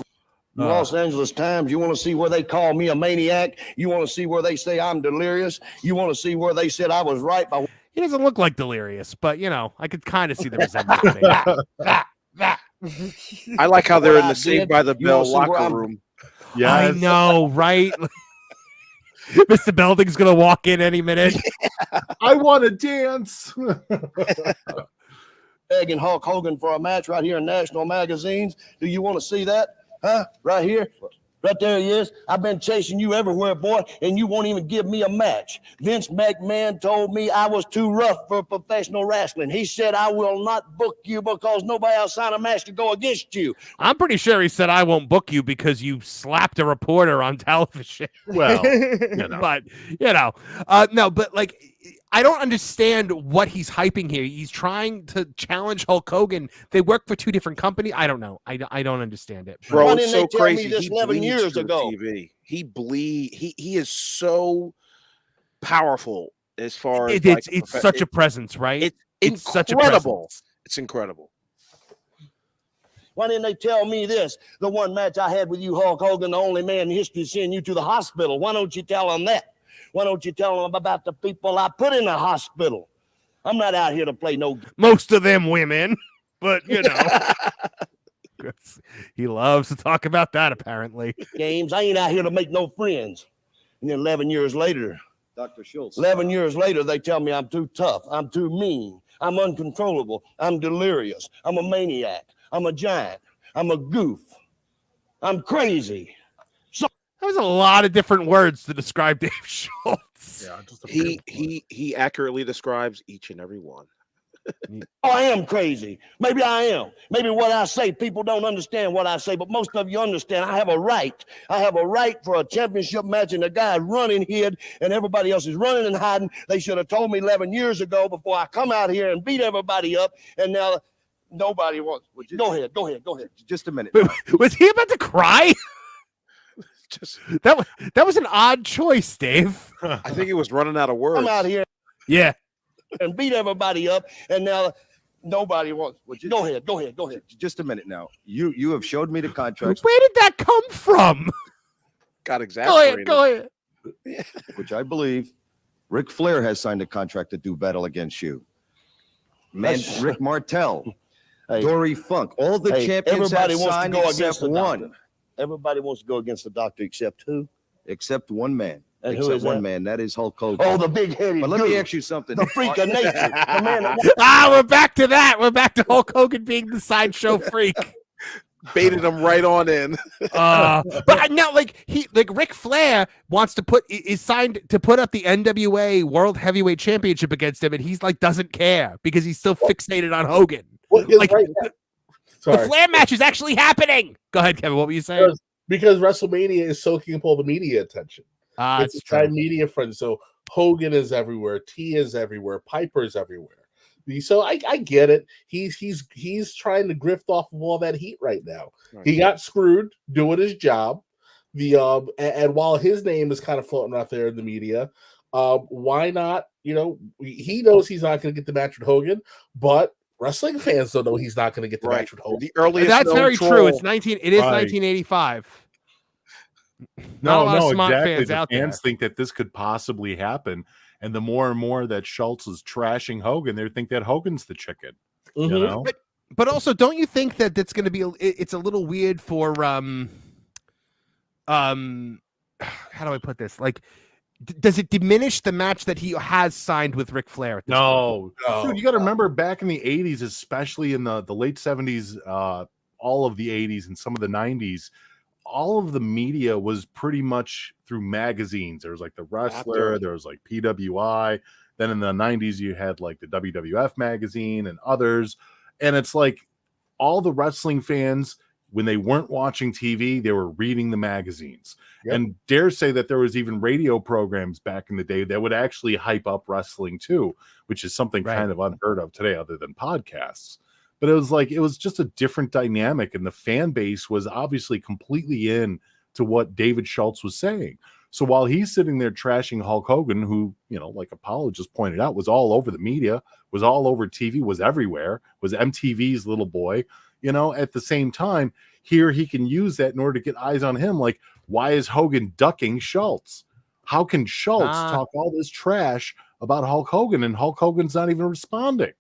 Los Angeles Times? You want to see where they call me a maniac? You want to see where they say I'm delirious? You want to see where they said I was right by... He doesn't look like delirious, but, I could kind of see the resemblance. I like how they're in the Saved by the Bell locker room. Yeah, I know, right? Mr. Belding's going to walk in any minute. I want to dance. Begging Hulk Hogan for a match right here in national magazines. Do you want to see that? Huh? Right here? Right there he is. I've been chasing you everywhere, boy, and you won't even give me a match. Vince McMahon told me I was too rough for professional wrestling. He said, I will not book you because nobody else signed a match to go against you. I'm pretty sure he said, I won't book you because you slapped a reporter on television. Well, but, no, but like, I don't understand what he's hyping here. He's trying to challenge Hulk Hogan. They work for two different companies. I don't know. I don't understand it. Bro, it's so crazy. This 11 years ago. TV. He is so powerful as far as it's such a presence, right? It's such a incredible. presence. It's incredible. Why didn't they tell me this? The one match I had with you, Hulk Hogan, the only man in history seeing you to the hospital. Why don't you tell them that? Why don't you tell them about the people I put in the hospital? I'm not out here to play no. Most of them women, but you know. He loves to talk about that, apparently. Games. I ain't out here to make no friends. And then 11 years later, Dr. Schultz. 11 years later, they tell me I'm too tough. I'm too mean. I'm uncontrollable. I'm delirious. I'm a maniac. I'm a giant. I'm a goof. I'm crazy. So that was a lot of different words to describe Dave Schultz. Yeah, he accurately describes each and every one. I am crazy. Maybe I am. Maybe what I say, people don't understand what I say, but most of you understand. I have a right. I have a right for a championship match, and the guy running hid, and everybody else is running and hiding. They should have told me 11 years ago before I come out here and beat everybody up, and now nobody wants. Go ahead. Just a minute. Was he about to cry? That was an odd choice, Dave. I think he was running out of words. I'm out here. Yeah. And beat everybody up, and now nobody wants. Go ahead. Just a minute now. You have showed me the contracts. Where did that come from? Got exasperated. Go ahead. Which I believe Ric Flair has signed a contract to do battle against you. Man, Rick Martel, Dory Funk, all the champions everybody have wants to signed go except against the one. doctor. Everybody wants to go against the doctor except who? Except one man. And except who is one that? man. That is Hulk Hogan. Oh, the big-headed. But let me dude. ask you something. The freak of nature. The man that we're back to that. We're back to Hulk Hogan being the sideshow freak. Baited him right on in. But now, Ric Flair wants to is signed to put up the NWA World Heavyweight Championship against him, and he's doesn't care because he's still fixated on Hogan. The Flair match is actually happening. Go ahead, Kevin. What were you saying? Because WrestleMania is soaking up all the media attention. It's a time media friend. So Hogan is everywhere. T is everywhere. Piper is everywhere. So I get it. He's trying to grift off of all that heat right now. Right. He got screwed doing his job. And while his name is kind of floating out there in the media, why not? You know, he knows he's not going to get the match with Hogan, but wrestling fans don't know he's not going to get the match with Hogan. The earliest that's very true. It is 1985. No, exactly. Fans think that this could possibly happen, and the more and more that Schultz is trashing Hogan, they think that Hogan's the chicken. Mm-hmm. You know? But also, don't you think that that's going to be? It's a little weird for how do I put this? Does it diminish the match that he has signed with Ric Flair? At this point? Dude, you got to remember back in the 80s, especially in the late 70s, all of the 80s and some of the 90s, all of the media was pretty much through magazines. There was the Wrestler, there was PWI. Then in the 90s, you had the WWF magazine and others. And it's all the wrestling fans, when they weren't watching TV, they were reading the magazines. Yep. And dare say that there was even radio programs back in the day that would actually hype up wrestling too, which is something kind of unheard of today other than podcasts. But it was just a different dynamic, and the fan base was obviously completely in to what David Schultz was saying. So while he's sitting there trashing Hulk Hogan, who, like Apollo just pointed out, was all over the media, was all over TV, was everywhere, was MTV's little boy, at the same time, here he can use that in order to get eyes on him. Why is Hogan ducking Schultz? How can Schultz talk all this trash about Hulk Hogan and Hulk Hogan's not even responding?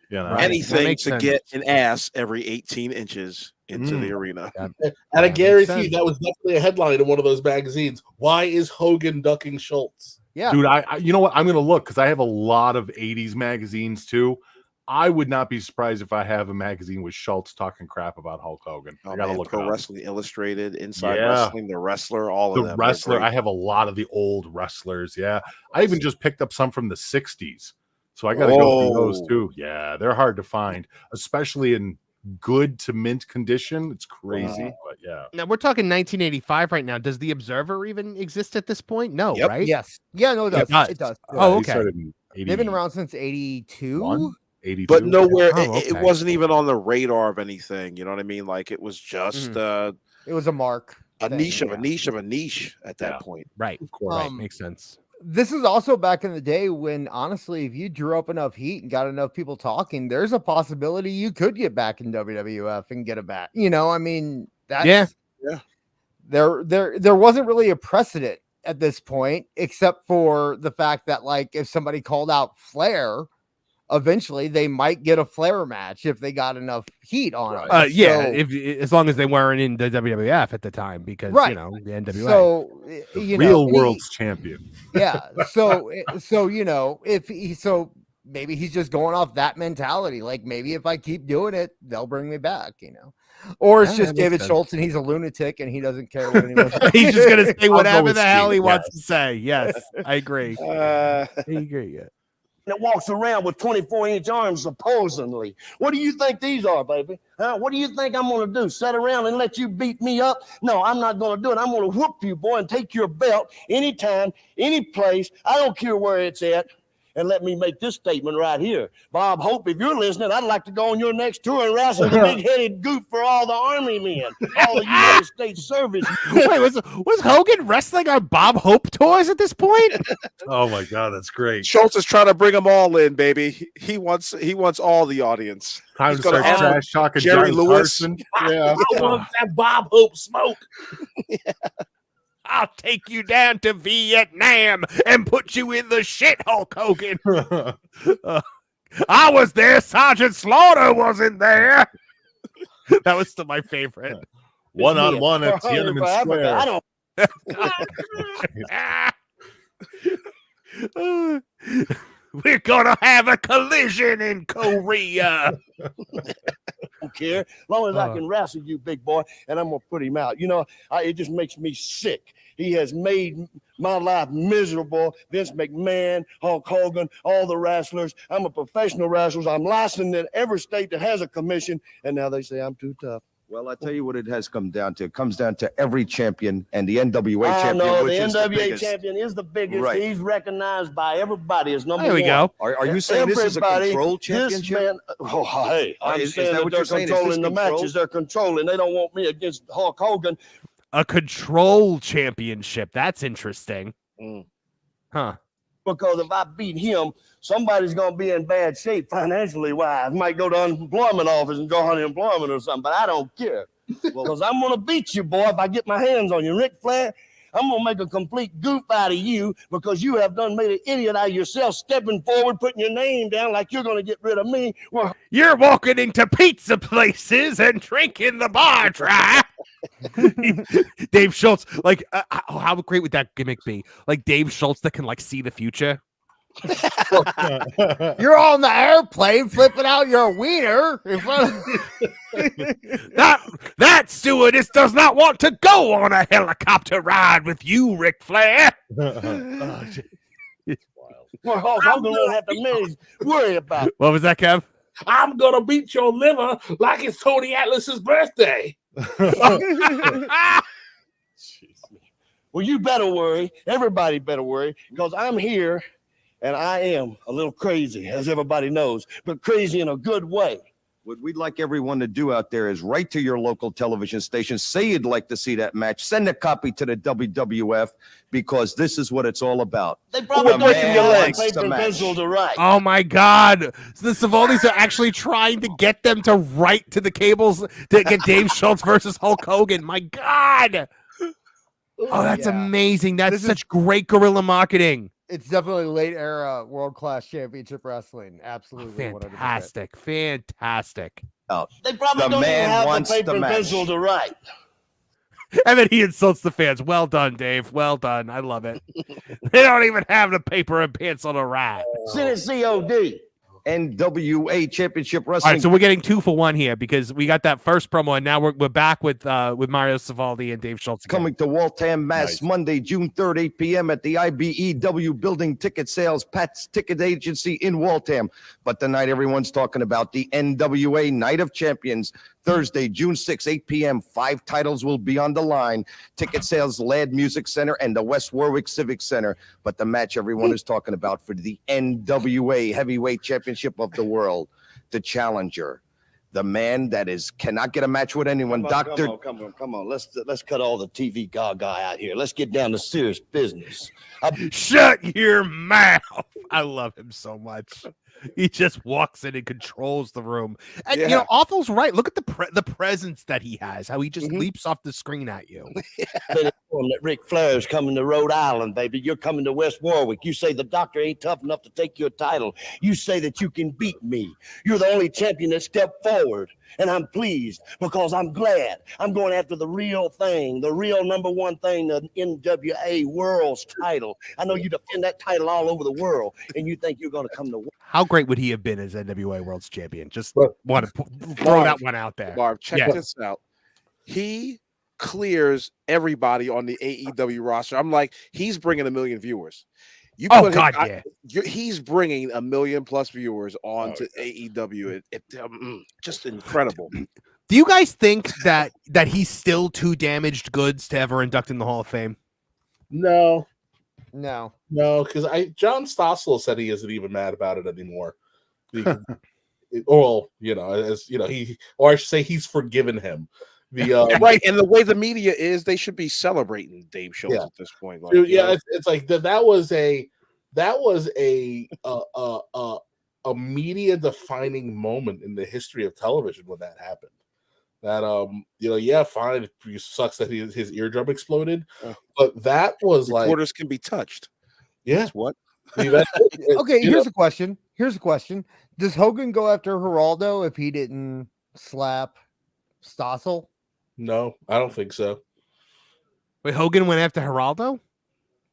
Anything to get an ass every 18 inches into the arena. And I guarantee that was definitely a headline in one of those magazines. Why is Hogan ducking Schultz? Yeah, dude, you know what? I'm going to look because I have a lot of 80s magazines too. I would not be surprised if I have a magazine with Schultz talking crap about Hulk Hogan. I got to look Pro Wrestling Illustrated, Inside Wrestling, The Wrestler, all of them. The Wrestler, I have a lot of the old wrestlers. Yeah. I even just picked up some from the 60s. So I got to go through those too. Yeah, they're hard to find, especially in good to mint condition. It's crazy, but yeah. Now we're talking 1985 right now. Does the Observer even exist at this point? No, right? Yes. Yeah, no, it does. It does. Yeah, oh, okay. They've been around since 82. 82. But nowhere, it wasn't even on the radar of anything. You know what I mean? It was just it was a mark. A niche of a niche of a niche at that point. Right. Of course. Right. Makes sense. This is also back in the day when, honestly, if you drew up enough heat and got enough people talking, there's a possibility you could get back in WWF and get it back. I mean, that's there wasn't really a precedent at this point, except for the fact that, like, if somebody called out Flair, eventually they might get a Flair match if they got enough heat on it. As long as they weren't in the WWF at the time, because the NWA. So real world's champion. Yeah. So maybe he's just going off that mentality. Like, maybe if I keep doing it, they'll bring me back. Or it's just David Schultz and he's a lunatic and he doesn't care what anyone says. He's just gonna say whatever the hell he wants to say. Yes, I agree. I agree. Yeah. That walks around with 24-inch arms, supposedly. What do you think these are, baby? Huh? What do you think I'm going to do? Sit around and let you beat me up? No, I'm not going to do it. I'm going to whoop you, boy, and take your belt anytime, any place. I don't care where it's at. And let me make this statement right here. Bob Hope, if you're listening, I'd like to go on your next tour and wrestle the big-headed goof for all the Army men, all the United States service. Wait, was Hogan wrestling on Bob Hope tours at this point? Oh my God, that's great. Schultz is trying to bring them all in, baby. He wants all the audience. Time to start trash talking Jerry Johnny Lewis. Carson. Yeah. I want that Bob Hope smoke. I'll take you down to Vietnam and put you in the shit, Hulk Hogan. I was there. Sergeant Slaughter wasn't there. That was still my favorite. One-on-one at Tiananmen Square. We're gonna have a collision in Korea. Don't care. As long as I can wrestle you, big boy, and I'm gonna put him out. It just makes me sick. He has made my life miserable. Vince McMahon, Hulk Hogan, all the wrestlers. I'm a professional wrestler. I'm licensed in every state that has a commission, and now they say I'm too tough. Well, I tell you what it has come down to. It comes down to every champion and the NWA champion. No, which the is NWA champion is the biggest. Right. He's recognized by everybody as number there we one. go. Are you saying this is a control championship? I'm Is saying that that what they're you're saying? Is controlling this the control? matches. They're controlling. They don't want me against Hulk Hogan. A control championship. That's interesting. Huh. Because if I beat him, somebody's going to be in bad shape financially wise. Might go to unemployment office and go unemployment or something, but I don't care. Because I'm going to beat you, boy, if I get my hands on you. Ric Flair, I'm going to make a complete goof out of you because you have done made an idiot out of yourself, stepping forward, putting your name down like you're going to get rid of me. Well, you're walking into pizza places and drinking the bar dry. Dave Schultz, like, how great would that gimmick be? Like Dave Schultz that can like see the future. You're on the airplane flipping out your wiener in front of that stewardess does not want to go on a helicopter ride with you, Ric Flair. Well, I'm going to have to worry about it. What was that, Kev? I'm gonna beat your liver like it's Tony Atlas's birthday. Well, you better worry. Everybody better worry because I'm here and I am a little crazy, as everybody knows, but crazy in a good way. What we'd like everyone to do out there is write to your local television station, say you'd like to see that match, send a copy to the WWF because this is what it's all about. They probably breaking your legs. Paper pencil to write. Oh my God! So the Savaldis are actually trying to get them to write to the cables to get Dave Schultz versus Hulk Hogan. My God! Oh, that's amazing. That's such great guerrilla marketing. It's definitely late era world-class championship wrestling. Absolutely. Fantastic. 100%. Fantastic. They probably don't even have the paper and pencil to write. And then he insults the fans. Well done, Dave. Well done. I love it. They don't even have the paper and pencil to write. Send it COD. NWA Championship Wrestling. All right, so we're getting 2 for 1 here because we got that first promo, and now we're back with Mario Savaldi and Dave Schultz again. Coming to Waltham, Mass, Monday, June 3rd, 8 p.m. at the IBEW Building Ticket Sales, Pat's Ticket Agency in Waltham. But tonight, everyone's talking about the NWA Night of Champions. Thursday, June 6, 8 p.m. 5 titles will be on the line. Ticket sales, Ladd Music Center and the West Warwick Civic Center. But the match everyone is talking about for the NWA Heavyweight Championship of the World, the challenger, the man that cannot get a match with anyone. Doctor, come on. Let's cut all the TV gaga out here. Let's get down to serious business. Shut your mouth. I love him so much. He just walks in and controls the room. And you know, Awful's right. Look at the presence that he has, how he just leaps off the screen at you. That Ric Flair's coming to Rhode Island, baby. You're coming to West Warwick. You say the doctor ain't tough enough to take your title. You say that you can beat me. You're the only champion that stepped forward. And I'm pleased because I'm glad I'm going after the real thing, the real number one thing, the NWA World's title. I know you defend that title all over the world, and you think you're going to come to. How great would he have been as NWA World's Champion? Just want to throw that one out there. Barb, check this out. He clears everybody on the AEW roster. I'm like, he's bringing 1 million viewers. He's bringing 1 million plus viewers on to AEW. Just incredible. Do you guys think that he's still too damaged goods to ever induct in the Hall of Fame? No, because John Stossel said he isn't even mad about it anymore. Well, you know, as you know, I should say he's forgiven him. Right, and the way the media is, they should be celebrating Dave Schultz at this point. Like, it's like that was a media defining moment in the history of television when that happened. That fine, it sucks that his eardrum exploded, but that was reporters can be touched. Yeah, that's what. Okay, here's a question. Does Hogan go after Geraldo if he didn't slap Stossel? No, I don't think so. Wait, Hogan went after Geraldo?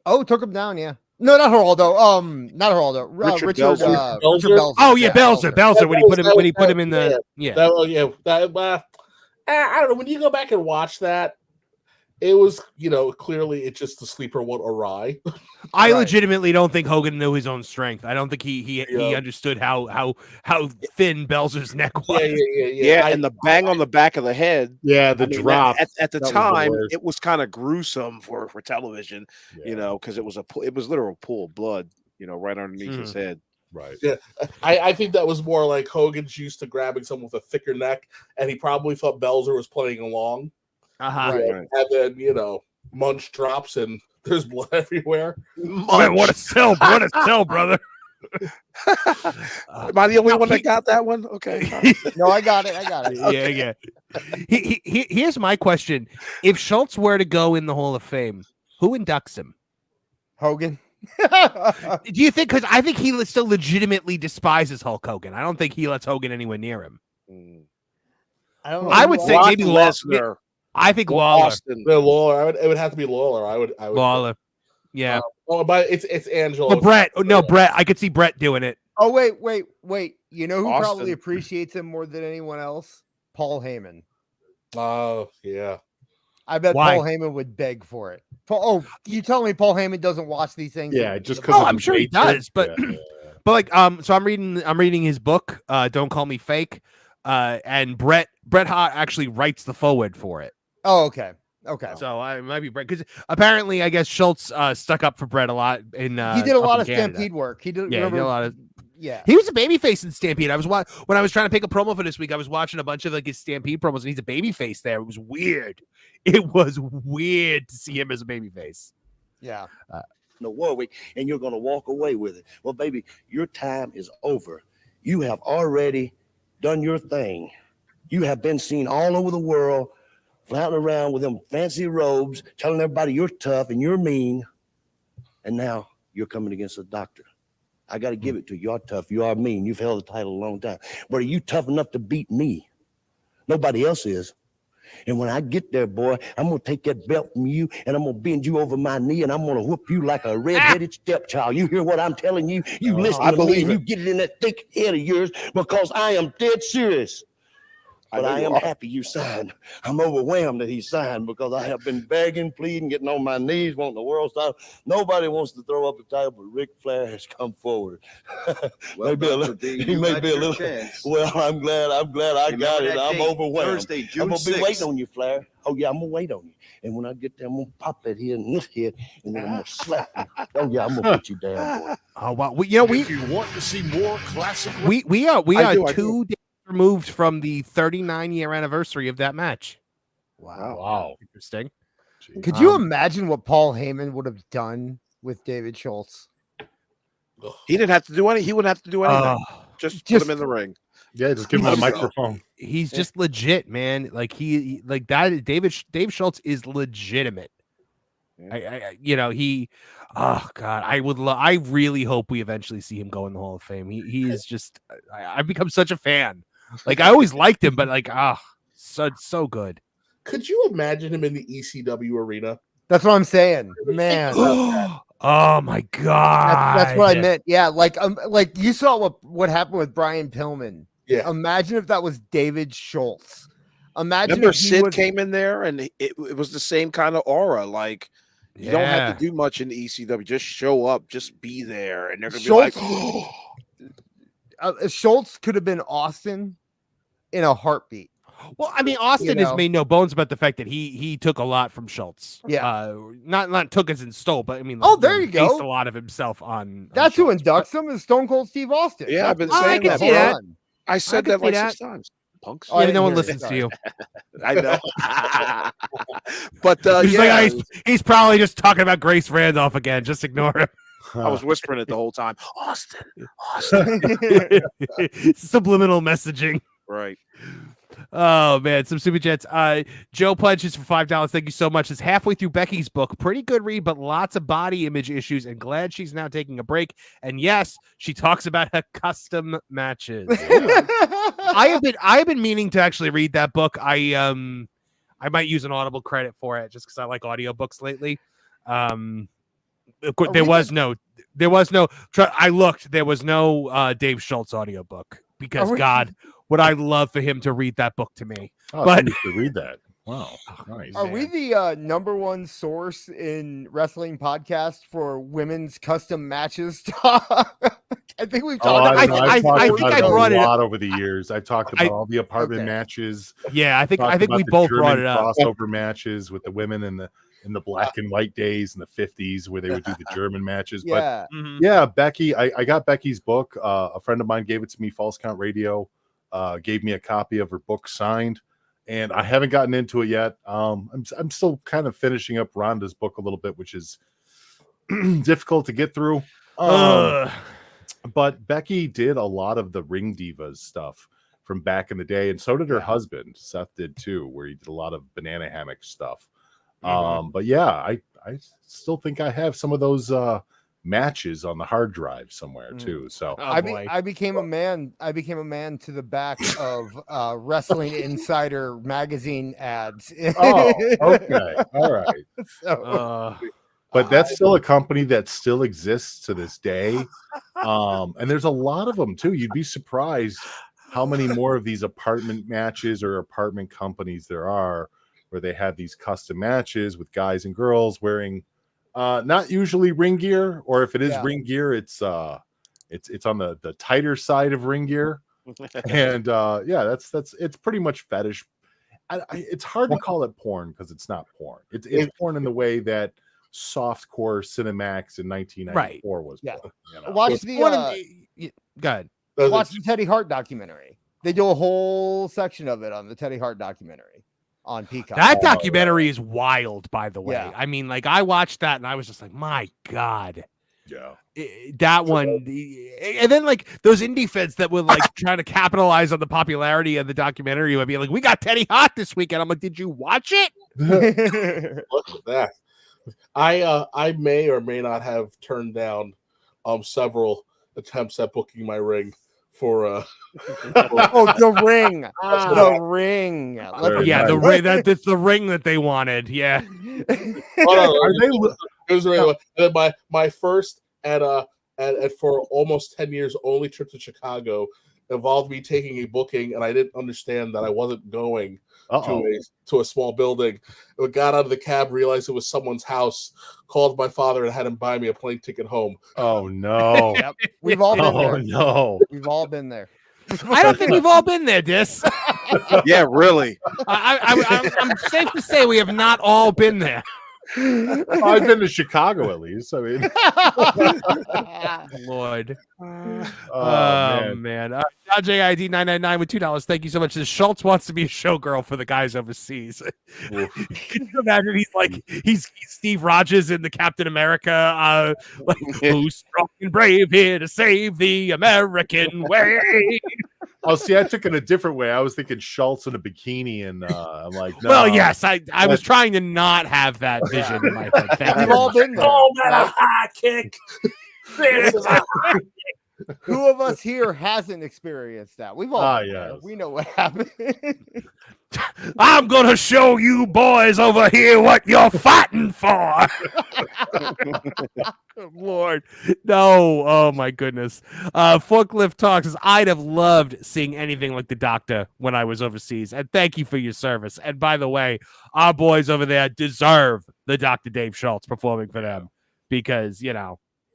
Oh, took him down, yeah. No, not Geraldo. Not Geraldo. Richard Belzer. Oh yeah, Belzer. When he put him in the I don't know. When you go back and watch that, it was clearly it's just the sleeper went awry. I legitimately don't think Hogan knew his own strength. I don't think he understood how thin Belzer's neck was. Yeah, and the bang on the back of the head. Yeah, the drop. At the time, it was kind of gruesome for television, because it was literal pool of blood, right underneath his head. Right. Yeah, I think that was more like Hogan's used to grabbing someone with a thicker neck, and he probably thought Belzer was playing along. Right. And then Munch drops and there's blood everywhere. Man, what a sell, brother. Am I the only one that got that one? Okay. No, I got it. Okay. Yeah. Here's my question: if Schultz were to go in the Hall of Fame, who inducts him? Hogan. Do you think? Because I think he still legitimately despises Hulk Hogan. I don't think he lets Hogan anywhere near him. I don't know. I would say maybe Lesnar. I think Lawler. Lawler. It would have to be Lawler. I would. Lawler. Yeah. But it's Angelo. But Brett. No, Brett. I could see Brett doing it. Oh wait. You know who probably appreciates him more than anyone else? Paul Heyman. Oh yeah. I bet Paul Heyman would beg for it. You tell me Paul Heyman doesn't watch these things? Yeah, just because. I'm sure he does, but but so I'm reading his book, Don't Call Me Fake, and Bret Hart actually writes the foreword for it. Oh, okay. So I might be Bret, because apparently I guess Schultz stuck up for Bret a lot in. He did a lot of Stampede work. He did a lot of. Yeah, he was a babyface in Stampede. When I was trying to pick a promo for this week, I was watching a bunch of his Stampede promos, and he's a babyface there. It was weird. It was weird to see him as a babyface. Yeah. Warwick, and you're going to walk away with it. Well, baby, your time is over. You have already done your thing. You have been seen all over the world, flouting around with them fancy robes, telling everybody you're tough and you're mean. And now you're coming against a doctor. I got to give it to you. You're tough. You are mean. You've held the title a long time. But are you tough enough to beat me? Nobody else is. And when I get there, boy, I'm going to take that belt from you and I'm going to bend you over my knee and I'm going to whoop you like a red-headed stepchild. You hear what I'm telling you? You listen to me and you get it in that thick head of yours, because I am dead serious. But I am happy you signed. I'm overwhelmed that he signed, because I have been begging, pleading, getting on my knees, wanting the world title. Nobody wants to throw up the title, but Ric Flair has come forward. Well, he may be a little. Well, I'm glad I got it. I'm overwhelmed. Thursday, I'm gonna be 6th. waiting on you, Flair. Oh yeah, I'm gonna wait on you. And when I get there, I'm gonna pop that head and this head, and then I'm gonna slap you. Oh yeah, I'm gonna put you down, boy. Oh wow, If you want to see more classic, we are 2 days removed from the 39-year anniversary of that match. Wow. Interesting. Could you imagine what Paul Heyman would have done with David Schultz? He didn't have to do anything. He wouldn't have to do anything. Just put him in the ring. Yeah, just give him a microphone. He's just legit, man. Like he like that. Dave Schultz is legitimate. Oh God, I really hope we eventually see him go in the Hall of Fame. He is just. I've become such a fan. Like I always liked him, but like so good. Could you imagine him in the ECW arena? That's what I'm saying, man. Oh my God, that's what I meant. Yeah, like you saw what happened with Brian Pillman. Yeah, imagine if that was David Schultz. Imagine remember if Sid came in there and it was the same kind of aura. Like you don't have to do much in the ECW. Just show up, just be there, and they're gonna Schultz, be like, Schultz could have been Austin in a heartbeat. Well, I mean, Austin has made no bones about the fact that he took a lot from Schultz. Yeah, not took as in stole, but I mean, there you go. Based a lot of himself on. That's who inducts him is Stone Cold Steve Austin. Yeah, I've been saying that. I said that like 6 times. Punks. Yeah, no one listens to you. I know. But he's probably just talking about Grace Randolph again. Just ignore him. I was whispering it the whole time. Austin. Subliminal messaging. Right. Oh man, some super chats. Joe punches for $5. Thank you so much. It's halfway through Becky's book. Pretty good read, but lots of body image issues. And glad she's now taking a break. And yes, she talks about her custom matches. I have been meaning to actually read that book. I might use an Audible credit for it just because I like audiobooks lately. There was no. I looked. There was no Dave Schultz audiobook because God. Would I love for him to read that book to me? But to read that. Wow. Nice. Are we the #1 source in wrestling podcast for women's custom matches talk? I think we've talked about I think I brought it a lot over the years. I've talked about all the apartment matches. Yeah, I think we both brought it up. Crossover matches with the women in the black and white days in the 50s where they would do the German matches. Yeah. But yeah, Becky, I got Becky's book. A friend of mine gave it to me, False Count Radio. Gave me a copy of her book signed, and I haven't gotten into it yet. I'm still kind of finishing up Rhonda's book a little bit, which is difficult to get through. But Becky did a lot of the Ring Divas stuff from back in the day, and so did her husband. Seth did too, where he did a lot of banana hammock stuff. But yeah, I still think I have some of those matches on the hard drive somewhere too. So I became a man to the back of Wrestling Insider magazine ads. Okay, all right. But that's still a company that still exists to this day, and there's a lot of them too. You'd be surprised how many more of these apartment matches or apartment companies there are where they have these custom matches with guys and girls wearing not usually ring gear, or if it is ring gear, it's on the tighter side of ring gear. And that's it's pretty much fetish. It's hard to call it porn because it's not porn. It's porn in the way that softcore Cinemax in 1994 was porn. You know? Watch the Teddy Hart documentary. They do a whole section of it on the Teddy Hart documentary on Peacock. That documentary is wild, by the way. I mean, like I watched that and I was just like, my God. Yeah. That one. And then like those indie feds that would like try to capitalize on the popularity of the documentary would be like, we got Teddy Hart this weekend. I'm like, did you watch it? Look at that. I may or may not have turned down several attempts at booking my ring for the ring. The ring. The ring. That's the ring that they wanted. Yeah. It was really my first at for almost 10 years only trip to Chicago involved me taking a booking, and I didn't understand that I wasn't going to a small building. I got out of the cab, realized it was someone's house, called my father, and had him buy me a plane ticket home. Oh no! Yep. We've all been there. No, we've all been there. I don't think we've all been there, Dis. Yeah, really. I'm safe to say we have not all been there. I've been to Chicago at least. I mean, Lord. oh man. JID 999 with $2. Thank you so much. Schultz wants to be a showgirl for the guys overseas. Can you imagine he's Steve Rogers in the Captain America, who's strong and brave here to save the American way. Oh, see, I took it a different way. I was thinking Schultz in a bikini, and I'm like, no. Well, yes, I was trying to not have that vision in my head. Thank We've you. all been there. Oh, man, a high kick. Who of us here hasn't experienced that? We've all been there. Yes. We know what happened. I'm gonna show you boys over here what you're fighting for. Good Lord, no! Oh my goodness. Forklift Talk says I'd have loved seeing anything like the Doctor when I was overseas, and thank you for your service. And by the way, our boys over there deserve the Dr. Dave Schultz performing for them because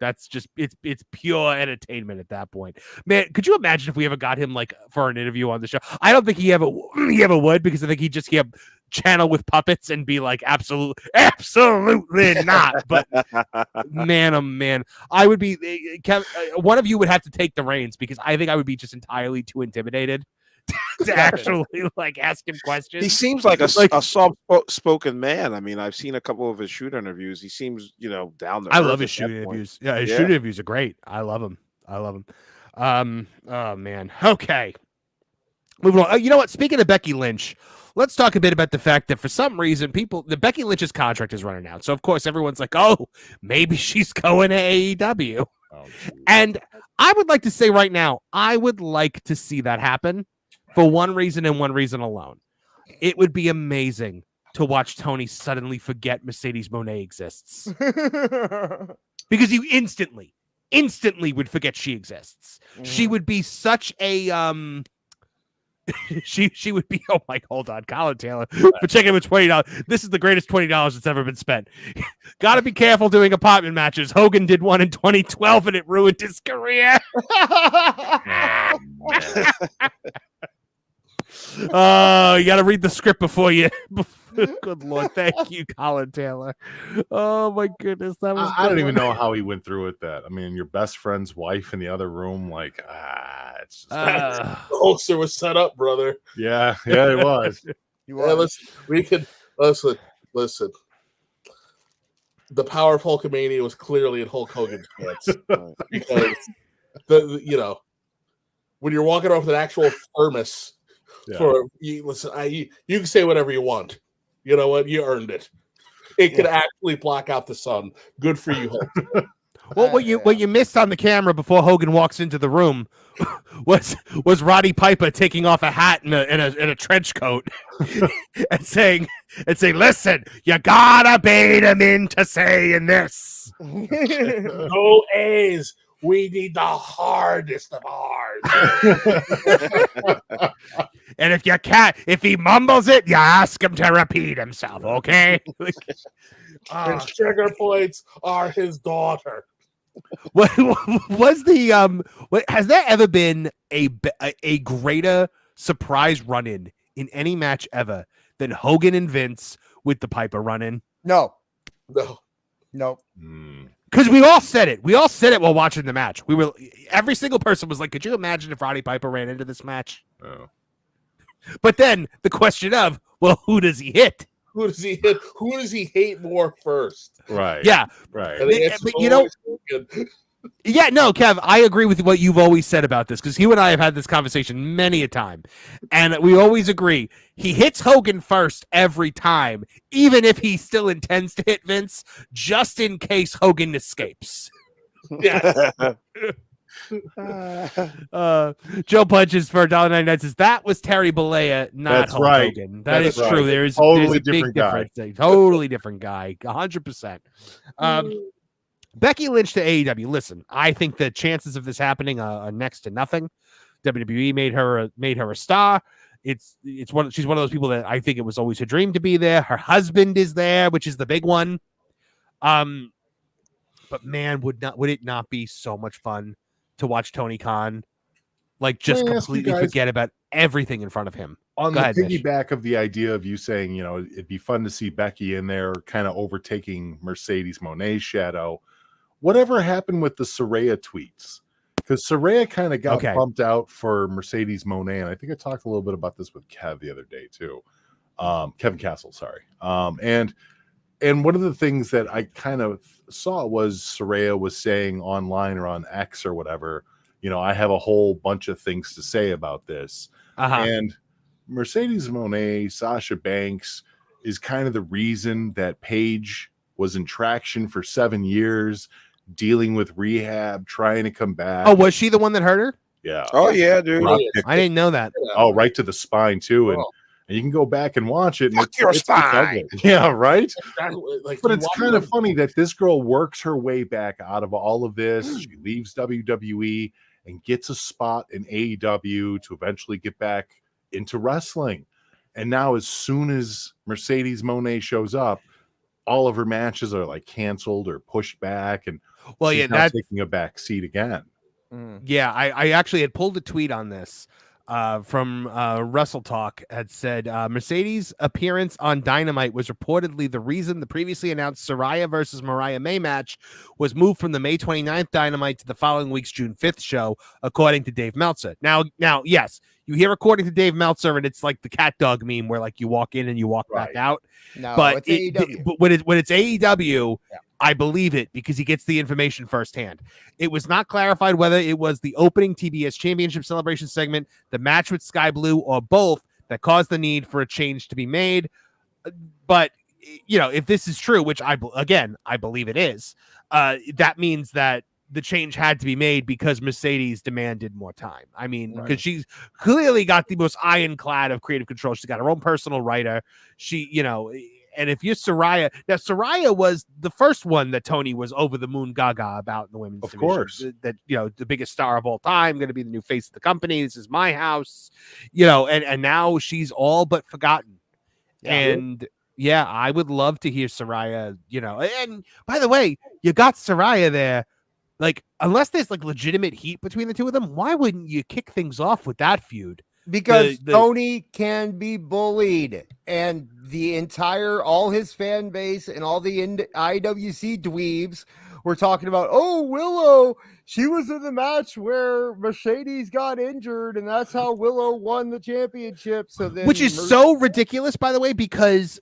that's just it's pure entertainment at that point. Man, could you imagine if we ever got him like for an interview on the show? I don't think he ever would because I think he'd just channel with puppets and be like, absolutely not. But man, oh man, I would be one of you would have to take the reins because I think I would be just entirely too intimidated to actually ask him questions. He seems like a soft-spoken man. I mean, I've seen a couple of his shoot interviews. He seems, down there. I love his shoot interviews. Yeah, his shoot interviews are great. I love him. Oh man. Okay. Moving on. You know what? Speaking of Becky Lynch, let's talk a bit about the fact that for some reason the Becky Lynch's contract is running out. So of course everyone's like, oh, maybe she's going to AEW. Oh, and I would like to say right now, I would like to see that happen. For one reason and one reason alone. It would be amazing to watch Tony suddenly forget Mercedes Moné exists. Because you instantly would forget she exists. She would be such a she would be, oh my, hold on, Colin Taylor, for checking with $20. This is the greatest $20 that's ever been spent. Gotta be careful doing apartment matches. Hogan did one in 2012 and it ruined his career. Oh, you got to read the script before you. Good Lord, thank you, Colin Taylor. Oh my goodness, that was. I don't even know how he went through with that. I mean, your best friend's wife in the other room, it's just. The holster was set up, brother. Yeah, it was. Listen. The power of Hulkamania was clearly in Hulk Hogan's pants because when you're walking off with an actual thermos. For you, listen, you can say whatever you want. You know what? You earned it. It could actually block out the sun. Good for you, Hulk. Well, what you missed on the camera before Hogan walks into the room was Roddy Piper taking off a hat and a trench coat and saying, "Listen, you gotta bait him into saying this." No A's. We need the hardest of ours. And if he mumbles it, you ask him to repeat himself, okay? And sugar plates are his daughter. What was has there ever been a greater surprise run-in in any match ever than Hogan and Vince with the Piper run-in? No. Because we all said it. We all said it while watching the match. Every single person was like, could you imagine if Roddy Piper ran into this match? Oh. But then the question of, well, who does he hit? Who does he hit? Who does he hate more first? Right. Yeah. Right. Yeah, no, Kev, I agree with what you've always said about this because you and I have had this conversation many a time. And we always agree. He hits Hogan first every time, even if he still intends to hit Vince, just in case Hogan escapes. Yeah. Joe Punches for $1.99 says that was Terry Bollea, not Hulk Hogan. That's true. There's a big difference. Totally different guy. 100%. Becky Lynch to AEW. Listen, I think the chances of this happening are next to nothing. WWE made her a star. She's one of those people that I think it was always her dream to be there. Her husband is there, which is the big one. But man, would it not be so much fun to watch Tony Khan like just completely forget about everything in front of him. On Go the ahead, Mish. piggyback of the idea of you saying, you know, it'd be fun to see Becky in there kind of overtaking Mercedes Moné's shadow. Whatever happened with the Saraya tweets? Because Saraya kind of got bumped out for Mercedes Moné, and I think I talked a little bit about this with Kev the other day too. Kevin Castle, sorry. And one of the things that I kind of saw was Saraya was saying online or on X or whatever, you know, I have a whole bunch of things to say about this. And Mercedes Moné, Sasha Banks is kind of the reason that Paige was in traction for 7 years, dealing with rehab, trying to come back. Oh, was she the one that hurt her? Yeah. Oh, yeah, dude. I didn't know that. Oh, right to the spine, too. And you can go back and watch it. And Fuck your spine. Yeah, right? Like, but it's kind of funny that this girl works her way back out of all of this. She leaves WWE and gets a spot in AEW to eventually get back into wrestling. And now as soon as Mercedes Moné shows up, all of her matches are like canceled or pushed back. And she's now taking a back seat again. Yeah, I actually had pulled a tweet on this from Wrestle Talk. Had said Mercedes' appearance on Dynamite was reportedly the reason the previously announced Saraya versus Mariah May match was moved from the May 29th Dynamite to the following week's June 5th show, according to Dave Meltzer. Now, yes, you hear according to Dave Meltzer, and it's like the cat dog meme where like you walk in and you walk back out. No, but it's AEW. But when it's AEW, I believe it because he gets the information firsthand. It was not clarified whether it was the opening TBS Championship Celebration segment, the match with Sky Blue, or both that caused the need for a change to be made. But, you know, if this is true, which I believe it is, that means that the change had to be made because Mercedes demanded more time. I mean, because she's clearly got the most ironclad of creative control. She's got her own personal writer. She, you know, and if you're Saraya, now Saraya was the first one that Tony was over the moon gaga about in the women's division. Of course. That, you know, the biggest star of all time, going to be the new face of the company. This is my house, you know, and now she's all but forgotten. Yeah. And yeah, I would love to hear Saraya, you know, and by the way, you got Saraya there. Like, unless there's like legitimate heat between the two of them, why wouldn't you kick things off with that feud? Because Tony can be bullied, and all his fan base and all the IWC dweebs were talking about, oh, Willow, she was in the match where Mercedes got injured, and that's how Willow won the championship. So then, which is so ridiculous, by the way, because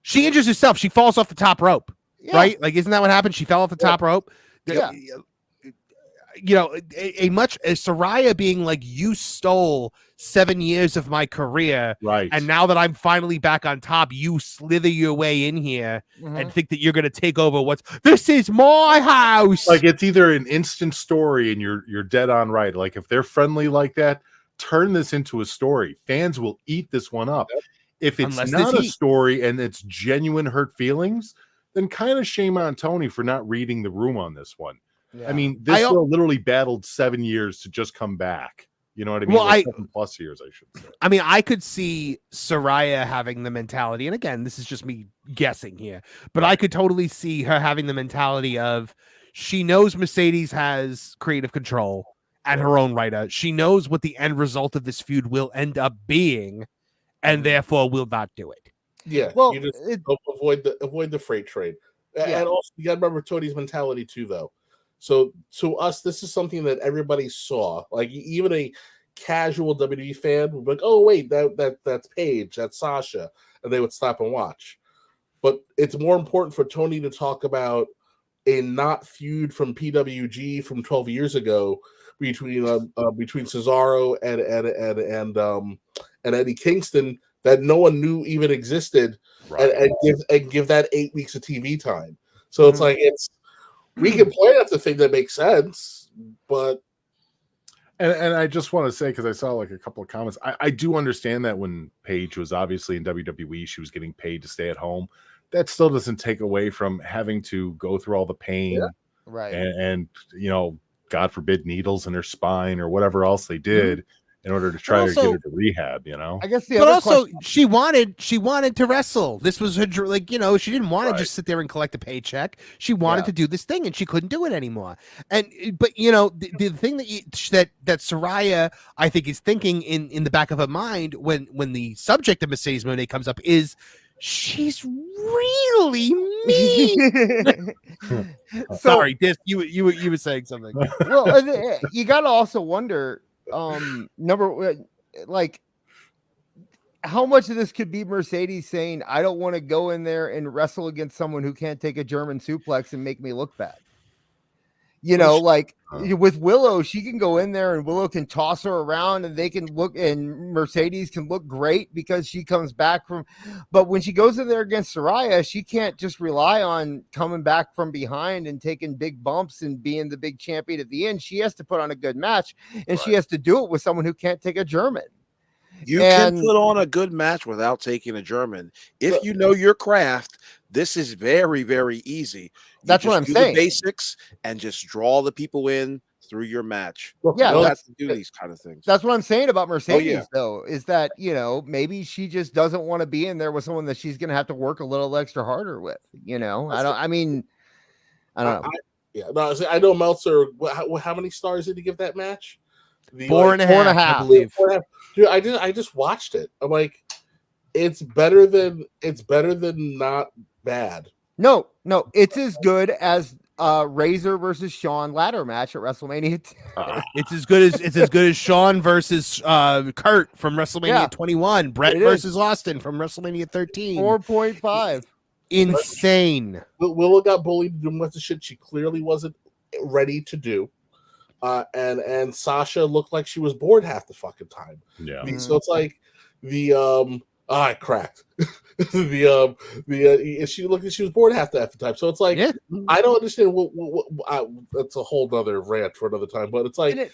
she injures herself. She falls off the top rope. Yeah. Right? Like, isn't that what happened? She fell off the top rope. Yeah. You know, a Saraya being like, you stole 7 years of my career. Right. And now that I'm finally back on top, you slither your way in here and think that you're going to take over this is my house. Like, it's either an instant story and you're dead on right. Like, if they're friendly like that, turn this into a story. Fans will eat this one up. If it's not a story and it's genuine hurt feelings, then kind of shame on Tony for not reading the room on this one. Yeah. I mean, this girl literally battled 7 years to just come back. You know what I mean? Well, 7+ years, I should say. I mean, I could see Saraya having the mentality, and again, this is just me guessing here, but I could totally see her having the mentality of she knows Mercedes has creative control and her own writer. She knows what the end result of this feud will end up being, and therefore will not do it. Yeah, well, you just avoid the freight trade, and also you got to remember Tony's mentality too, though. So to us, this is something that everybody saw. Like, even a casual WWE fan would be like, "Oh wait, that's Paige, that's Sasha," and they would stop and watch. But it's more important for Tony to talk about a not feud from PWG from 12 years ago between Cesaro and Eddie Kingston that no one knew even existed, and give that 8 weeks of TV time. So it's like we can point out the thing that makes sense, but and I just want to say, because I saw like a couple of comments, I do understand that when Paige was obviously in WWE, she was getting paid to stay at home. That still doesn't take away from having to go through all the pain, right? And you know, God forbid, needles in her spine or whatever else they did. in order to try to get her to rehab, you know. I guess but also she wanted to wrestle. This was her, like, you know, she didn't want to just sit there and collect a paycheck. She wanted to do this thing, and she couldn't do it anymore. And but you know, the thing that Saraya, I think, is thinking in the back of her mind when the subject of Mercedes Moné comes up is she's really mean. Sorry, Dis, you were saying something. Well, you gotta also wonder, like, how much of this could be Mercedes saying, I don't want to go in there and wrestle against someone who can't take a German suplex and make me look bad. You know, like with Willow, she can go in there and Willow can toss her around and they can look, and Mercedes can look great because she comes back from, but when she goes in there against Saraya, she can't just rely on coming back from behind and taking big bumps and being the big champion at the end. She has to put on a good match, and she has to do it with someone who can't take a German. You can put on a good match without taking a German. If you know your craft, this is very, very easy. That's what I'm saying. The basics and just draw the people in through your match. Yeah, you don't have to do these kind of things. That's what I'm saying about Mercedes, though, is that, you know, maybe she just doesn't want to be in there with someone that she's going to have to work a little extra harder with. You know, I don't know. I know Meltzer. How many stars did he give that match? 4.5, I believe. 4.5. Dude, I just watched it. I'm like, it's better than not bad. No, it's as good as Razor versus Shawn ladder match at WrestleMania. It's as good as Shawn versus Kurt from WrestleMania 21. Brett versus Austin from WrestleMania 13. 4.5. Insane. Willow got bullied doing lots of shit she clearly wasn't ready to do. And Sasha looked like she was bored half the fucking time. Yeah. So it's like I cracked. She looked like she was bored half the time. So it's like I don't understand that's a whole other rant for another time. But it's like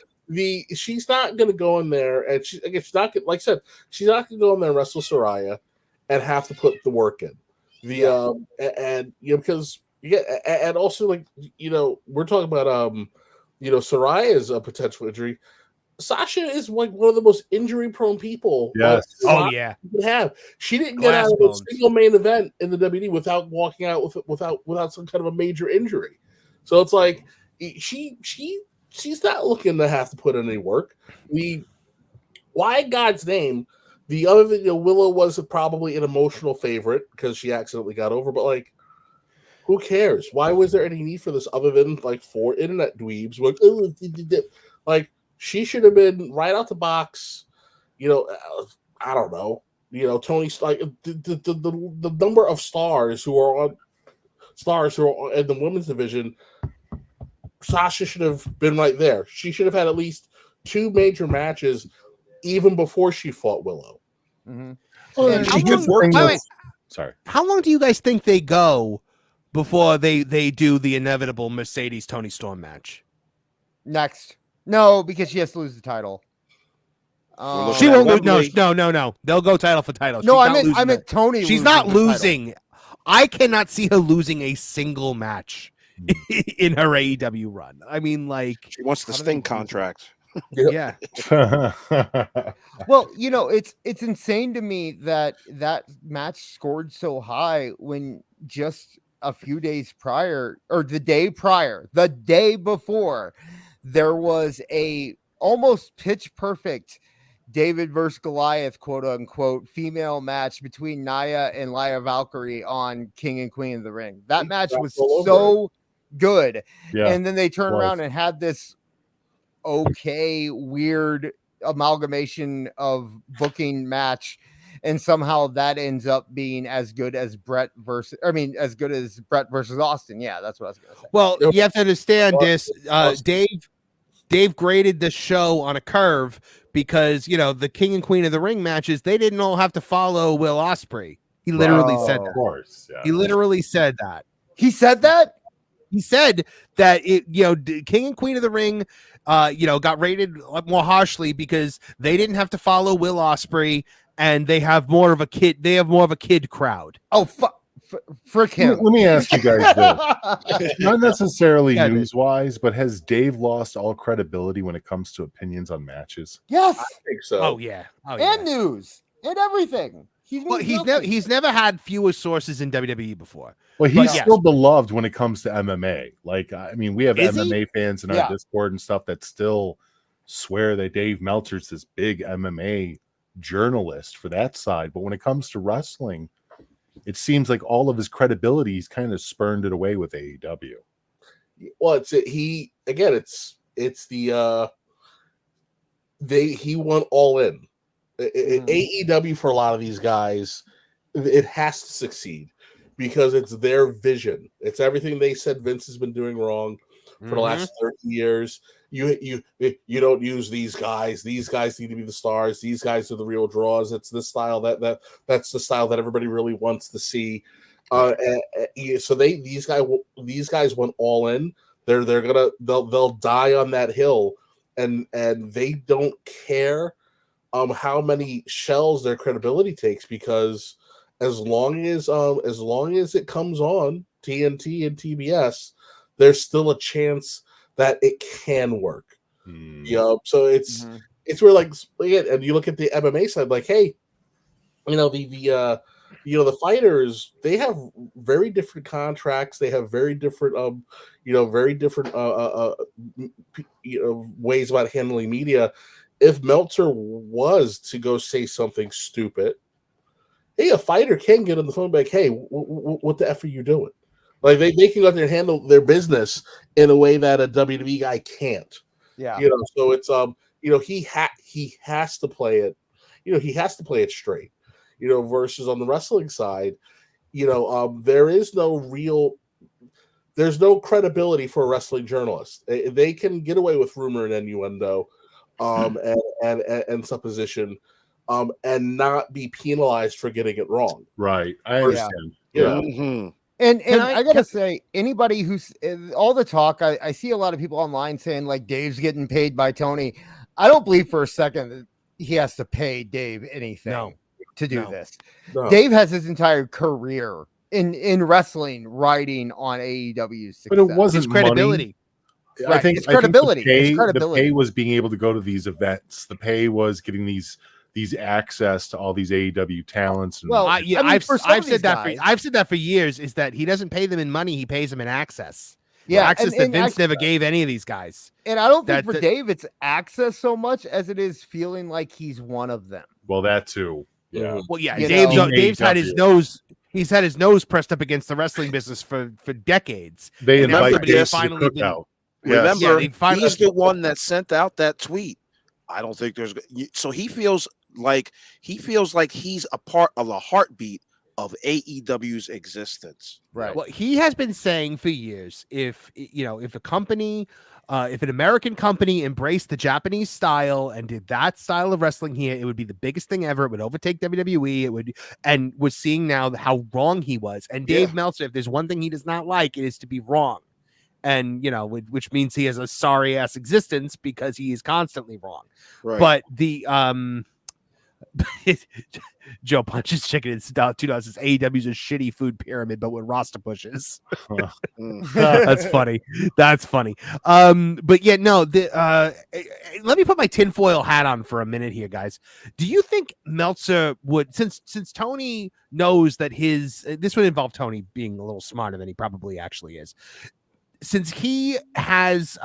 she's not gonna go in there, and she's not, like I said, she's not gonna go in there and wrestle Saraya and have to put the work in. And you know, because and also, like, you know, we're talking about you know, Saraya is a potential injury. Sasha is like one of the most injury-prone people. Yes. She didn't get out of a single main event in the WWE without walking out without some kind of a major injury. So it's like she's not looking to have to put in any work. Why in God's name? The other thing, you know, Willow was probably an emotional favorite because she accidentally got over, but like, who cares? Why was there any need for this other than like 4 internet dweebs? Like, she should have been right out the box. You know, I don't know. You know, Tony's like the number of stars who are in the women's division. Sasha should have been right there. She should have had at least 2 major matches even before she fought Willow. Mm-hmm. Sorry. How long do you guys think they go before they do the inevitable Mercedes Tony Storm match? Next. No, because she has to lose the title. She won't lose. No. They'll go title for title. No, I meant Tony. She's not losing. I cannot see her losing a single match in her AEW run. I mean, like, she wants the Sting contract. Yeah. Well, you know, it's insane to me that match scored so high when just a few days prior, or the day before, there was a almost pitch perfect David versus Goliath, quote unquote, female match between Nia and Lyra Valkyrie on King and Queen of the Ring. That match was so good. Yeah, and then they turned around and had this weird amalgamation of booking match, and somehow that ends up being as good as Brett versus Austin. Yeah, that's what I was gonna say. Well, you have to understand this. Dave graded the show on a curve because, you know, the King and Queen of the Ring matches, they didn't all have to follow Will Ospreay. He literally said that. Of course, yeah. He literally said that. He said that? He said that King and Queen of the Ring got rated more harshly because they didn't have to follow Will Ospreay, and they have more of a kid crowd. Oh, Frick him. Let me ask you guys this. Not necessarily news-wise, but has Dave lost all credibility when it comes to opinions on matches? Yes. I think so. Oh yeah. And news and everything. He's never had fewer sources in WWE before. Well, he's still beloved when it comes to MMA. Like, I mean, we have MMA fans in our Discord and stuff that still swear that Dave Meltzer's this big MMA journalist for that side. But when it comes to wrestling, it seems like all of his credibility, he's kind of spurned it away with AEW. Well, he went all in. AEW for a lot of these guys, it has to succeed because it's their vision. It's everything they said Vince has been doing wrong for the last 30 years. You don't use these guys. These guys need to be the stars. These guys are the real draws. It's the style that's the style that everybody really wants to see. So these guys went all in. They'll die on that hill, and they don't care how many shells their credibility takes, because as long as it comes on TNT and TBS, there's still a chance that it can work. So it's where, like, and you look at the MMA side, like, hey, the fighters, they have very different contracts, they have very different ways about handling media. If Meltzer was to go say something stupid, hey, a fighter can get on the phone and be like, hey, what the F are you doing? Like, they can go out there and handle their business in a way that a WWE guy can't. Yeah. So it's he has to play it. He has to play it straight. Versus on the wrestling side, there's no credibility for a wrestling journalist. They can get away with rumor and innuendo, and supposition, and not be penalized for getting it wrong. Right. I understand. And I gotta say, anybody who's all the talk, I see a lot of people online saying, like, Dave's getting paid by Tony. I don't believe for a second that he has to pay Dave anything to do this. No. Dave has his entire career in wrestling riding on AEW's success. But it wasn't his credibility. Right. I think it's credibility. The pay was being able to go to these events. The pay was getting these access to all these AEW talents. And I've said that for years, is that he doesn't pay them in money, he pays them in access. Yeah, access that Vince never gave any of these guys. And I don't think for Dave it's access so much as it is feeling like he's one of them. Well, that too. Yeah. Well, yeah. Dave's had his nose. He's had his nose pressed up against the wrestling business for decades. They invite Dave to the cookout. Remember, he's the one that sent out that tweet. I don't think there's. So he feels like he's a part of the heartbeat of AEW's existence. Right. Well, he has been saying for years, if a company, if an American company embraced the Japanese style and did that style of wrestling here, it would be the biggest thing ever. It would overtake WWE. It would, and we're seeing now how wrong he was. And Dave Meltzer, if there's one thing he does not like, it is to be wrong. And, which means he has a sorry ass existence because he is constantly wrong. Right. But the, Joe Punches Chicken and $2 says AEW's a shitty food pyramid, but with roster pushes. That's funny. That's funny. But yeah, no, let me put my tinfoil hat on for a minute here, guys. Do you think Meltzer would, since Tony knows that this would involve Tony being a little smarter than he probably actually is, since he has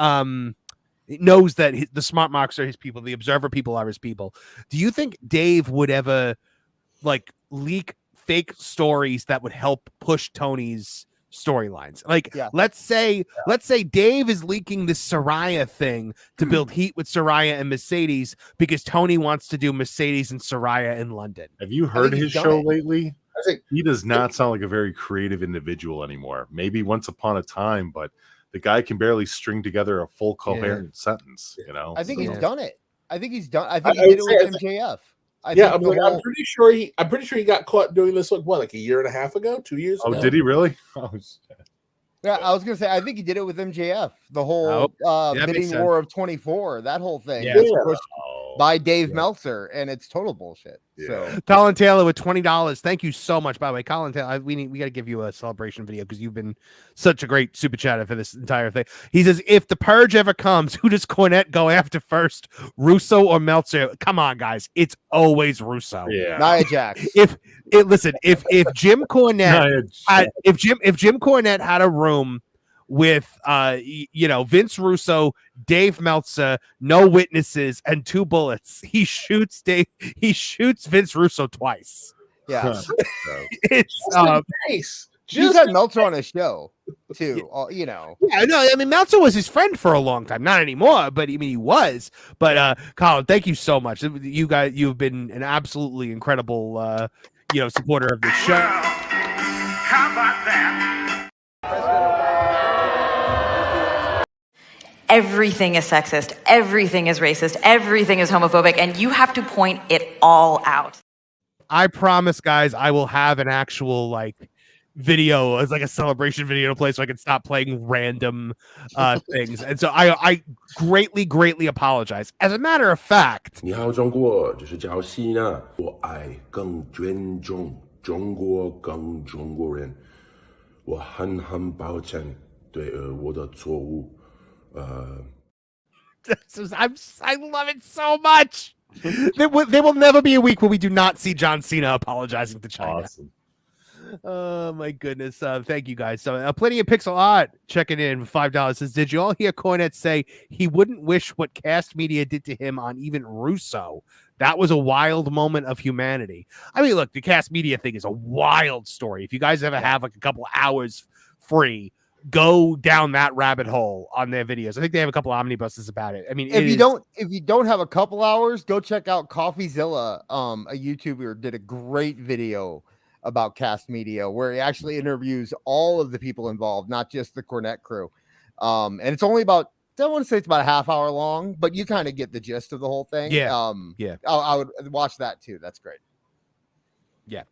knows that the smart marks are his people, the observer people are his people, do you think Dave would ever leak fake stories that would help push Tony's storylines? Let's say Dave is leaking this Saraya thing to build heat with Saraya and Mercedes because Tony wants to do Mercedes and Saraya in London. Have you heard his show lately? I think he does not sound like a very creative individual anymore. Maybe once upon a time, but the guy can barely string together a full coherent sentence. I think he's done it. I think he's done. I think he did it with MJF. I'm pretty sure he got caught doing this like a year and a half ago, 2 years ago. Oh, did he really? Yeah, I was gonna say I think he did it with MJF. The whole bidding war of 24, that whole thing was pushed by Dave Meltzer, and it's total bullshit. So Colin Taylor with $20. Thank you so much. By the way, Colin Taylor, we got to give you a celebration video because you've been such a great super chatter for this entire thing. He says, if the purge ever comes, who does Cornette go after first, Russo or Meltzer? Come on, guys, it's always Russo. Yeah. Nia Jax. If Jim Cornette if Jim Cornette had a room with Vince Russo, Dave Meltzer, no witnesses, and 2 bullets, he shoots Vince Russo twice. Yeah. It's nice. He's had Meltzer on his show too. Yeah, no, I mean Meltzer was his friend for a long time, not anymore, but I mean he was. But Colin, thank you so much. You guys, you've been an absolutely incredible supporter of the show. How about that? Everything is sexist. Everything is racist. Everything is homophobic. And you have to point it all out. I promise, guys, I will have an actual video as a celebration video to play so I can stop playing random things. And so I greatly apologize. As a matter of fact, 你好，中国，这是叫希娜，我爱更尊重中国，更中国人。我很抱歉对我的错误。I love it so much. There will never be a week where we do not see John Cena apologizing to China. Awesome. Oh my goodness. Thank you guys. So plenty of pixel art checking in $5 says, did you all hear Cornette say he wouldn't wish what Cast Media did to him on even Russo? That was a wild moment of humanity. I mean, look, the Cast Media thing is a wild story. If you guys ever have a couple hours free, go down that rabbit hole on their videos. I think they have a couple omnibuses about it. I mean, if you don't have a couple hours, go check out CoffeeZilla. A YouTuber did a great video about Cast Media where he actually interviews all of the people involved, not just the Cornette crew. And it's only about, I want to say it's about a half hour long, but you kind of get the gist of the whole thing. Yeah. I would watch that too. That's great. Yeah.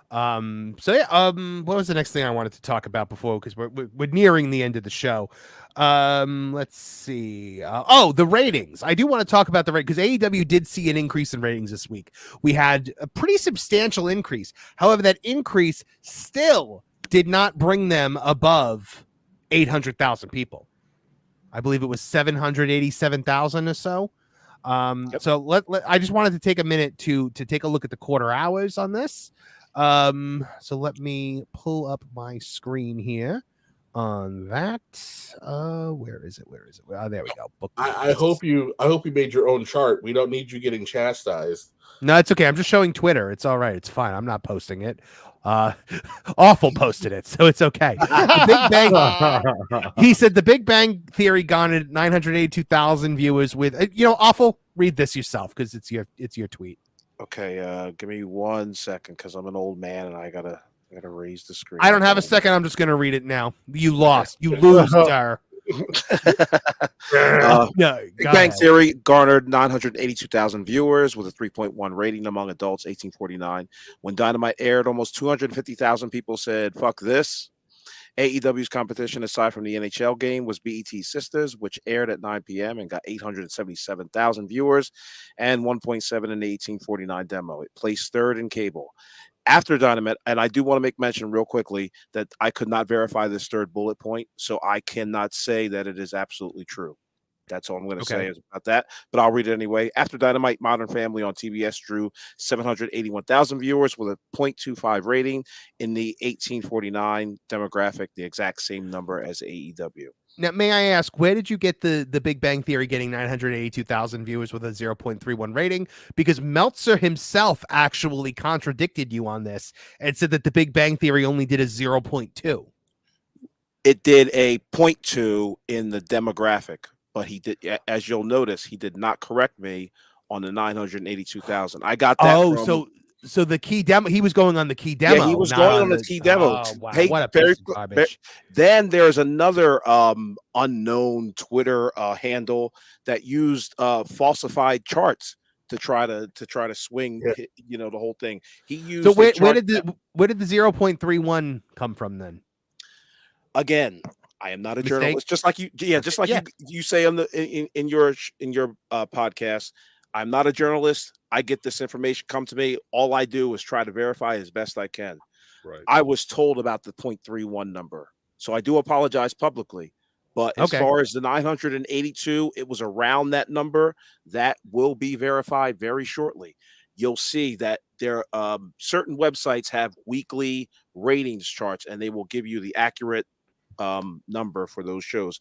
What was the next thing I wanted to talk about before? Because we're nearing the end of the show. Let's see. The ratings. I do want to talk about the rate because AEW did see an increase in ratings this week. We had a pretty substantial increase. However, that increase still did not bring them above 800,000 people. I believe it was 787,000 or so. So I just wanted to take a minute to take a look at the quarter hours on this. So let me pull up my screen here on that. Where is it? Oh, there we go. I hope you made your own chart. We don't need you getting chastised. No, it's okay. I'm just showing Twitter. It's all right. It's fine. I'm not posting it. Awful posted it, so it's okay. The Big Bang. He said the Big Bang Theory garnered 982,000 viewers with Awful. Read this yourself because it's your tweet. Okay, give me 1 second because I'm an old man and I gotta raise the screen. I don't have a second. I'm just gonna read it now. You lost. You lose, sir. Big Bang Theory garnered 982,000 viewers with a 3.1 rating among adults 1849. When Dynamite aired, almost 250,000 people said, fuck this. AEW's competition, aside from the NHL game, was BET's Sisters, which aired at 9 p.m. and got 877,000 viewers and 1.7 in the 1849 demo. It placed third in cable. After Dynamite, and I do want to make mention real quickly that I could not verify this third bullet point, so I cannot say that it is absolutely true. That's all I'm going to say is about that, but I'll read it anyway. After Dynamite, Modern Family on TBS drew 781,000 viewers with a 0.25 rating in the 1849 demographic, the exact same number as AEW. Now, may I ask, where did you get the Big Bang Theory getting 982,000 viewers with a 0.31 rating? Because Meltzer himself actually contradicted you on this and said that the Big Bang Theory only did a 0.2. It did a 0.2 in the demographic. But he did, as you'll notice, he did not correct me on the 982,000. I got that. Oh, so the key demo, he was going on the key demo. Yeah, he was going on the key demo. Oh, wow. What a piece of garbage. Then there's another unknown Twitter handle that used falsified charts to try to swing, the whole thing. He used. So where did the 0.31 come from then? Again, I am not a journalist, just like you. Yeah, you say on the in your podcast. I'm not a journalist. I get this information come to me. All I do is try to verify as best I can. Right. I was told about the 0.31 number, so I do apologize publicly. But as far as the 982, it was around that number. That will be verified very shortly. You'll see that there certain websites have weekly ratings charts, and they will give you the accurate number for those shows.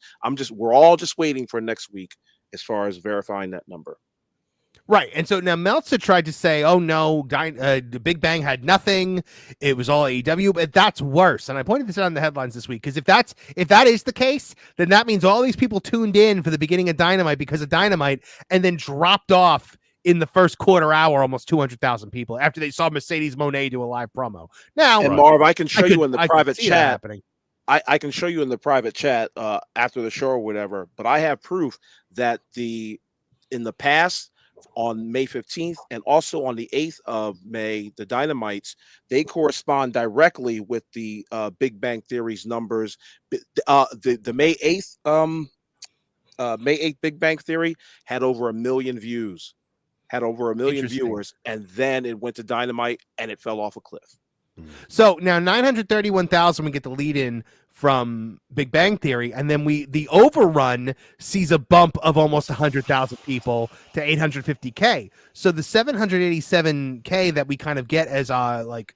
We're all just waiting for next week as far as verifying that number. Right. And so now Meltzer tried to say, oh, no, the Big Bang had nothing. It was all AEW, but that's worse. And I pointed this out in the headlines this week, because if that is the case, then that means all these people tuned in for the beginning of Dynamite because of Dynamite and then dropped off in the first quarter hour, almost 200,000 people after they saw Mercedes Moné do a live promo. Now, and Marv, I can show you in the private chat. I can show you in the private chat after the show or whatever, but I have proof that in the past, on May 15th and also on the 8th of May, the Dynamites, they correspond directly with the Big Bang Theory's numbers. The May 8th Big Bang Theory had over 1 million views, viewers, and then it went to Dynamite and it fell off a cliff. So now 931,000, we get the lead in from Big Bang Theory, and then the overrun sees a bump of almost 100,000 people to 850K. So the 787K that we kind of get as our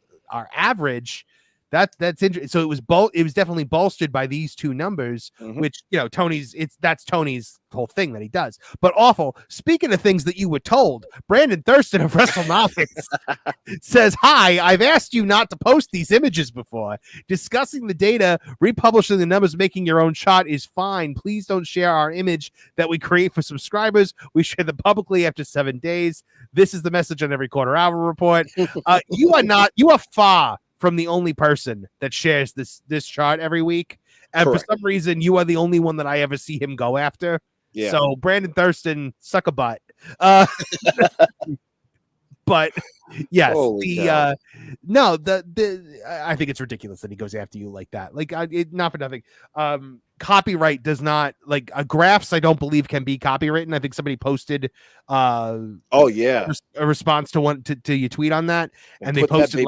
average, that's interesting. So it was definitely bolstered by these two numbers, which, that's Tony's whole thing that he does. But awful. Speaking of things that you were told, Brandon Thurston of WrestleNomics says, "Hi, I've asked you not to post these images before. Discussing the data, republishing the numbers, making your own chart is fine. Please don't share our image that we create for subscribers. We share them publicly after 7 days. This is the message on every quarter hour report. You are far from the only person that shares this chart every week. And Correct. For some reason, you are the only one that I ever see him go after. Yeah. So Brandon Thurston, suck a butt. But yes, I think it's ridiculous that he goes after you like that. Not for nothing. Copyright does not graphs. I don't believe can be copywritten. I think somebody posted a response to your tweet on that, and they posted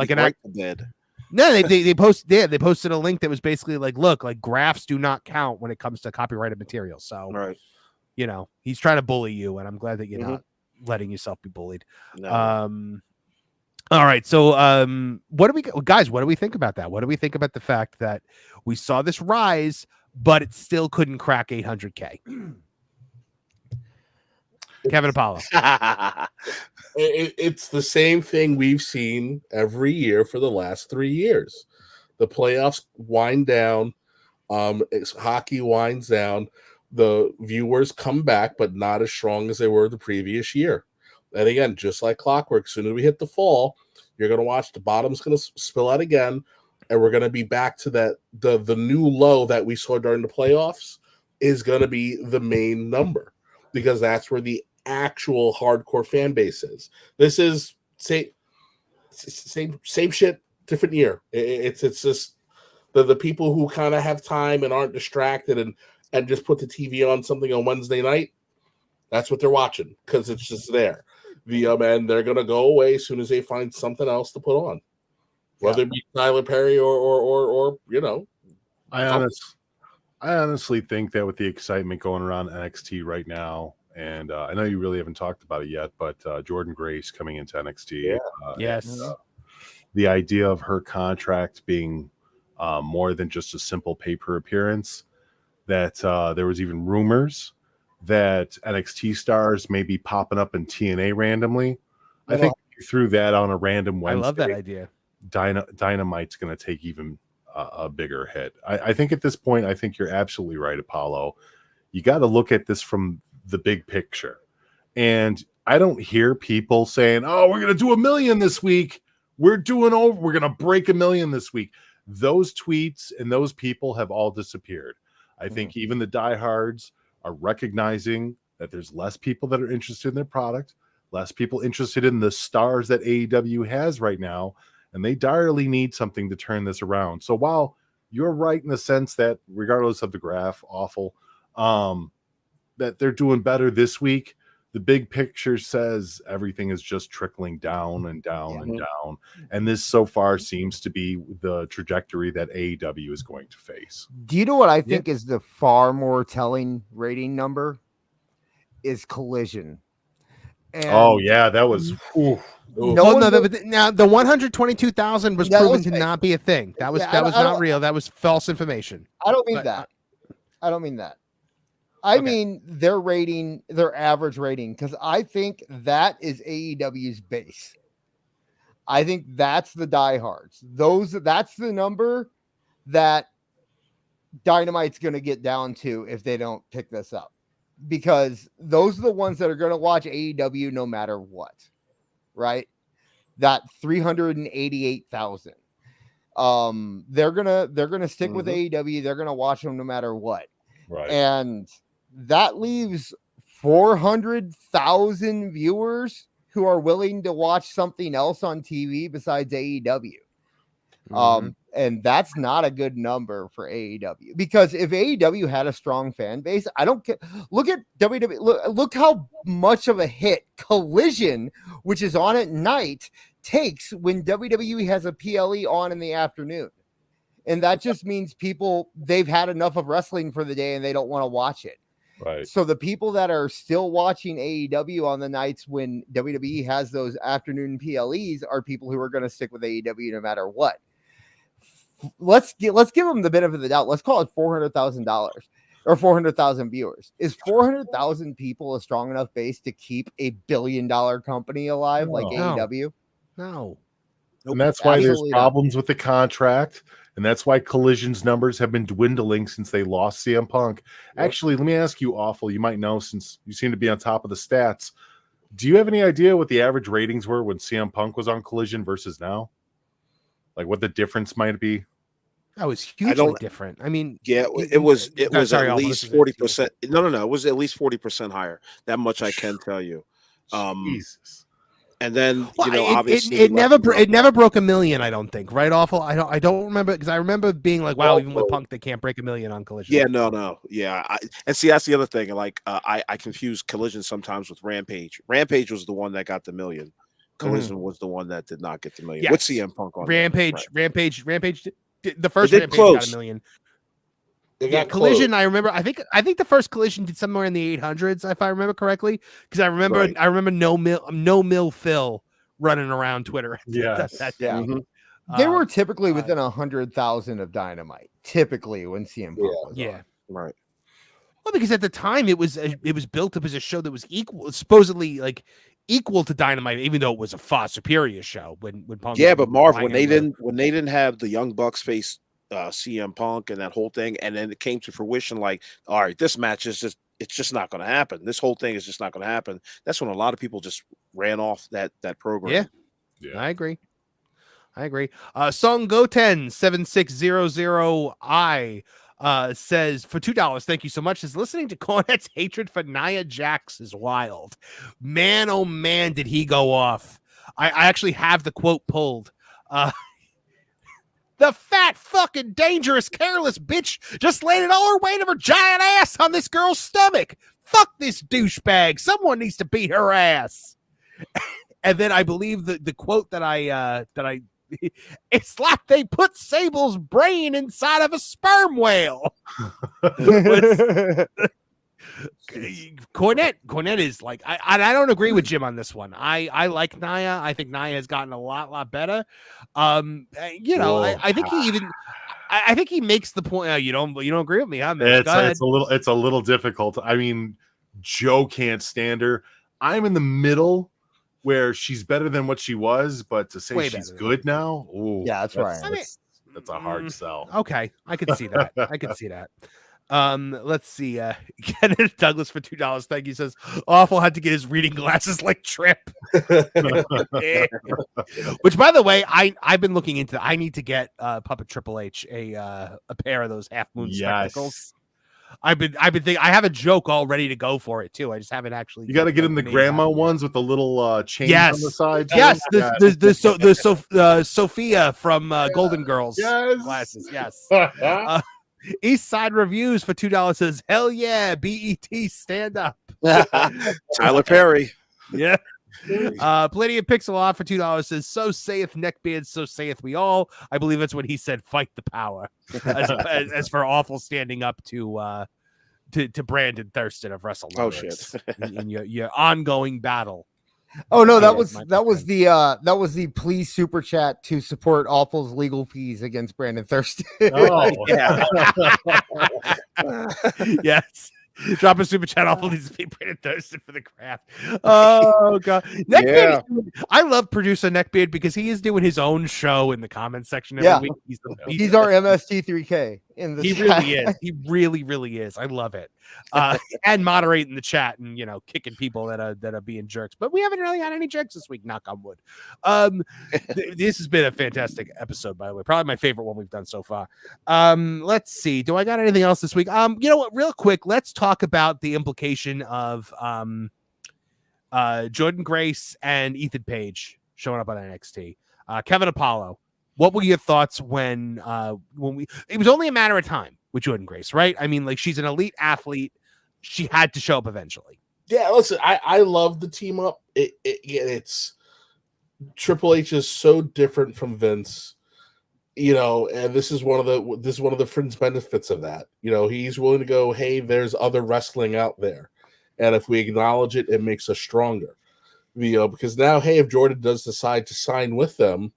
No, they posted a link that was basically look, graphs do not count when it comes to copyrighted material. So, right. He's trying to bully you, and I'm glad that you're not letting yourself be bullied. No. All right. So, what do we think about that? What do we think about the fact that we saw this rise, but it still couldn't crack 800K? Kevin Apollo. It's the same thing we've seen every year for the last 3 years. The playoffs wind down. Hockey winds down. The viewers come back, but not as strong as they were the previous year. And again, just like clockwork, as soon as we hit the fall, you're going to watch the bottom's going to spill out again, and we're going to be back to that. The new low that we saw during the playoffs is going to be the main number, because that's where the actual hardcore fan base is. This is same shit, different year. It's just the people who kind of have time and aren't distracted and just put the TV on something on Wednesday night. That's what they're watching because it's just there. And they're gonna go away as soon as they find something else to put on, whether it be Tyler Perry or I honestly think that with the excitement going around NXT right now, and I know you really haven't talked about it yet, but Jordan Grace coming into NXT, yes, the idea of her contract being more than just a simple pay-per appearance, that there was even rumors that NXT stars may be popping up in TNA randomly. I think if you threw that on a random Wednesday, I love that idea. Dynamite's going to take even a bigger hit. I think at this point, I think you're absolutely right, Apollo. You got to look at this from the big picture. And I don't hear people saying, oh, we're going to do 1 million this week. We're going to break 1 million this week. Those tweets and those people have all disappeared. I think even the diehards are recognizing that there's less people that are interested in their product, less people interested in the stars that AEW has right now, and they direly need something to turn this around. So while you're right in the sense that regardless of the graph, awful, that they're doing better this week, the big picture says everything is just trickling down and down and down. And this so far seems to be the trajectory that AEW is going to face. Do you know what I think is the far more telling rating number? Is Collision. And that was. Now the 122,000 was proven to not be a thing. That was not real. That was false information. I don't mean that. I don't mean that. I mean their rating, their average rating, because I think that is AEW's base. I think that's the diehards. That's the number that Dynamite's going to get down to if they don't pick this up. Because those are the ones that are going to watch AEW no matter what, right? That 388,000. They're gonna stick with AEW. They're gonna watch them no matter what, right? And that leaves 400,000 viewers who are willing to watch something else on TV besides AEW. And that's not a good number for AEW, because if AEW had a strong fan base, I don't care. Look at WWE. Look how much of a hit Collision, which is on at night, takes when WWE has a PLE on in the afternoon. And that just means they've had enough of wrestling for the day and they don't want to watch it. Right. So the people that are still watching AEW on the nights when WWE has those afternoon PLEs are people who are going to stick with AEW no matter what. Let's give them the benefit of the doubt. Let's call it $400,000 or 400,000 viewers. Is 400,000 people a strong enough base to keep a billion-dollar company alive like AEW? No. And that's why there's problems with the contract. And that's why Collision's numbers have been dwindling since they lost CM Punk. Actually, let me ask you, Awful, you might know since you seem to be on top of the stats. Do you have any idea what the average ratings were when CM Punk was on Collision versus now? Like what the difference might be? That was hugely different. I mean, it was at least 40%. No. It was at least 40% higher. That much I can tell you. Jesus. And then obviously it never broke $1 million. I don't think, right? Awful. I don't remember, because I remember being like, wow, even with Punk they can't break $1 million on Collision. Yeah, no, yeah. And see, that's the other thing. Like I confuse Collision sometimes with Rampage. Rampage was the one that got the $1 million. Collision was the one that did not get the $1 million. Yes. With CM Punk on Rampage. Right. Rampage. The first Rampage got $1 million. Collision. I remember. I think the first Collision did somewhere in the 800s, if I remember correctly. Because I remember no mill Phil running around Twitter. Yes. They were typically within 100,000 of Dynamite. Typically, when CM Punk was on. Right. Well, because at the time it was built up as a show that was supposedly equal to Dynamite, even though it was a far superior show when Punk. Yeah, but Marv, when they didn't have the Young Bucks face CM Punk and that whole thing, and then it came to fruition, like, all right, this match is just not going to happen. This whole thing is just not going to happen. That's when a lot of people just ran off that program. Yeah. I agree. Song Goten 7600I says for $2, thank you so much. Is listening to Cornette's hatred for Nia Jax is wild. Man, oh man, did he go off. I actually have the quote pulled. The fat, fucking, dangerous, careless bitch just landed all her weight of her giant ass on this girl's stomach. Fuck this douchebag. Someone needs to beat her ass. And then I believe the quote that I it's like they put Sable's brain inside of a sperm whale. Cornette is like, I don't agree with Jim on this one. I like Nia. I think Nia has gotten a lot better. I think I think he makes the point. You don't agree with me, huh, man? It's a little difficult. I mean, Joe can't stand her. I'm in the middle where she's better than what she was, but to say she's good now, that's right. That's a hard sell. Okay, I could see that. Let's see. Kenneth Douglas for $2. Thank you. Says Awful had to get his reading glasses like Trip. Which, by the way, I've been looking into. I need to get Puppet Triple H a pair of those Half Moon spectacles. I've been thinking. I have a joke all ready to go for it too. I just haven't actually. You got to get him the grandma ones with the little chains on the side. Yes, the Sophia from Golden Girls glasses. Yes. Eastside Reviews for $2 says, "Hell yeah, BET stand up." Tyler Perry. Yeah. Plenty of Pixel Off for $2 says, "So saith neckbeard, so saith we all." I believe that's when he said, "Fight the power." As for Awful standing up to Brandon Thurston of WrestleMania. Oh shit! in your ongoing battle. Oh no, that was the please super chat to support Awful's legal fees against Brandon Thurston. Oh Yeah. Yes. Drop a super chat. Awful needs to be Brandon Thurston for the craft. Oh god, Neckbeard. Yeah. I love producer Neckbeard because he is doing his own show in the comments section every week. He's our MST3K in the He chat. really is. He really is. I love it. And moderating the chat and kicking people that are being jerks. But we haven't really had any jerks this week. Knock on wood. This has been a fantastic episode, by the way. Probably my favorite one we've done so far. Let's see. Do I got anything else this week? You know what? Real quick, let's talk about the implication of Jordan Grace and Ethan Page showing up on NXT. Kevin Apollo. What were your thoughts when it was only a matter of time with Jordan Grace, right? I mean, like, she's an elite athlete. She had to show up eventually. Yeah, listen, I love the team up. It's Triple H is so different from Vince, and this is one of the fringe benefits of that. He's willing to go, hey, there's other wrestling out there, and if we acknowledge it, it makes us stronger. Because now, hey, if Jordan does decide to sign with them,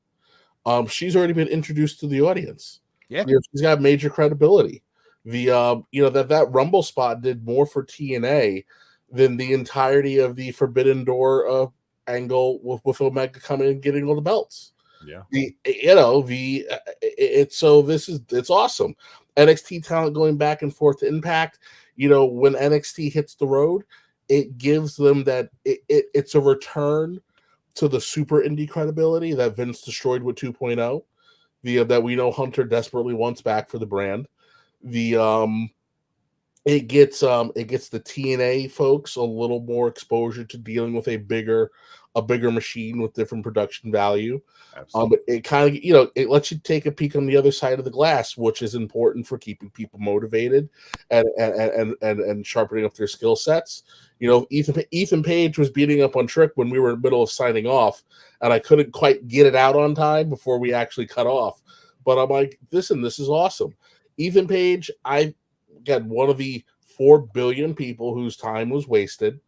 she's already been introduced to the audience. Yeah, she's got major credibility. That Rumble spot did more for TNA than the entirety of the Forbidden Door angle with Omega coming and getting all the belts. Yeah, it's awesome. NXT talent going back and forth to Impact. When NXT hits the road, it gives them that it's a return to the super indie credibility that Vince destroyed with 2.0, that we know Hunter desperately wants back for the brand. It gets the TNA folks a little more exposure to dealing with a bigger machine with different production value. But it kind of it lets you take a peek on the other side of the glass, which is important for keeping people motivated and sharpening up their skill sets. Ethan Page was beating up on Trick when we were in the middle of signing off, and I couldn't quite get it out on time before we actually cut off. But I'm like, listen, this is awesome. Ethan Page, I got one of the 4 billion people whose time was wasted.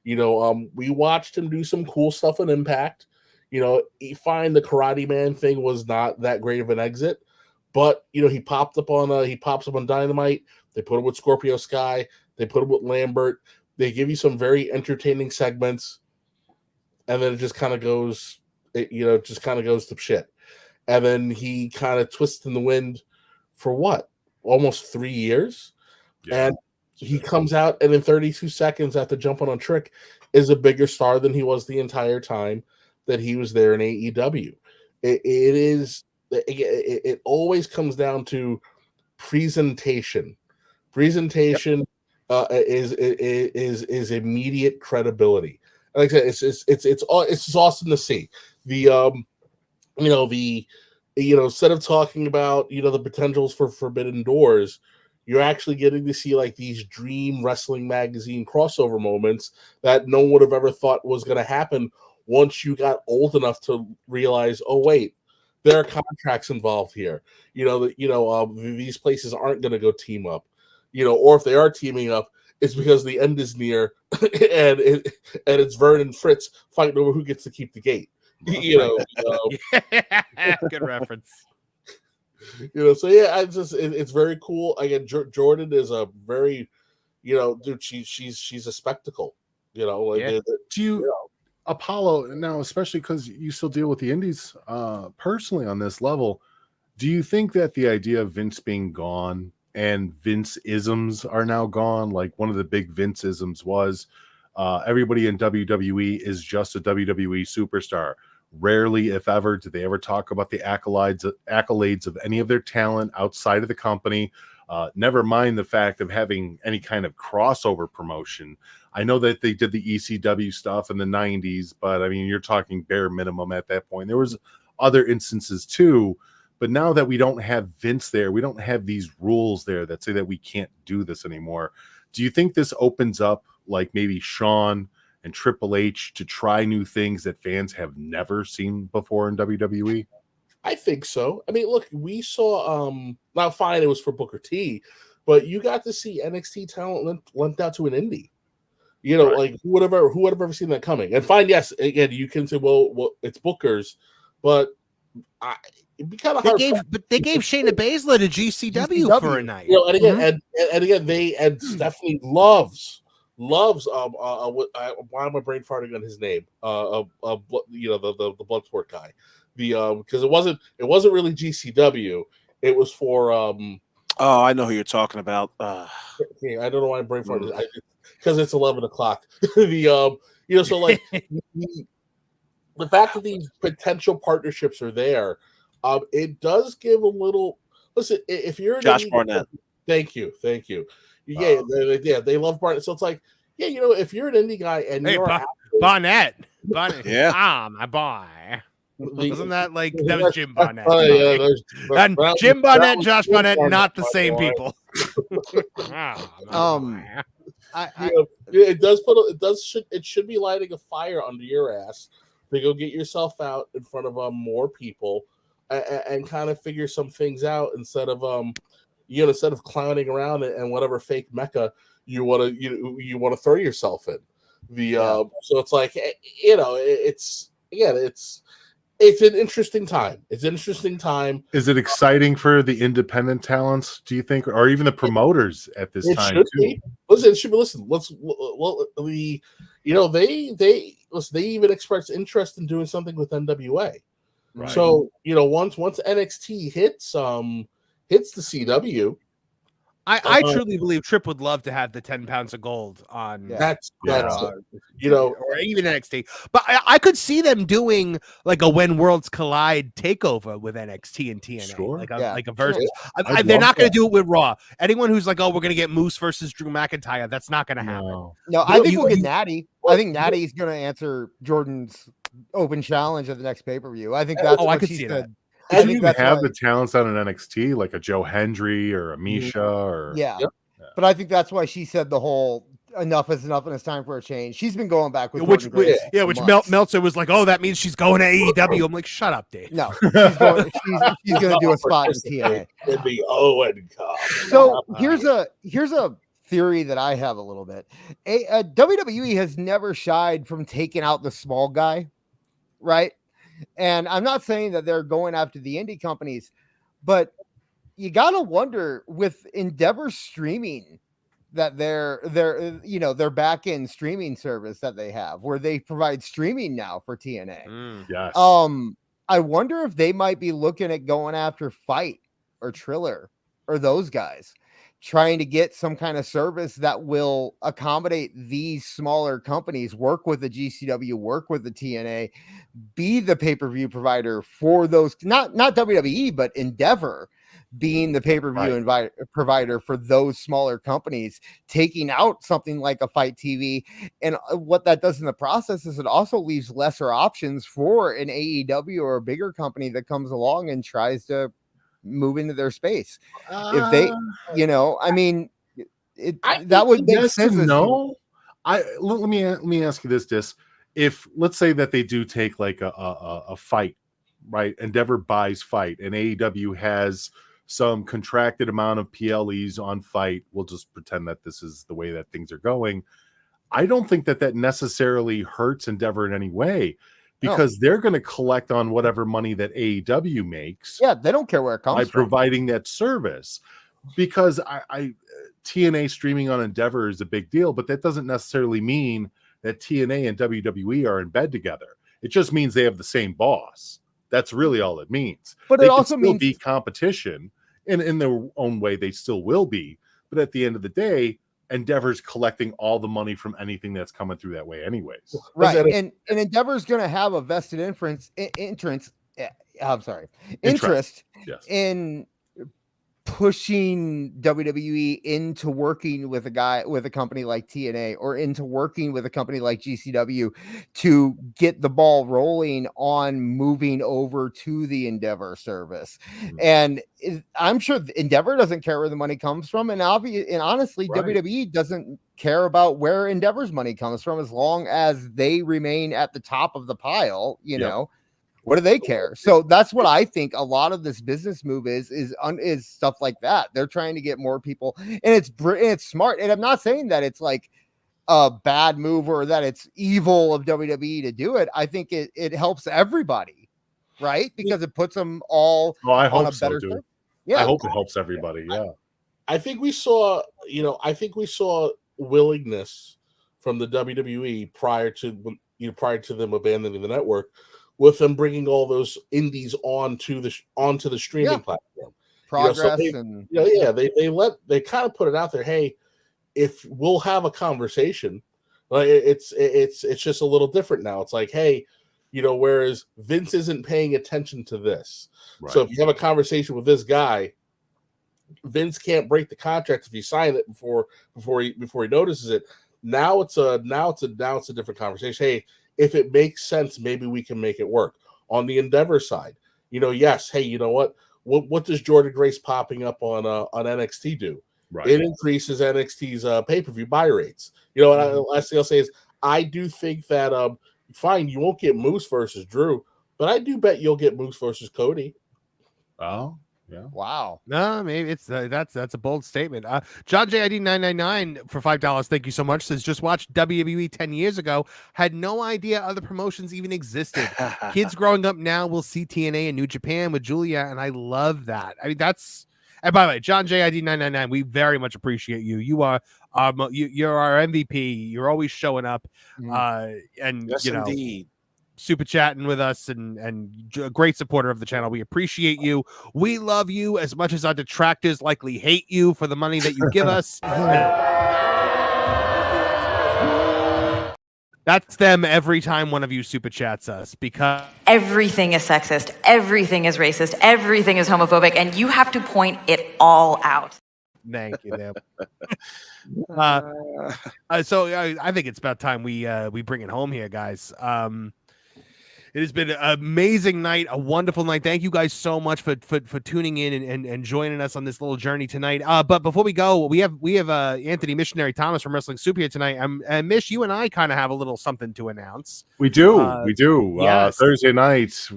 We watched him do some cool stuff in Impact. He find the Karate Man thing was not that great of an exit, but he pops up on Dynamite. They put him with Scorpio Sky. They put him with Lambert. They give you some very entertaining segments, and then it just kind of goes, to shit. And then he kind of twists in the wind for what? Almost 3 years. Yeah. And he comes out and in 32 seconds after jumping on Trick is a bigger star than he was the entire time that he was there in AEW. It always comes down to presentation. Presentation is immediate credibility. Like I said, it's awesome to see. Instead of talking about the potentials for Forbidden Doors, you're actually getting to see like these dream wrestling magazine crossover moments that no one would have ever thought was going to happen once you got old enough to realize, oh wait, there are contracts involved here. These places aren't going to go team up. Or if they are teaming up, it's because the end is near, and it's Vern and Fritz fighting over who gets to keep the gate. Good reference. So yeah, it's very cool. Again, Jordan is a very, dude, she's a spectacle. Apollo now, especially because you still deal with the indies personally on this level. Do you think that the idea of Vince being gone and Vince-isms are now gone? Like one of the big Vince-isms was everybody in WWE is just a WWE superstar. Rarely, if ever, do they ever talk about the accolades of any of their talent outside of the company. Never mind the fact of having any kind of crossover promotion. I know that they did the ECW stuff in the 90s, but I mean, you're talking bare minimum at that point. There was other instances too, But now that we don't have Vince there, we don't have these rules there that say that we can't do this anymore. Do you think this opens up like maybe Shawn and Triple H to try new things that fans have never seen before in WWE? I think so. I mean, look, we saw now fine, it was for Booker T, but you got to see NXT talent lent out to an indie. You know, like who would have ever seen that coming? And fine, yes, again, you can say, well, it's Booker's, but it'd be kind of hard. They gave Shayna Baszler to GCW for a night. You know, and again, and again, Stephanie loves. Why am I brain farting on his name? You know, the Bloodsport guy. Because it wasn't really GCW. It was for oh, I know who you're talking about. I don't know why I'm brain farting. Because it's 11 o'clock. You know, so like the fact that these potential partnerships are there, it does give a little. Listen, if you're Josh Barnett, thank you. Yeah, they love Barnett. So it's like, yeah, you know, if you're an indie guy and you're Barnett, yeah, my boy. Wasn't that like that was Jim Barnett? And Jim Barnett, Josh Barnett, not the same people. It should be lighting a fire under your ass to go get yourself out in front of more people and kind of figure some things out instead of instead of clowning around and whatever fake mecca you want to throw yourself in. So it's like, you know, it's an interesting time. It's an interesting time. Is it exciting for the independent talents, do you think, or even the promoters at this time too? Listen. They even expressed interest in doing something with NWA. Right. So, you know, once NXT hits the CW, I truly believe Tripp would love to have the 10 pounds of gold on that's you know, or even NXT. But I could see them doing like a When Worlds Collide takeover with NXT and TNA, Sure. like a versus. Sure. They're not going to do it with Raw. Anyone who's like, oh, we're going to get Moose versus Drew McIntyre, that's not going to happen. No, I think we'll get Natty. I think Natty's going to answer Jordan's open challenge at the next pay-per-view. I think that's what I could see that. And you have the talents out in NXT, like a Joe Hendry or a Misha, or but I think that's why she said the whole enough is enough and it's time for a change. She's been going back with which Meltzer was like, oh, that means she's going to AEW. I'm like, shut up, Dave. No, she's going to do a spot in TNA. In the Owen Cup. So here's a theory that I have a little bit. WWE has never shied from taking out the small guy, right? And I'm not saying that they're going after the indie companies, but you got to wonder with Endeavor streaming that their back end streaming service that they have where they provide streaming now for TNA. Yes. I wonder if they might be looking at going after Fight or Triller or those guys, trying to get some kind of service that will accommodate these smaller companies, work with the GCW, work with the TNA, be the pay-per-view provider for those, not WWE, but Endeavor being the pay-per-view provider for those smaller companies, taking out something like a Fight TV. And what that does in the process is it also leaves lesser options for an AEW or a bigger company that comes along and tries to move into their space. If they, I mean, that would make sense. No, let me ask you this, Dis. If let's say that they do take like a Fight, right? Endeavor buys Fight, and AEW has some contracted amount of PLEs on Fight. We'll just pretend that this is the way that things are going. I don't think that necessarily hurts Endeavor in any way, because they're going to collect on whatever money that AEW makes. Yeah, they don't care where it comes by from. Providing that service. Because TNA streaming on Endeavor is a big deal, but that doesn't necessarily mean that TNA and WWE are in bed together. It just means they have the same boss. That's really all it means. But they it also means means be competition, and in their own way, they still will be. But at the end of the day, Endeavor's collecting all the money from anything that's coming through that way, anyways. Right, and Endeavor's going to have a vested interest Yes. in pushing WWE into working with a company like TNA or into working with a company like GCW to get the ball rolling on moving over to the Endeavor service. And I'm sure Endeavor doesn't care where the money comes from, and honestly, right. WWE doesn't care about where Endeavor's money comes from as long as they remain at the top of the pile, you know. What do they care? So that's what I think a lot of this business move is stuff like that. They're trying to get more people, and it's smart. And I'm not saying that it's like a bad move or that it's evil of WWE to do it. I think it helps everybody, right? Because it puts them all on a better dude. Yeah, I hope it helps everybody. Yeah, I think we saw, willingness from the WWE prior to them abandoning the network, with them bringing all those indies onto the streaming platform. Progress they kind of put it out there. Hey, if we'll have a conversation, like it's just a little different now. It's like, hey, whereas Vince isn't paying attention to this, right. So if you have a conversation with this guy, Vince can't break the contract if you sign it before he notices it. Now it's a different conversation. Hey, if it makes sense, maybe we can make it work. On the Endeavor side, yes, hey, you know what does Jordan Grace popping up on NXT do? Right. It increases NXT's pay-per-view buy rates. Last thing I'll say is I do think that fine, you won't get Moose versus Drew, but I do bet you'll get Moose versus Cody. Oh. Yeah. Wow. No, maybe it's that's a bold statement. John JID 999 for $5. Thank you so much. Says just watched WWE 10 years ago. Had no idea other promotions even existed. Kids growing up now will see TNA and New Japan with Julia, and I love that. I mean, that's. And by the way, John JID 999, we very much appreciate you. You are you're our MVP. You're always showing up. And yes, indeed. Super chatting with us and a great supporter of the channel. We appreciate you. We love you as much as our detractors likely hate you for the money that you give us. That's them every time one of you super chats us, because everything is sexist, everything is racist, everything is homophobic, and you have to point it all out. Thank you, Deb. So I think it's about time we bring it home here, guys. It has been an amazing night, a wonderful night. Thank you guys so much for tuning in and joining us on this little journey tonight. But before we go, we have Anthony Missionary Thomas from Wrestling Soup here tonight. And Mish, you and I kind of have a little something to announce. We do. Yes. Thursday night,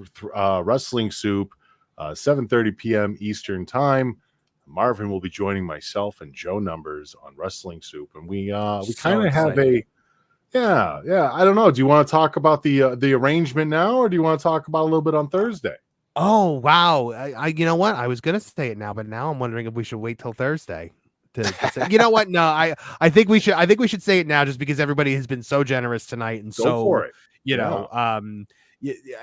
Wrestling Soup, 7:30 p.m. Eastern Time. Marvin will be joining myself and Joe Numbers on Wrestling Soup, and we kind of have a. Yeah. I don't know. Do you want to talk about the arrangement now, or do you want to talk about a little bit on Thursday? Oh wow! I you know what? I was gonna say it now, but now I'm wondering if we should wait till Thursday to say. You know what? No, I think we should say it now, just because everybody has been so generous tonight and Go for it.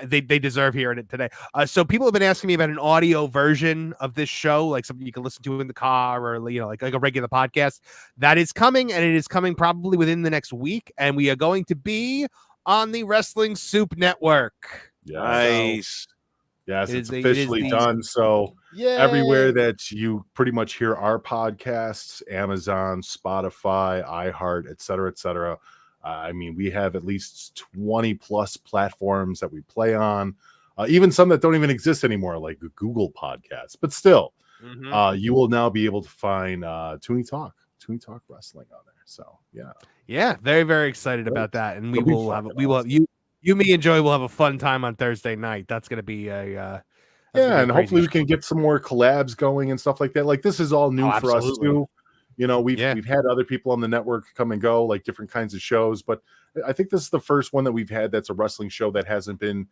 They deserve hearing it today. So people have been asking me about an audio version of this show, like something you can listen to in the car, or like a regular podcast. That is coming, and it is coming probably within the next week. And we are going to be on the Wrestling Soup Network. Nice. Yes, it's officially done. So everywhere that you pretty much hear our podcasts, Amazon, Spotify, iHeart, et cetera, I mean, we have at least 20 plus platforms that we play on, even some that don't even exist anymore, like Google Podcasts. But still, you will now be able to find Tooney Talk Wrestling on there. So yeah, very, very excited about that, and we will have me and Joey will have a fun time on Thursday night. That's going to be and hopefully we can get some more collabs going and stuff like that. Like, this is all new for us too. We've had other people on the network come and go, like different kinds of shows, but I think this is the first one that we've had that's a wrestling show that hasn't been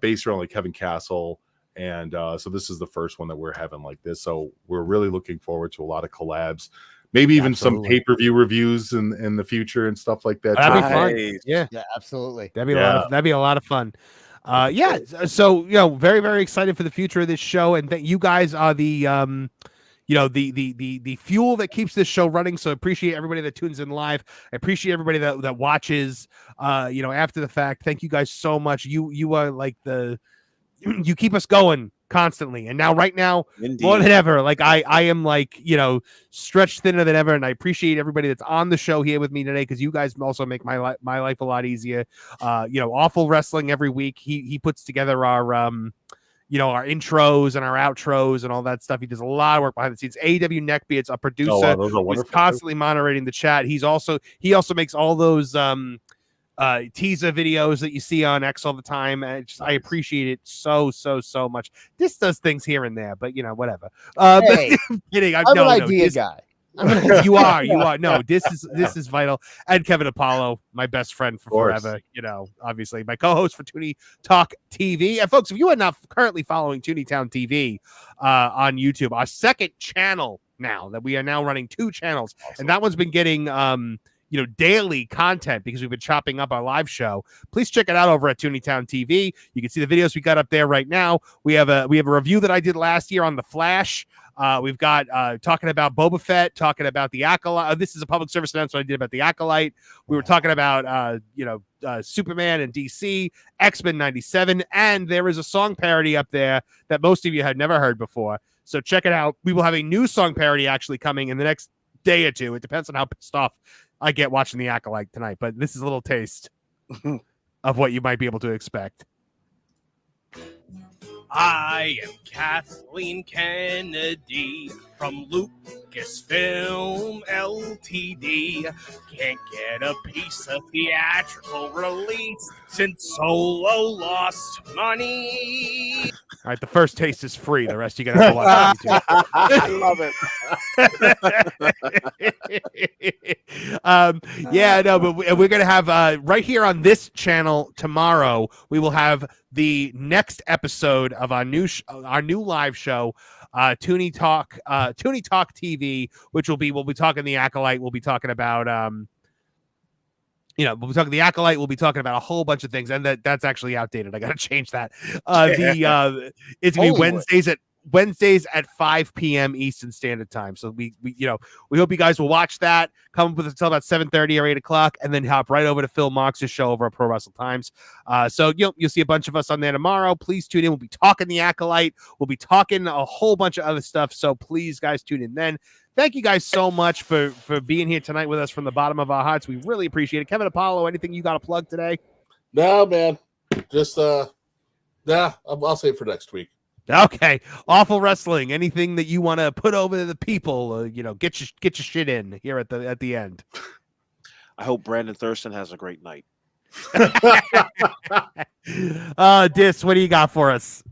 based around like Kevin Castle, and so this is the first one that we're having like this. So we're really looking forward to a lot of collabs, maybe even some pay-per-view reviews in the future and stuff like that. That'd be fun. Yeah, absolutely. That'd be a lot of fun. So very, very excited for the future of this show, and that you guys are the the fuel that keeps this show running. So I appreciate everybody that tunes in live. I appreciate everybody that watches after the fact. Thank you guys so much. You are like you keep us going constantly. And now, right now, Indeed. more than ever, like I am like, stretched thinner than ever. And I appreciate everybody that's on the show here with me today, because you guys also make my life a lot easier. Awful Wrestling every week. He puts together our our intros and our outros and all that stuff. He does a lot of work behind the scenes. AEW Neckbeard's a producer who's constantly moderating the chat. He also makes all those teaser videos that you see on X all the time. And I appreciate it so much. This does things here and there, but whatever. Hey, I'm kidding. I'm an idea guy. You are. No, this is vital. And Kevin Apollo, my best friend for forever. Obviously my co-host for Tooney Talk TV. And folks, if you are not currently following Tooney Town TV on YouTube, our second channel now, that we are now running 2 channels, and that one's been getting daily content because we've been chopping up our live show. Please check it out over at Tooney Town TV. You can see the videos we got up there right now. We have a review that I did last year on The Flash. We've got talking about Boba Fett, talking about the Acolyte. This is a public service announcement I did about the Acolyte. We were talking about Superman and DC, X-Men 97, and there is a song parody up there that most of you had never heard before. So check it out. We will have a new song parody actually coming in the next day or two. It depends on how pissed off I get watching the Acolyte tonight, but this is a little taste of what you might be able to expect. I am Kathleen Kennedy from Lucasfilm Ltd. Can't get a piece of theatrical release since Solo lost money. All right, the first taste is free. The rest you gotta have to watch on YouTube. I love it. But we're gonna have right here on this channel tomorrow. We will have the next episode of our new live show, Tooney Talk TV, which we'll be talking the Acolyte. We'll be talking about we'll be talking the Acolyte. We'll be talking about a whole bunch of things, and that's actually outdated. I got to change that. It's gonna be Wednesdays at 5 p.m. Eastern Standard Time. So we hope you guys will watch that. Come up with it until about 7:30 or 8 o'clock, and then hop right over to Phil Marks' show over at Pro Wrestle Times. So you'll see a bunch of us on there tomorrow. Please tune in. We'll be talking the Acolyte. We'll be talking a whole bunch of other stuff. So please, guys, tune in then. Thank you guys so much for being here tonight with us from the bottom of our hearts. We really appreciate it. Kevin Apollo, anything you got to plug today? No, man. Just I'll save for next week. Okay. Awful Wrestling. Anything that you want to put over to the people, get your shit in here at the end. I hope Brandon Thurston has a great night. Dis, what do you got for us?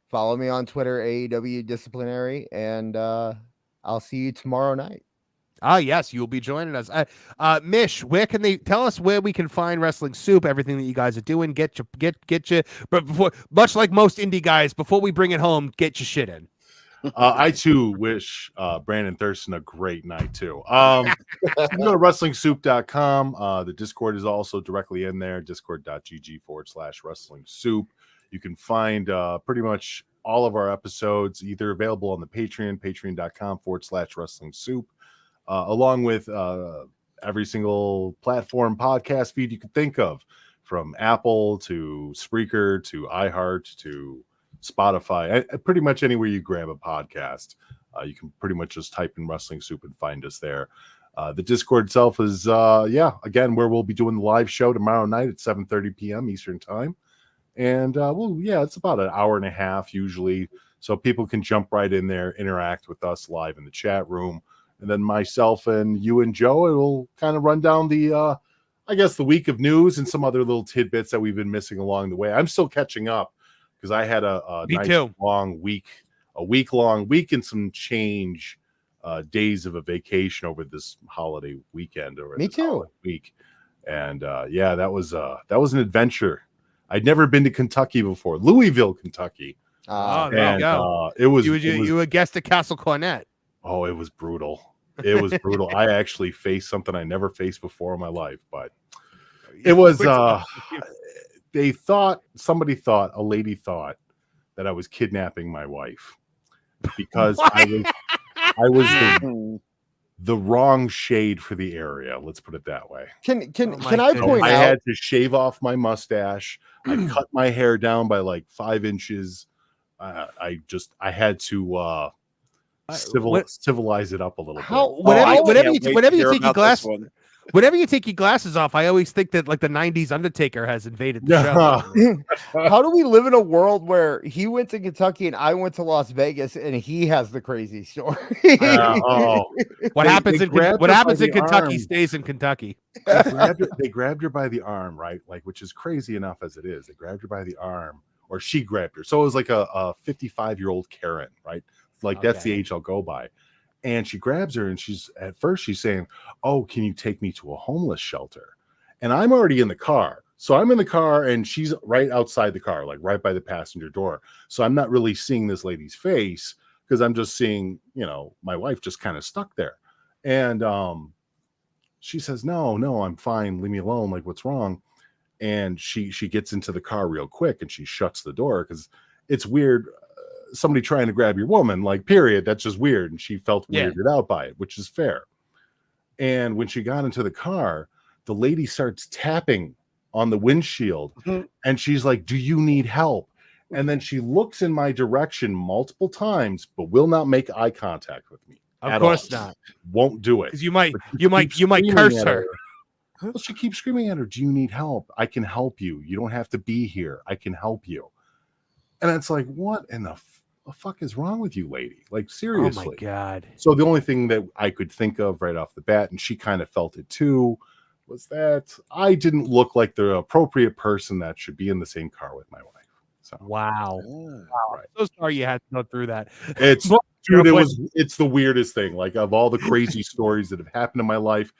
Follow me on Twitter, AEW Disciplinary, and I'll see you tomorrow night. Yes, you'll be joining us. Mish, where can they tell us where we can find Wrestling Soup? Everything that you guys are doing, get you. But before, much like most indie guys, before we bring it home, get your shit in. I too wish Brandon Thurston a great night too. You can go to WrestlingSoup.com. The Discord is also directly in there. Discord.gg/Wrestling Soup. You can find pretty much all of our episodes either available on the Patreon, patreon.com/Wrestling Soup, along with every single platform podcast feed you could think of, from Apple to Spreaker to iHeart to Spotify. Pretty much anywhere you grab a podcast, you can pretty much just type in Wrestling Soup and find us there. The Discord itself is, again, where we'll be doing the live show tomorrow night at 7:30 p.m. Eastern Time. And it's about an hour and a half usually, so people can jump right in there, interact with us live in the chat room, and then myself and you and Joe will kind of run down the week of news and some other little tidbits that we've been missing along the way. I'm still catching up because I had a long week and some change days of a vacation over this holiday weekend or Me too. Week, and that was an adventure. I'd never been to Kentucky before, Louisville, Kentucky. There you go. It was you were a guest at Castle Cornet. Oh, it was brutal. It was brutal. I actually faced something I never faced before in my life, but it was. A lady thought that I was kidnapping my wife because I was the wrong shade for the area. Let's put it that way. Can I point I out? had to shave off my mustache. I cut my hair down by like 5 inches. I had to civilize it up a little bit. Whenever you take your glasses off, I always think that like the 90s Undertaker has invaded the show. How do we live in a world where he went to Kentucky and I went to Las Vegas and he has the crazy story? What happens in Kentucky stays in Kentucky. They grabbed her by the arm, right? Like, which is crazy enough as it is. They grabbed her by the arm, or she grabbed her. So it was like a 55-year-old Karen, right? Like that's the age I'll go by. And she grabs her, and she's saying, "Oh, can you take me to a homeless shelter?" And I'm already in the car. So I'm in the car, and she's right outside the car, like right by the passenger door. So I'm not really seeing this lady's face because I'm just seeing, my wife just kind of stuck there. And she says, no, I'm fine. Leave me alone. Like, what's wrong? And she gets into the car real quick, and she shuts the door because it's weird. Somebody trying to grab your woman, like, period. That's just weird. And she felt weirded out by it, which is fair. And when she got into the car, the lady starts tapping on the windshield, and she's like, "Do you need help?" And then she looks in my direction multiple times, but will not make eye contact with me. Of course not. Won't do it. Because you might curse her. Well, she keeps screaming at her, "Do you need help? I can help you. You don't have to be here. I can help you." And it's like, what in the fuck is wrong with you, lady? Like, seriously. Oh my God. So the only thing that I could think of right off the bat, and she kind of felt it too, was that I didn't look like the appropriate person that should be in the same car with my wife. So wow. Right. So sorry you had to go through that. It's it's the weirdest thing. Like, of all the crazy stories that have happened in my life,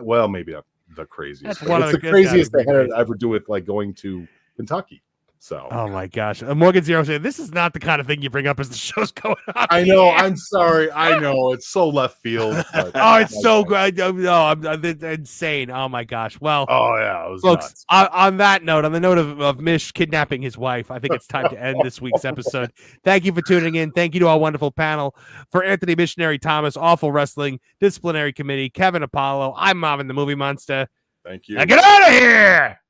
well, maybe not the craziest. It's the craziest I had ever do with like going to Kentucky. So, oh my gosh, Morgan Zero said this is not the kind of thing you bring up as the show's going on. I know. I'm sorry. I know it's so left field. But it's so good. I'm insane. Oh my gosh. Well, it was folks. On that note, on the note of Mish kidnapping his wife, I think it's time to end this week's episode. Thank you for tuning in. Thank you to our wonderful panel. For Anthony Missionary Thomas, Awful Wrestling Disciplinary Committee, Kevin Apollo. I'm Marvin the Movie Monster. Thank you. Now get out of here.